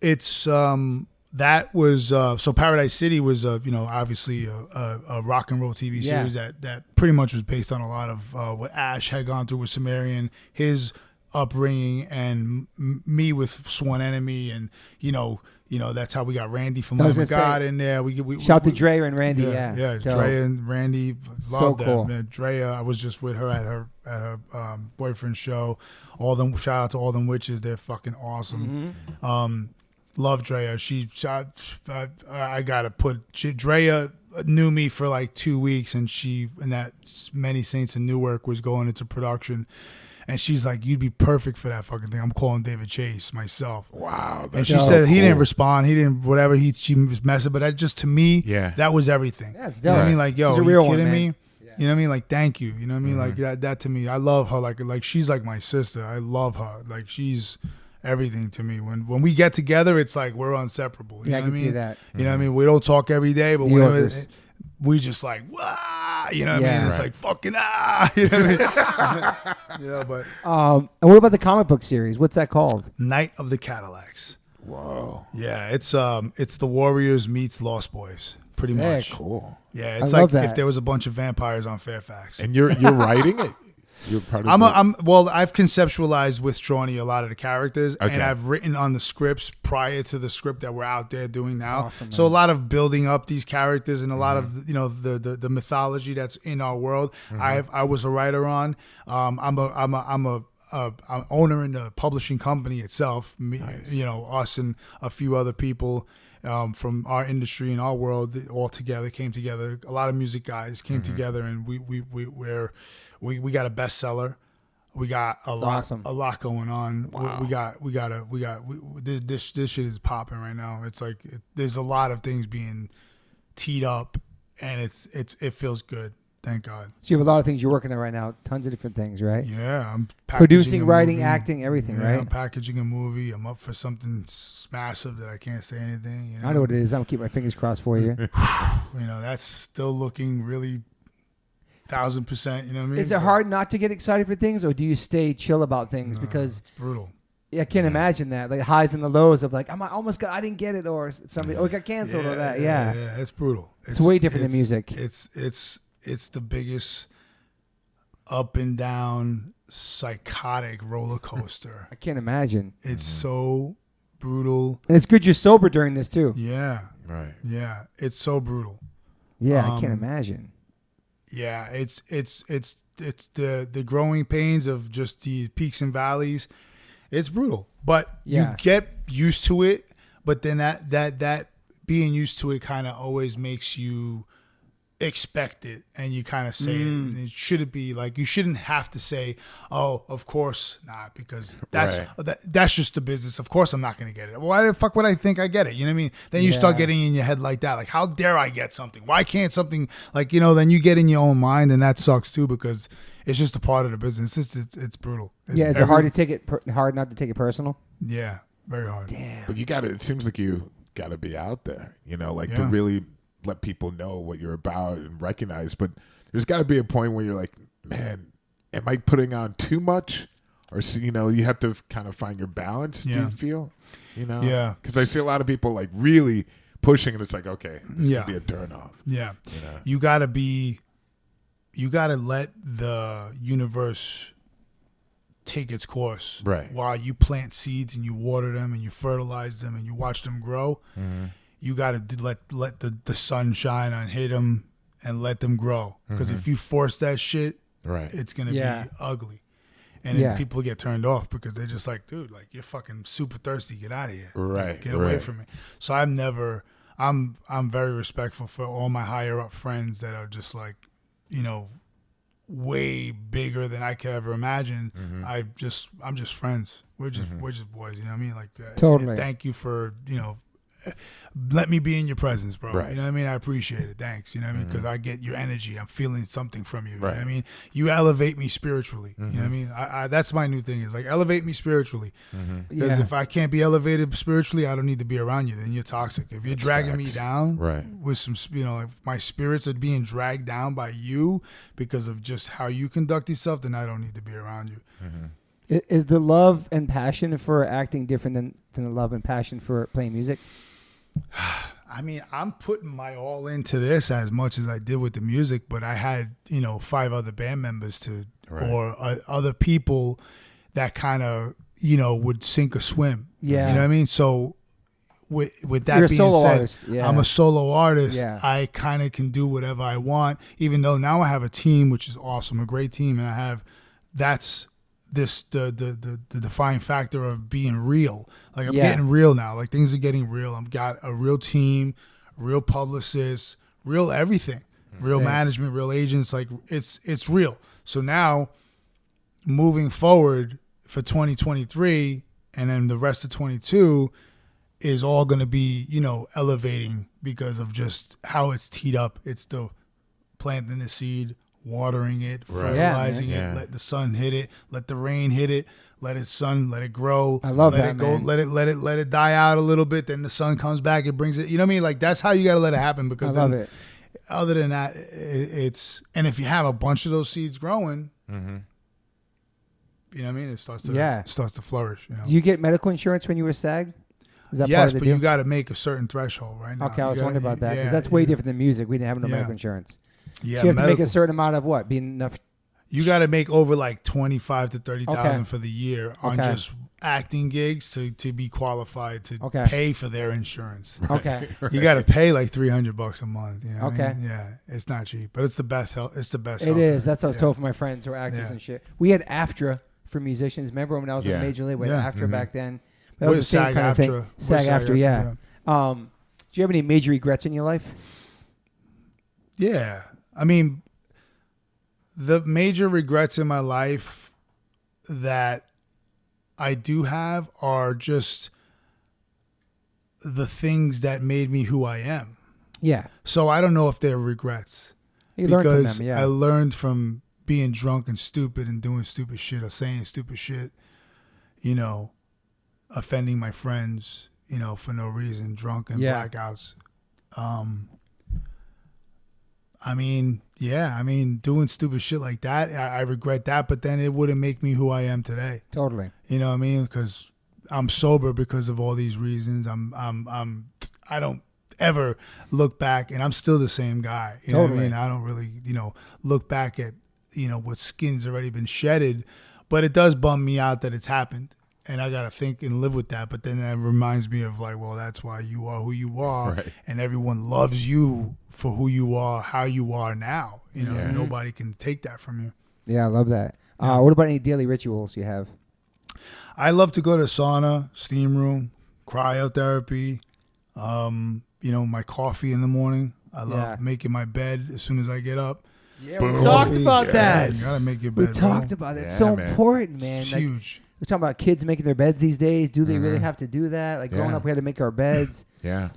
it's that was so Paradise City was obviously a rock and roll TV series that pretty much was based on a lot of what Ash had gone through with Sumerian, his upbringing, and me with Sworn Enemy, and that's how we got Randy from Lamb of God in there. We shout to Drea and Randy. Drea and Randy, loved so cool. them. Drea, I was just with her at her boyfriend's show. All them, shout out to all them witches. They're fucking awesome. Love Drea. I gotta put Drea knew me for like 2 weeks, and that Many Saints in Newark was going into production. And she's like, you'd be perfect for that fucking thing. I'm calling David Chase myself. Wow. And she said he didn't respond. He didn't, whatever. She was messing. But that just, to me, that was everything. That's dope. You know what I mean? Like, yo, are you kidding me? Yeah. You know what I mean? Like, thank you. You know what I mean? Like, that to me, I love her. Like she's like my sister. I love her. Like, she's everything to me. When we get together, it's like we're inseparable. You know I what can see that. You know what I mean? We don't talk every day, but whenever we just like, wah, you know what I mean? It's like fucking you know what I mean? But and what about the comic book series? What's that called? Night of the Cadillacs. Whoa. Yeah, it's the Warriors meets Lost Boys, pretty much. Cool. Yeah, it's like if there was a bunch of vampires on Fairfax. And you're writing it? You're part of I've conceptualized with Shawnee a lot of the characters, and I've written on the scripts prior to the script that we're out there doing now. Awesome, so a lot of building up these characters and a lot of the mythology that's in our world. I was a writer on. I'm a owner in the publishing company itself. Us and a few other people from our industry and our world all together came together. A lot of music guys came together, and we got a bestseller. We got a lot going on. Wow. This shit is popping right now. It's like there's a lot of things being teed up, and it feels good. Thank God. So you have a lot of things you're working on right now. Tons of different things, right? Yeah, I'm producing, writing, acting, everything, right? I'm packaging a movie. I'm up for something massive that I can't say anything. I know what it is. I'm gonna keep my fingers crossed for you. That's still looking really 1,000%. You know what I mean? Is it hard not to get excited for things, or do you stay chill about things? Because it's brutal. Yeah, I can't imagine that. Like highs and the lows of like, I didn't get it, or somebody, or it got canceled, or that. Yeah, it's brutal. It's way different than music. It's the biggest up and down psychotic roller coaster. I can't imagine. It's so brutal. And it's good you're sober during this too. Yeah. Right. Yeah. It's so brutal. Yeah, I can't imagine. Yeah, it's the growing pains of just the peaks and valleys. It's brutal. But you get used to it, but then that being used to it kind of always makes you expect it, and you kind of say it, and it shouldn't be like, you shouldn't have to say, oh, of course not, because that's just the business. Of course I'm not going to get it. Well, why the fuck would I think I get it? You know what I mean? Then you start getting in your head like that, like, how dare I get something? Why can't something, like, then you get in your own mind, and that sucks too, because it's just a part of the business. It's brutal. Is it hard to take it hard not to take it personal? Yeah, very hard. Damn. But it seems like you got to be out there, to really let people know what you're about and recognize. But there's got to be a point where you're like, man, am I putting on too much? Or, you have to kind of find your balance, do you feel? Yeah. Because I see a lot of people like really pushing, and it's like, okay, this could be a turn off. Yeah. You got to let the universe take its course. Right. While you plant seeds and you water them and you fertilize them and you watch them grow. You got to let the sun shine and hit them and let them grow. Because if you force that shit, Right. it's gonna be ugly. And Yeah. then people get turned off because they're just like, dude, like you're fucking super thirsty. Get out of here. Right. Like, get away from me. So I'm very respectful for all my higher up friends that are just like, you know, way bigger than I could ever imagine. I'm just friends. We're just boys. You know what I mean? Like Totally. Thank you for, you know, let me be in your presence, bro. Right. You know what I mean? I appreciate it. Thanks. You know what I mean? Because I get your energy. I'm feeling something from you. You know Right. what I mean? You elevate me spiritually. You know what I mean? I that's my new thing is like elevate me spiritually. Because if I can't be elevated spiritually, I don't need to be around you. Then you're toxic. If you're dragging me down with some, you know, like my spirits are being dragged down by you because of just how you conduct yourself, then I don't need to be around you. Is the love and passion for acting different than the love and passion for playing music? I mean, I'm putting my all into this as much as I did with the music, but I had, you know, 5 other band members or other people that kind of, you know, would sink or swim. Yeah. You know what I mean? So with that You're a being solo said, artist. Yeah. I'm a solo artist. Yeah. I kind of can do whatever I want, even though now I have a team, which is awesome, a great team. And that's the defining factor of being real. Like I'm getting real now. Like things are getting real. I've got a real team, real publicists, real everything, real management, real agents. Like it's real. So now moving forward for 2023 and then the rest of 22 is all going to be, you know, elevating because of just how it's teed up. It's the planting the seed, watering it, fertilizing it, let the sun hit it, let the rain hit it, let it grow. I love let that, it go, man. let it die out a little bit, then the sun comes back, it brings it, you know what I mean? Like that's how you got to let it happen because I love it. Other than that, it's, and if you have a bunch of those seeds growing, you know what I mean? It starts to flourish. You know? Do you get medical insurance when you were SAG? Is that part Yes, of the but deal? you got to make a certain threshold right now. Okay, I was wondering about that because that's way different than music. We didn't have no medical insurance. Yeah, so you have to make a certain amount of what? Being enough. You got to make over like 25 to 30,000 for the year on just acting gigs to be qualified to pay for their insurance. Okay, you got to pay like $300 a month. You know okay, I mean? Yeah, it's not cheap, but it's the best health. It's the best. It is. That's what I was told from my friends who are actors and shit. We had AFTRA for musicians. Remember when I was in Major League? We had AFTRA back then. That was the same kind of thing. SAG-AFTRA, yeah. Do you have any major regrets in your life? Yeah, I mean, the major regrets in my life that I do have are just the things that made me who I am. Yeah. So I don't know if they're regrets. You learned from them, yeah. I learned from being drunk and stupid and doing stupid shit or saying stupid shit, you know, offending my friends, you know, for no reason, drunk and blackouts. I mean, doing stupid shit like that, I regret that, but then it wouldn't make me who I am today. Totally. You know what I mean? Because I'm sober because of all these reasons. I don't ever look back, and I'm still the same guy. You know what I mean? I don't really, you know, look back at, you know, what skin's already been shedded, but it does bum me out that it's happened. And I got to think and live with that. But then that reminds me of like, well, that's why you are who you are. Right. And everyone loves you for who you are, how you are now. You know, nobody can take that from you. Yeah, I love that. What about any daily rituals you have? I love to go to sauna, steam room, cryotherapy, you know, my coffee in the morning. I love making my bed as soon as I get up. Yeah, we talked about that. You got to make your bed, We talked about it. It's so important, man. It's huge. We're talking about kids making their beds these days. Do they really have to do that? Like growing up, we had to make our beds.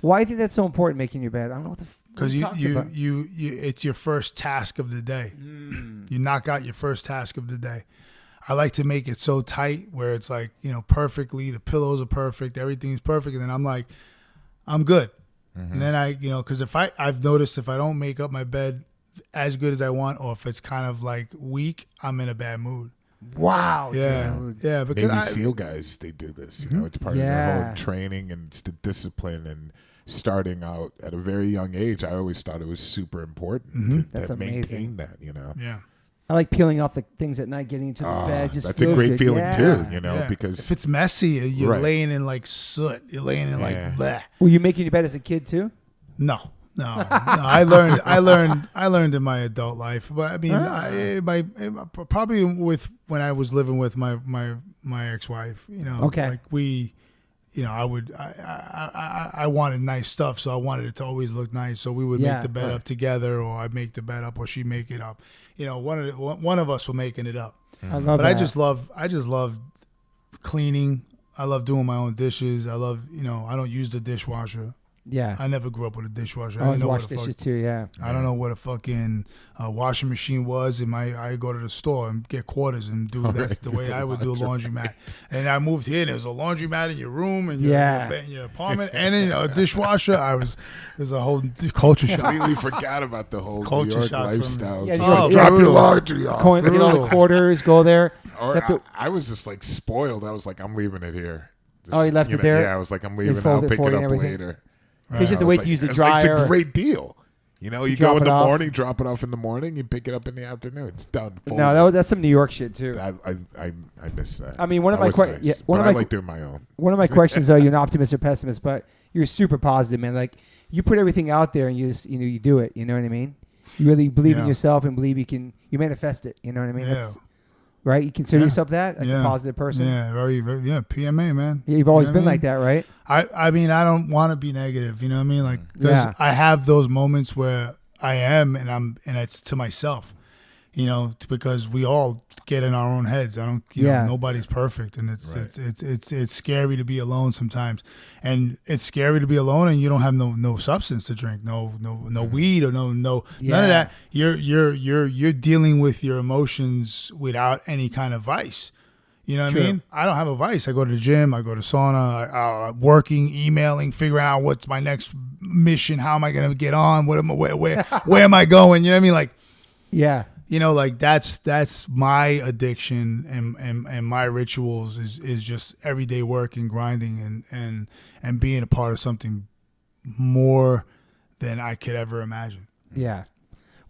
Why do you think that's so important, making your bed? I don't know what the because you it's your first task of the day. You knock out your first task of the day. I like to make it so tight where it's like, you know, perfectly. The pillows are perfect. Everything's perfect. And then I'm like, I'm good. And then you know, because I've noticed if I don't make up my bed as good as I want, or if it's kind of like weak, I'm in a bad mood. Wow. Yeah. Dude. Yeah. Because Navy SEAL guys, they do this. You know, it's part of their whole training and it's the discipline and starting out at a very young age. I always thought it was super important to maintain that, you know. Yeah. I like peeling off the things at night, getting into the bed. Just that's a great feeling too, you know, because if it's messy, you're laying in like soot. You're laying in like bleh. Were you making your bed as a kid too? No. No, I learned in my adult life. But I mean, probably when I was living with my ex-wife, Okay. like we, I wanted nice stuff, so I wanted it to always look nice. So we would make the bed up together, or I'd make the bed up, or she'd make it up. One of us were making it up. I love But that. I just love cleaning. I love doing my own dishes. I love, I don't use the dishwasher. Yeah. I never grew up with a dishwasher. I always wash dishes too, yeah. I don't know what a fucking washing machine was. I go to the store and get quarters and do that's the way I would do a laundromat. And I moved here and there was a laundromat in your room and your apartment and then a dishwasher. It was a whole culture shock. Completely forgot about the whole Culture New York shock lifestyle. Yeah, Just drop your laundry off. Get all the quarters, go there. Or I was just like spoiled. I was like, I'm leaving it here. Oh, you left it there? Yeah, I was like, I'm leaving it. fold I'll it pick for it you up and everything? later. Because you have to wait to use the dryer. It's a great deal. You go drop in it the off. morning, drop it off in the morning, you pick it up in the afternoon. It's done. No, that's some New York shit too. I miss that. I mean, one of That my was questions. nice. Yeah, one But of I my like doing my own. one of my questions though, you're an optimist or pessimist, but you're super positive, man. Like you put everything out there and you just you do it. You know what I mean? You really believe in yourself and believe you manifest it. You know what I mean? Yeah. That's right. You consider yourself that a positive person. Yeah, very, very, PMA, man. You've always You know been what I like that, right? I mean, I don't want to be negative. You know what I mean? Like, because I have those moments where I am, and it's to myself. Because we all get in our own heads. I don't. Nobody's perfect, and it's scary to be alone sometimes, and it's scary to be alone, and you don't have no substance to drink, no weed or none of that. You're dealing with your emotions without any kind of vice. You know what I mean? I don't have a vice. I go to the gym. I go to sauna. Working, emailing, figuring out what's my next mission. How am I going to get on? Where am I going? You know what I mean? Like, yeah. Like that's my addiction and my rituals is just everyday work and grinding and being a part of something more than I could ever imagine. Yeah.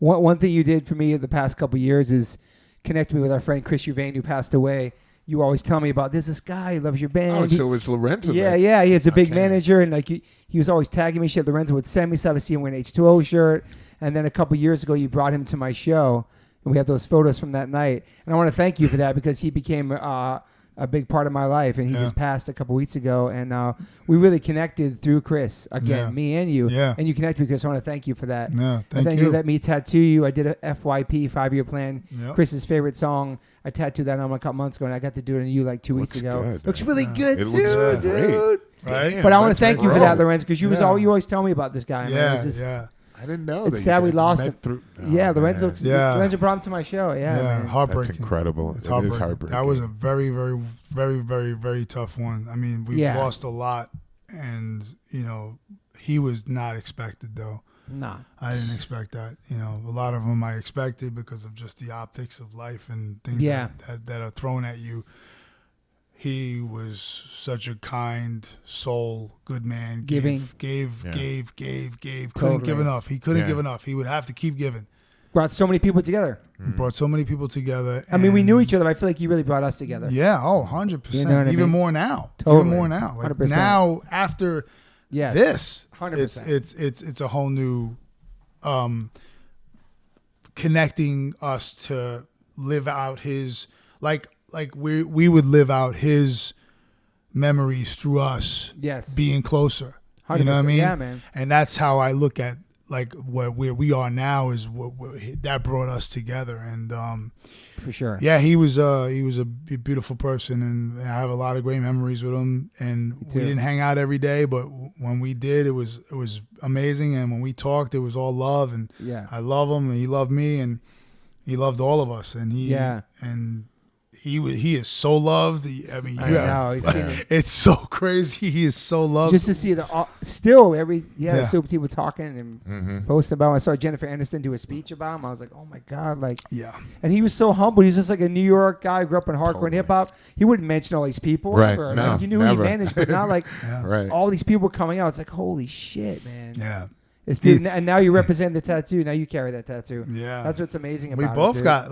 One thing you did for me in the past couple of years is connect me with our friend Chris Uvain, who passed away. You always tell me about this guy. He loves your band. Oh, so it's Lorenzo. Yeah. He has a big manager, and like he was always tagging me shit. Lorenzo would send me stuff. I see him wearing an H2O shirt. And then a couple of years ago, you brought him to my show, and we have those photos from that night. And I want to thank you for that because he became a big part of my life, and he just passed a couple weeks ago. And we really connected through Chris again, me and you. Yeah. And you connected with Chris. I want to thank you for that. Yeah, thank you. You let me tattoo you. I did a FYP 5-year plan. Yep. Chris's favorite song. I tattooed that on a couple months ago, and I got to do it on you like 2 weeks ago. Good, looks really good it too, looks dude. great. Right? But I want to thank you for that, Lorenzo, because you Yeah. always tell me about this guy. Man. It was just, I didn't know. It's sad we lost him. Lorenzo. Man. Lorenzo brought him to my show. Man. Heartbreaking. That's incredible. It's It is heartbreaking. That was a very, very, very, very, very tough one. I mean, we lost a lot, and he was not expected though. Nah. I didn't expect that. A lot of them I expected because of just the optics of life and things that are thrown at you. He was such a kind soul, good man. Gave. Couldn't give enough. He couldn't give enough. He would have to keep giving. Brought so many people together. Brought so many people together. I mean, we knew each other. But I feel like he really brought us together. Yeah. Oh, 100%. You know what I Even mean? more now. Totally. Even more now. Like 100%. now, after this, 100%. It's a whole new connecting us to live out his like we would live out his memories through us being closer. 100%. You know what I mean? Yeah, man. And that's how I look at like where we are now is what that brought us together. And for sure. Yeah, he was a beautiful person, and I have a lot of great memories with him. And we didn't hang out every day, but when we did, it was amazing. And when we talked, it was all love. And I love him, and he loved me, and he loved all of us. And he he is so loved. I mean, it's so crazy. He is so loved. Just to see still still people talking and posting about him. I saw Jennifer Aniston do a speech about him. I was like, oh my God, And he was so humble. He's just like a New York guy, grew up in hardcore and hip hop. He wouldn't mention all these people. Right. Ever. No, you knew never. he managed, but not like all these people coming out. It's like, holy shit, man. Yeah. It's beautiful. And now you represent the tattoo. Now you carry that tattoo. Yeah. That's what's amazing about it. We both got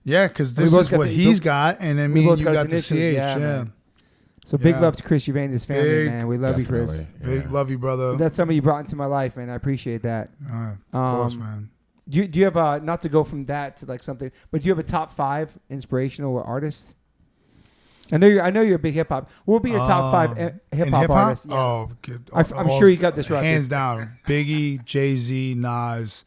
because this is what he's got, and then me and you got the CH. Man. So big love to Chris Uvain's family, man. We love you, Chris. Definitely, Big love you, brother. That's somebody you brought into my life, man. I appreciate that. Of course, man. Do you have a, not to go from that to like something, but do you have a top 5 inspirational artists? I know you're a big hip hop. What would be your top 5 hip hop artists? Yeah. Oh, I'm sure you got this right. Hands down, Biggie, Jay-Z, Nas.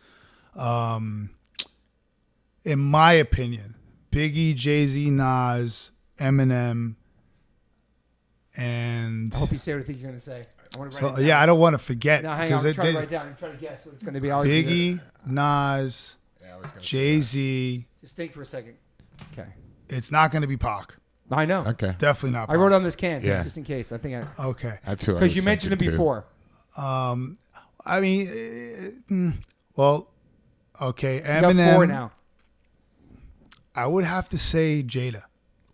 In my opinion, Biggie, Jay-Z, Nas, Eminem, and I hope you say what I think you're gonna say. I want to write it down. yeah, I don't want to forget. No, hang on. I'm trying to write down. I'm trying to guess what it's gonna be. Biggie, Nas, Jay-Z. Just think for a second. Okay. It's not going to be Pac. I know. Okay. Definitely not Pac. I wrote it on this can, Yeah. just in case. I think Okay. because you mentioned it before. I mean, well, okay. You got 4 Eminem. now. I would have to say Jada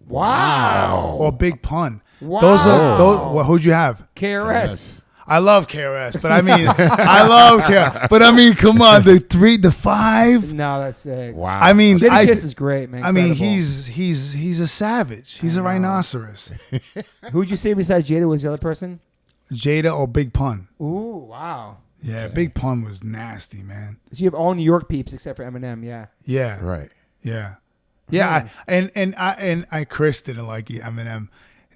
Wow. or Big Pun. Wow. Those. Well, who'd you have? KRS. I love KRS, but I mean, I love KRS, but I mean, come on, the 5. No, that's sick. Wow. I mean, Jada Kiss is great, man. I mean, Incredible. he's a savage. He's a rhinoceros. Who'd you say besides Jada was the other person? Jada or Big Pun. Ooh, wow. Yeah, Big Pun was nasty, man. So you have all New York peeps except for Eminem, yeah. Yeah. Right. Yeah. Yeah, I Chris didn't like Eminem.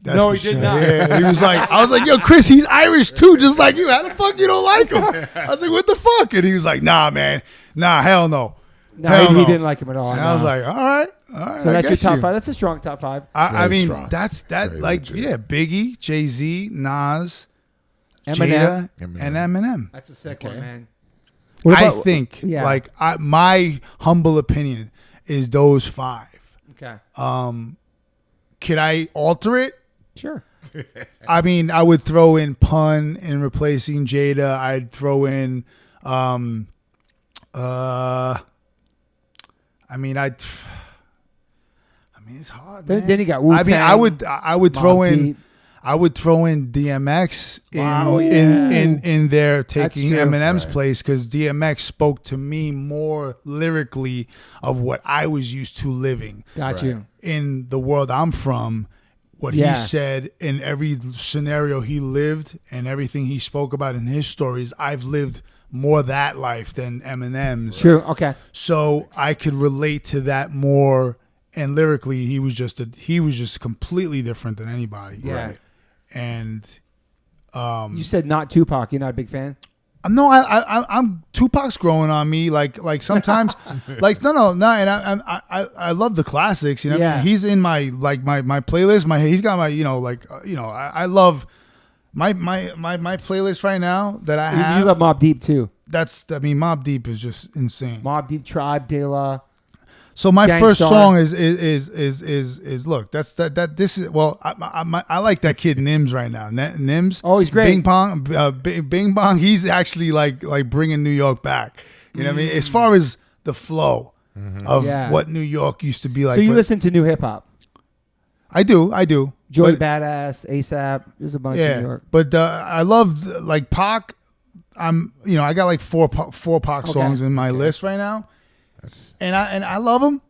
That's No, for he did sure. not. Yeah, he was like, I was like, yo, Chris, he's Irish too, just like you. How the fuck you don't like him? I was like, what the fuck? And he was like, nah, man, nah, hell no. No, Hell he no. didn't like him at all. And no. I was like, all right. So I that's your guess top 5. That's a strong top 5. I Very mean, strong. that's Very like, legit. yeah, Biggie, Jay-Z, Nas, Eminem. Jada, and Eminem. That's a sick Okay. one, man. I think, yeah. like, my humble opinion is those 5. Okay. Could I alter it? Sure. I mean, I would throw in Pun in replacing Jada. I'd throw in, I mean, it's hard, man. Then you got Wu-Tang. I mean, I would throw Mobb in, Deep. I would throw in DMX Wow, in there taking true. Eminem's Right. place because DMX spoke to me more lyrically of what I was used to living Got Right. you. in the world I'm from. What Yeah. he said in every scenario he lived and everything he spoke about in his stories, I've lived more that life than Eminem's. True. Okay. So I could relate to that more. And lyrically, he was just completely different than anybody. Yeah. Right. And You said not Tupac. You're not a big fan? no, I'm Tupac's growing on me. Like sometimes, like no. And I love the classics. You know, what I Yeah. mean? He's in my playlist. He's got my I love my playlist right now that I have. You love Mobb Deep too. Mobb Deep is just insane. Mobb Deep, Tribe, De La. So my Gang first Starr. song is look, this is well I like that kid Nims right now. Nims. Oh, he's great. Bing Bong, Bing Bong. He's actually like bringing New York back. You know what I mean? As far as the flow of Yeah. what New York used to be like. So you But listen to new hip hop? I do. Joey But- Badass, ASAP. There's a bunch in New York. But I love like Pac. I got like four Pac songs in my list right now. And I love him.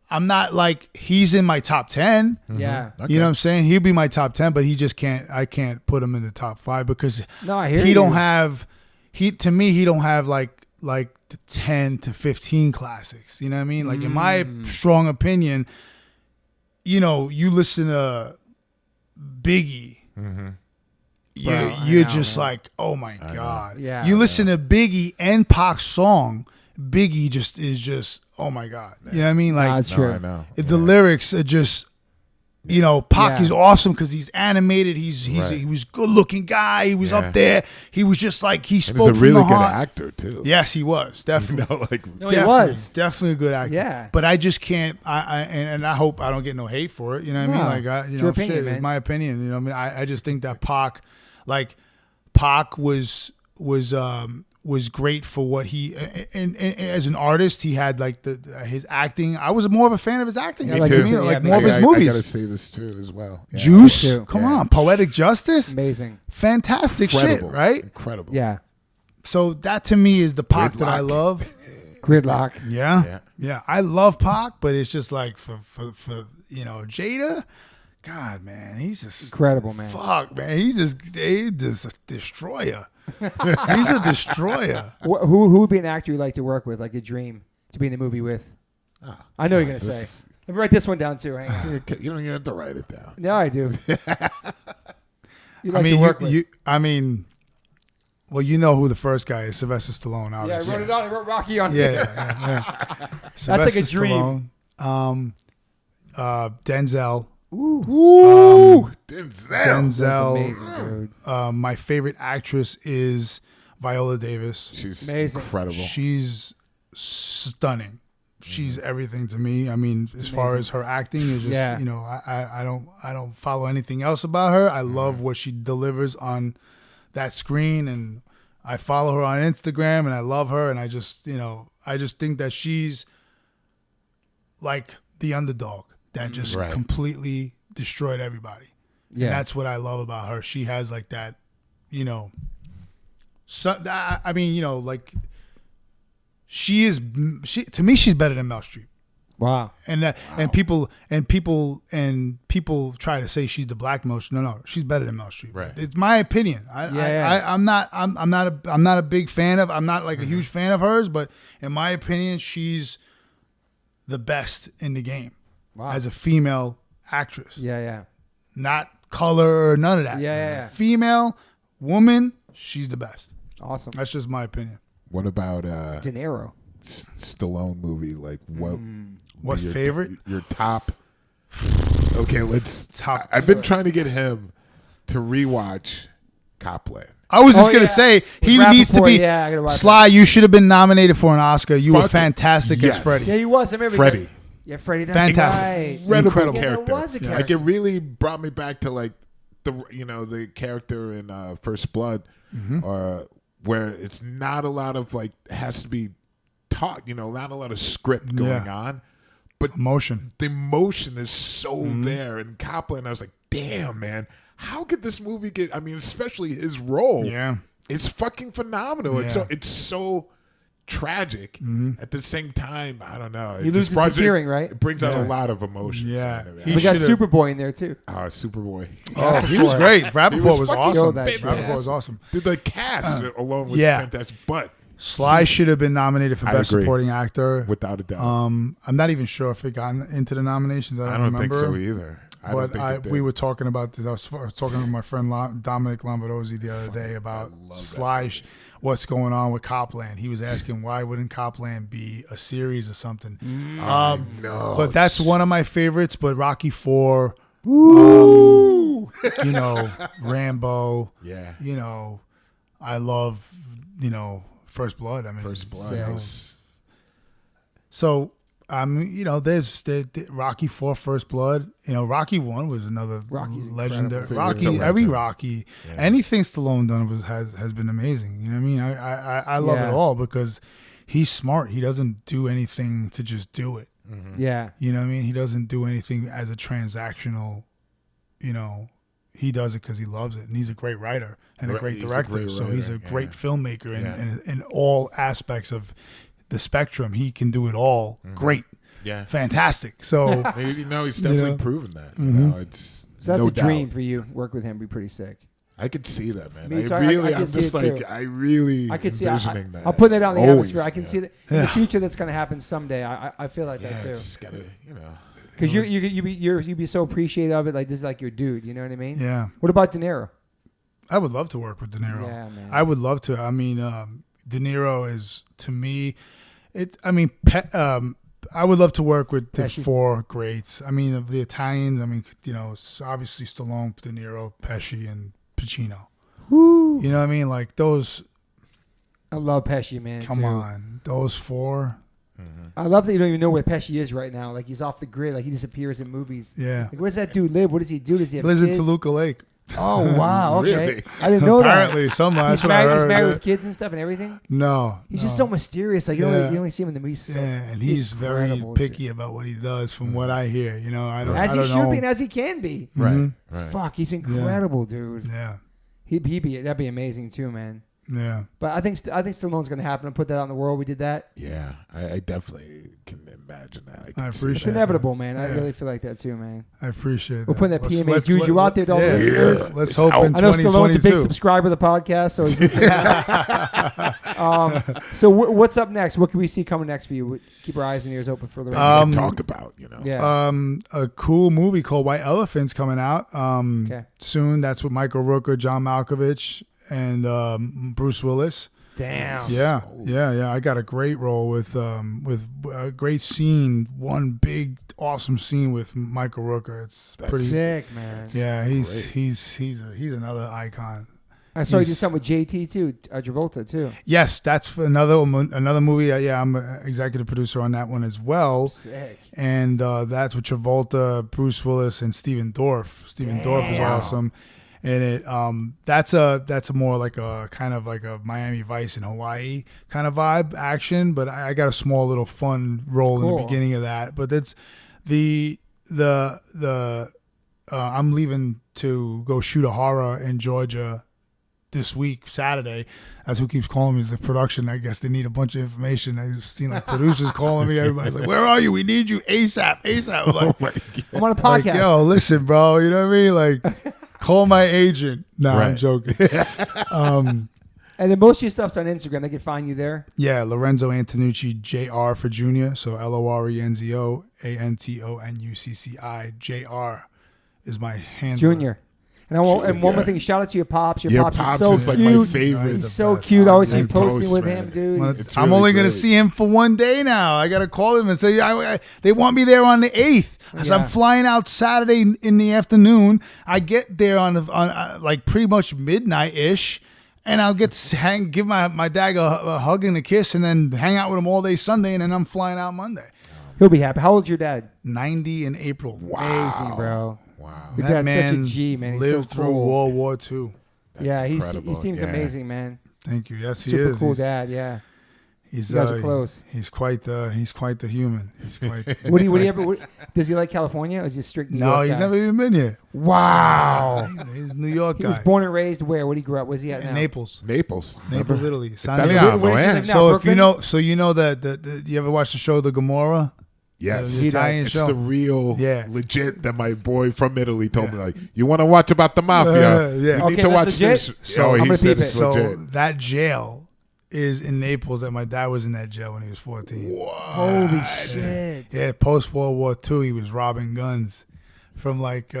I'm not like he's in my top 10. Yeah. Okay. You know what I'm saying? He'll be my top 10, but he just can't. I can't put him in the top 5 because No, I hear he you. don't have. To me, he don't have like the 10 to 15 classics. You know what I mean? Like in my strong opinion, you listen to Biggie. You're know, just man. like, oh my God. Yeah. You listen to Biggie and Pac's song, Biggie is just, oh my God. You know what I mean? Like, That's No, true. I know. the lyrics are just, Pac Yeah. is awesome because he's animated. He was a good looking guy. He was Yeah. up there. He was just like, he And spoke he's a from really the good heart. actor too. Yes, he was definitely. No, he Definitely, was. definitely a good actor. Yeah. but I just can't. And I hope I don't get no hate for it. You know what I mean? No. Like, It's your opinion, shit, man. it's my opinion. You know what I mean? I just think that Pac was great for what he and as an artist. He had like his acting. I was more of a fan of his acting. Yeah, You like know what I his- mean? yeah, Like me more of too. his I movies. gotta say this too as well. Yeah. Juice, Me too. come Yeah. on, Poetic Justice, Amazing. fantastic shit, Incredible. right? Incredible. Yeah. So that to me is the Pac that I Gridlock. love. Gridlock. Yeah. I love Pac, but it's just like for Jada, God, man, he's just incredible, man. Fuck, man, he's just a destroyer. He's a destroyer. Who would be an actor you'd like to work with, like a dream to be in a movie with? I know you're gonna say. Let me write this one down too. Hang on. You don't even have to write it down. No, I do. Well, you know who the first guy is, Sylvester Stallone. Obviously. Yeah, I wrote it on. I wrote Rocky on. Yeah. That's like a dream. Stallone, Denzel. Ooh, Denzel. That's amazing, dude. My favorite actress is Viola Davis. She's amazing. incredible. She's stunning. She's everything to me. I mean, as far as her acting is just, I don't follow anything else about her. I love what she delivers on that screen, and I follow her on Instagram, and I love her, and I just think that she's like the underdog that just completely destroyed everybody. Yeah. And that's what I love about her. She has like that, like to me, she's better than Meryl Streep. Wow. And people try to say she's the black Meryl Streep. No, she's better than Meryl Streep. Right. It's my opinion. I'm not a big fan of. I'm not like a huge fan of hers, but in my opinion, she's the best in the game. Wow. As a female actress. Yeah. Not color or none of that. Yeah. Female, woman, she's the best. Awesome. That's just my opinion. What about De Niro? Stallone movie? Like what's your favorite? Your top. Okay, let's top. I've been trying to get him to rewatch Copland. I was just gonna say he needs to be. Yeah, I gotta watch Sly, you should have been nominated for an Oscar. You were fantastic as Freddie. Yeah, he was. I remember Freddie. Yeah, Freddie. That's fantastic. Right. Incredible Yeah, character. was a character. Like it really brought me back to like the character in First Blood, or where it's not a lot of like has to be taught. Not a lot of script going on, but emotion. The emotion is so there. In Copland, I was like, damn, man. How could this movie get? I mean, especially his role. Yeah, it's fucking phenomenal. Yeah. It's so tragic. At the same time, I don't know. He loses his hearing, right? It brings out a lot of emotions. Yeah, we got Superboy in there too. Superboy. Oh, he was great. Rappaport was awesome. Rappaport was awesome. Dude, the cast alone was fantastic. But Sly should have been nominated for Best Supporting Actor, without a doubt. I'm not even sure if it got into the nominations. I don't think so either. We were talking about this. I was talking with my friend Dominic Lombardozzi the other day about Sly. What's going on with Copland? He was asking why wouldn't Copland be a series or something. No, but that's one of my favorites. But Rocky IV, Rambo. Yeah, I love First Blood. I mean, First Blood. So there's the Rocky IV, First Blood. Rocky I was another legendary. Every Rocky, anything Stallone done has been amazing. You know what I mean? I love it all because he's smart. He doesn't do anything to just do it. Yeah. You know what I mean? He doesn't do anything as a transactional. He does it because he loves it, and he's a great writer and a great director. He's a great filmmaker in all aspects of the spectrum. He can do it all. Great. Yeah. Fantastic. So he's definitely proven that. It's so that's a dream for you. Work with him, be pretty sick. I could see that, man. I really I could see envisioning that. I'll put that out in the atmosphere. I can see that in the future that's going to happen someday. I feel like that too. It's just gotta, because you'd be so appreciative of it. Like this is like your dude. You know what I mean? Yeah. What about De Niro? I would love to work with De Niro. Yeah, man. I would love to. I mean, De Niro is to me. I would love to work with the four greats. I mean, of the Italians. I mean, obviously Stallone, De Niro, Pesci, and Pacino. Woo. You know what I mean? Like those. I love Pesci, man. Come on, those four. I love that you don't even know where Pesci is right now. Like he's off the grid. Like he disappears in movies. Yeah. Like, where does that dude live? What does he do? Does he have lives kids? in Toluca Lake? Oh wow! Okay, Really? I didn't know Apparently, that. Apparently, He's married with kids and stuff and everything. No, he's just so mysterious. Like you only see him in the movies. And he's very picky about what he does, from what I hear. I don't. As he should be, and as he can be. Right. Fuck, he's incredible, dude. Yeah. That'd be amazing too, man. Yeah. But I think Stallone's going to happen and put that out in the world. We did that. Yeah, I definitely can imagine that. I see appreciate It's that. inevitable, man. I Yeah. really feel like that too, man. I appreciate We're that. putting that PMA juju out there to all the listeners. Let's hope in I know Stallone's a big 2022. subscriber of the podcast, so he's so what's up next? What can we see coming next for you? Keep our eyes and ears open for the rest. Talk about, you know. Yeah. A cool movie called White Elephant's coming out Okay. soon. That's with Michael Rooker, John Malkovich, and Bruce Willis. Damn. Yeah. I got a great role with a great scene. One big awesome scene with Michael Rooker. It's pretty sick, man. Yeah, he's another icon. I saw you do something with JT too, Travolta too. Yes, that's another movie. Yeah, I'm an executive producer on that one as well. Sick. And that's with Travolta, Bruce Willis, and Steven Dorff. Steven Dorff is awesome. And it that's a more like a kind of like a Miami Vice in Hawaii kind of vibe action, but I got a small little fun role in the beginning of that. But it's the I'm leaving to go shoot a horror in Georgia this week, Saturday. That's who keeps calling me, is the production. I guess they need a bunch of information. I've seen like producers calling me. Everybody's like, "Where are you? We need you ASAP, ASAP." I'm like, I'm on a like, podcast. yo, listen, bro. You know what I mean? Like, call my agent. No, I'm joking. And then most of your stuff's on Instagram. They can find you there. Yeah, Lorenzo Antonucci, JR for Junior. So Lorenzo Antonucci, JR is my handle. Junior. And one more thing, shout out to your pops. Your pops is so like cute. my favorite. He's so cute. I always see you He posting posts, with man. him, dude. I'm really only going to great. see him for one day now. I got to call him and say, they want me there on the 8th. So I'm flying out Saturday in the afternoon. I get there on like pretty much midnight-ish. And I'll get to give my dad a hug and a kiss and then hang out with him all day Sunday. And then I'm flying out Monday. He'll be happy. How old's your dad? 90 in April. Amazing, bro. Wow. Your That dad's such a man G, man. He's lived so through cool. World War II. Yeah, he incredible. seems Yeah. amazing, man. Thank you. Yes, he Super is. cool dad, yeah. He's, You guys are close. He's quite the human. He's quite. Does he like California or is he a strict New No, York he's guy? never even been here. Wow. He's a New York He guy. was born and raised where? Where did he grow up? Where's he at now? in Naples, Naples, Italy. Italiano, Where's he eh? live now? So Brooklyn? you know that you ever watched the show The Gomorrah? Yes, The Italian it's show. the real, Yeah. legit that my boy from Italy told me. Like, you want to watch about the mafia? Yeah. You Okay, need to that's watch legit? this. So I'm he gonna said peep it's it. So legit. that jail is in Naples. That my dad was in that jail when he was 14. Holy shit. Yeah, post World War II, he was robbing guns from like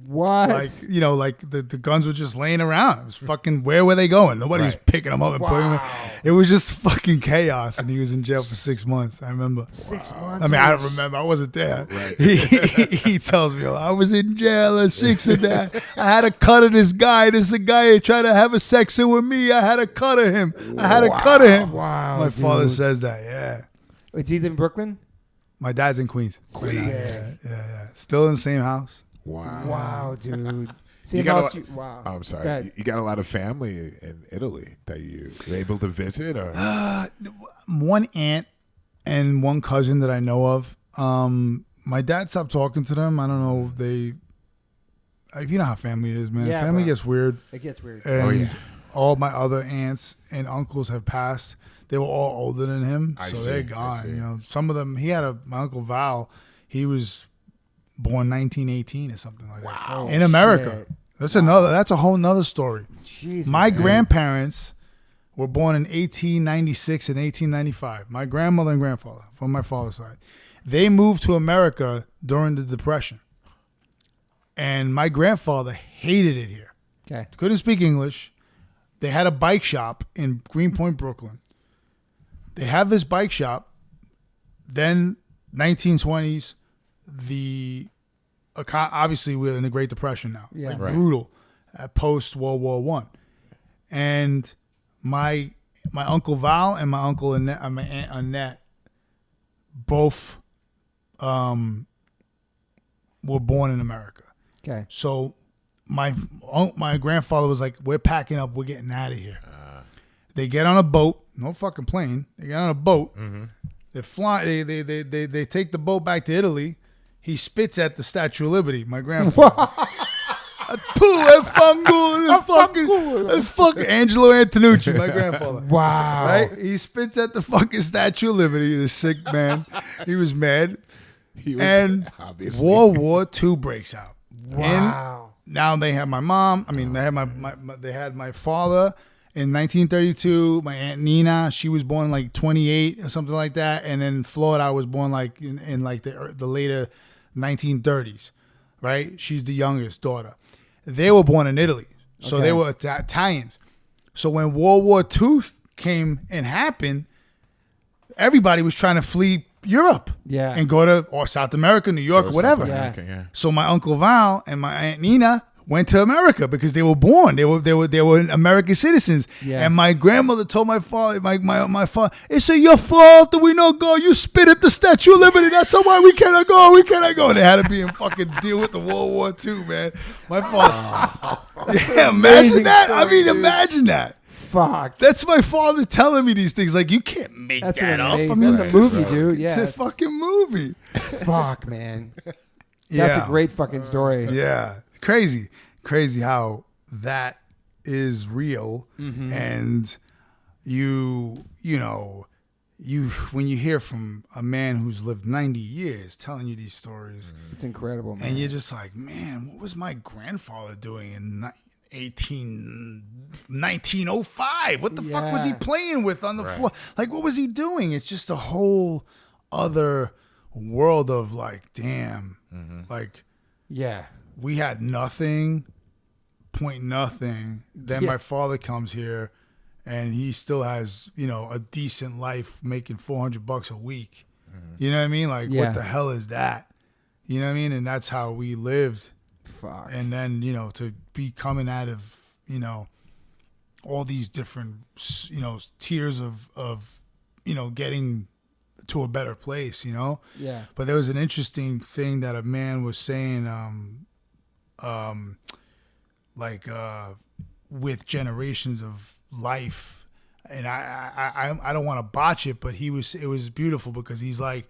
What? like the guns were just laying around. It was fucking, where were they going? Nobody was picking them up and putting them in. It was just fucking chaos, and he was in jail for 6 months. I remember. 6 months. I mean, I don't remember. I wasn't there. Right. He tells me, I was in jail at 6 of that. I had a cut of this guy. This is a guy who tried to have a sex with me. I had a cut of him. I had a cut of him. Wow. My father dude. says that, yeah. Is he live in Brooklyn? My dad's in Queens. Yeah. Still in the same house. Wow. Wow, dude. See, You got wow. I'm Go sorry. ahead. You got a lot of family in Italy that you were able to visit, or One aunt and one cousin that I know of. My dad stopped talking to them. I don't know. You know how family is, man. Yeah, Family bro. gets weird. It gets weird. And all my other aunts and uncles have passed. They were all older than him, so they're gone. You know, some of them. My Uncle Val. He was born 1918 or something like that in America. Shit. That's a whole nother story. Jesus, My dude. grandparents were born in 1896 and 1895. My grandmother and grandfather from my father's side. They moved to America during the Depression. And my grandfather hated it here. Okay. Couldn't speak English. They had a bike shop in Greenpoint, Brooklyn. They have this bike shop. Then 1920s, obviously we're in the Great Depression now. Yeah. Right. Brutal. Post World War I. And my Uncle Val and my Uncle Annette, my Aunt Annette, both were born in America. Okay. So my grandfather was like, we're packing up, we're getting out of here. They get on a boat, no fucking plane. They get on a boat. Mm-hmm. They fly. They take the boat back to Italy. He spits at the Statue of Liberty. My grandfather. That's fucking Angelo Antonucci, my grandfather. Wow. Right? He spits at the fucking Statue of Liberty, the sick man. He was mad. And obviously. World War II breaks out. Wow. And now they have my mom. I mean, they had my father in 1932. My Aunt Nina, she was born like 28 or something like that. And then Florida, I was born like in like the later 1930s, right? She's the youngest daughter. They were born in Italy. So they were Italians. So when World War II came and happened, everybody was trying to flee Europe and go to or South America, New York, or whatever. So my Uncle Val and my Aunt Nina went to America because they were born. They were American citizens. Yeah. And my grandmother told my father, my father, it's your fault that we don't go. You spit at the Statue of Liberty. That's why we cannot go. We cannot go. They had to be in fucking deal with the World War II, man. My father. Imagine that. Story, I mean, dude. Imagine that. Fuck. That's my father telling me these things. Like, you can't make that up. I mean, that's a movie, dude. Yeah. It's a fucking movie. Fuck, man. That's a great fucking story. Yeah. Crazy how that is real. Mm-hmm. And you know, when you hear from a man who's lived 90 years telling you these stories, it's incredible, man. And you're just like, man, what was my grandfather doing in 1905? What the fuck was he playing with on the floor? Like, what was he doing? It's just a whole other world of like, damn, like, we had nothing, point nothing. Then my father comes here and he still has, a decent life making $400 a week. You know what I mean? Like, what the hell is that? You know what I mean? And that's how we lived. Fuck. And then, to be coming out of, all these different, tiers of, getting to a better place, Yeah. But there was an interesting thing that a man was saying, with generations of life, and I don't want to botch it, but it was beautiful because he's like,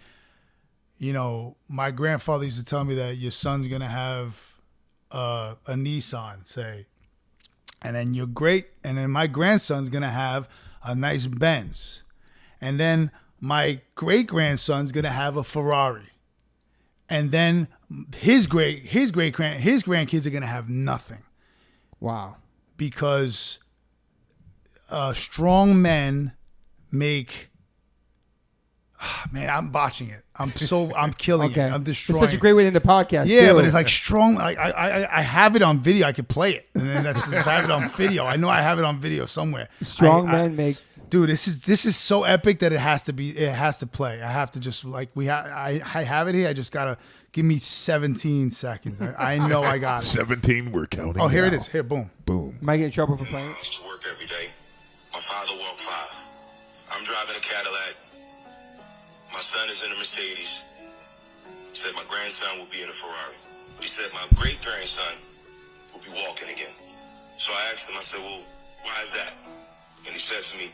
my grandfather used to tell me that your son's gonna have a Nissan, say, and then my grandson's gonna have a nice Benz, and then my great grandson's gonna have a Ferrari, and then his grandkids are gonna have nothing. Wow. Because strong men make. Man, I'm botching it. I'm killing it. I'm destroying. It's such a great way to end the podcast. Yeah, too. but it's like strong. Like I have it on video. I could play it, and then that's just I have it on video. I know I have it on video somewhere. Strong men make. Dude, this is so epic that it has to play. I have to just I have it here. I just gotta give me 17 seconds. I know I got it. 17. We're counting. Oh, here now. it is. Here, boom. Am I getting in trouble for playing? I used to work every day. My father walked 5. I'm driving a Cadillac. My son is in a Mercedes. He said my grandson will be in a Ferrari. But he said my great-grandson will be walking again. So I asked him, I said, well, why is that? And he said to me,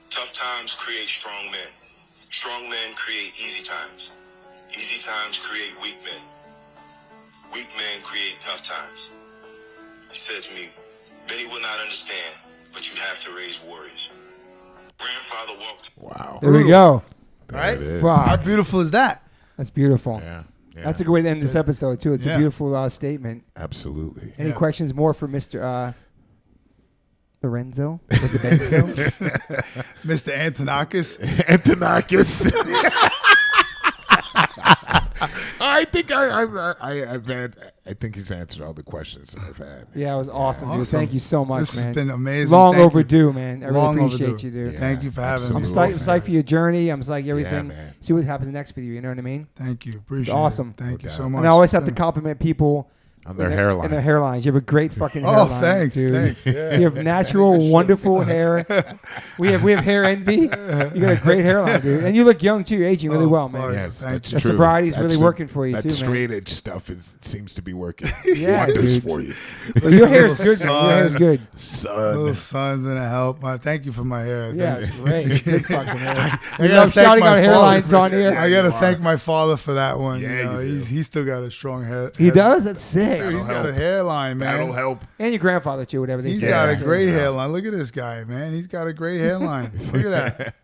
tough times create strong men. Strong men create easy times. Easy times create weak men. Weak men create tough times. He said to me, many will not understand, but you'd have to raise warriors. Grandfather walked. Wow. There we go. Right? Fuck. How beautiful is that? That's beautiful. Yeah. That's a good way to end this episode, too. It's a beautiful statement. Absolutely. Any questions more for Mr. Lorenzo with the benzo? Mr. Antonucci? Antonucci. I think I've had. I think he's answered all the questions that I've had. Yeah, it was awesome, dude. Thank you so much, this man. This has been amazing. Long overdue, man. I really appreciate overdue. you, dude. Yeah, thank you for having me. I'm psyched for your journey. I'm psyched everything. Yeah, man. See what happens next with you. You know what I mean? Thank you. Appreciate it. Awesome. Thank you so much. And I always have to compliment people on their hairline. And their hairlines. You have a great fucking hairline. Oh, thanks, dude. Thanks. Yeah. You have natural, wonderful hair. We have hair envy. You got a great hairline, dude. And you look young too. You're aging really well, man. Yes, that's that true. sobriety is really working for you that too, man. That straight edge stuff seems to be working. Yeah, wonders dude. for you. Well, your hair is good, man. Your hair is good. Little sun's gonna help. Thank you for my hair. Yeah, it's great. Good fucking hair. I love shouting out hairlines on here. I gotta thank my father for that one. Yeah, he's still got a strong head. He does. That's sick. say. Dude, he's That'll got a help. hairline, man. That'll help. And your grandfather too, whatever they He's say. got a So- great hairline. Look at this guy, man. He's got a great hairline. Look at that.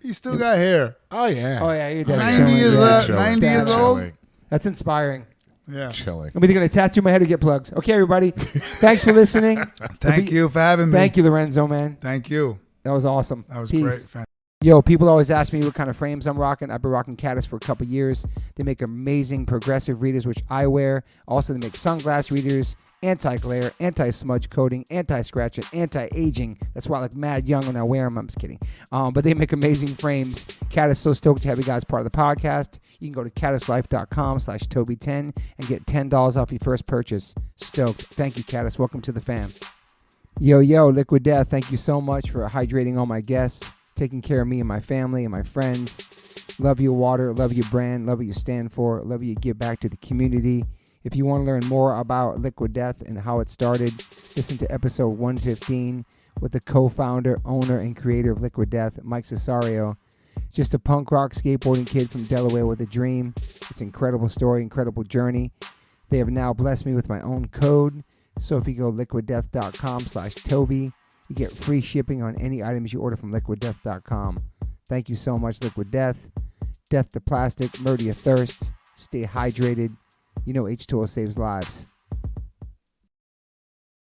He's still got hair. Oh yeah. Oh yeah, you're dead. 90 years, Chilling. 90 years old. Chilling. That's inspiring. Yeah. Chilling. I'm either gonna tattoo my head or get plugs. Okay, everybody. Thanks for listening. Thank you for having me. Thank you, Lorenzo, man. Thank you. That was awesome. That was Peace. great. Yo, people always ask me what kind of frames I'm rocking. I've been rocking Caddis for a couple years. They make amazing progressive readers, which I wear. Also, they make sunglass readers, anti-glare, anti-smudge coating, anti-scratch, and anti-aging. That's why I look mad young when I wear them. I'm just kidding. But they make amazing frames. Caddis, so stoked to have you guys part of the podcast. You can go to caddislife.com/Toby10 and get $10 off your first purchase. Stoked. Thank you, Caddis. Welcome to the fam. Yo, Liquid Death, thank you so much for hydrating all my guests, taking care of me and my family and my friends. Love your water, love your brand, love what you stand for, love what you give back to the community. If you want to learn more about Liquid Death and how it started, listen to episode 115 with the co-founder, owner, and creator of Liquid Death, Mike Cesario. Just a punk rock skateboarding kid from Delaware with a dream. It's an incredible story, incredible journey. They have now blessed me with my own code. So if you go liquiddeath.com/Toby, you get free shipping on any items you order from liquiddeath.com. Thank you so much, Liquid Death. Death to plastic, murder your thirst. Stay hydrated. You know H2O saves lives.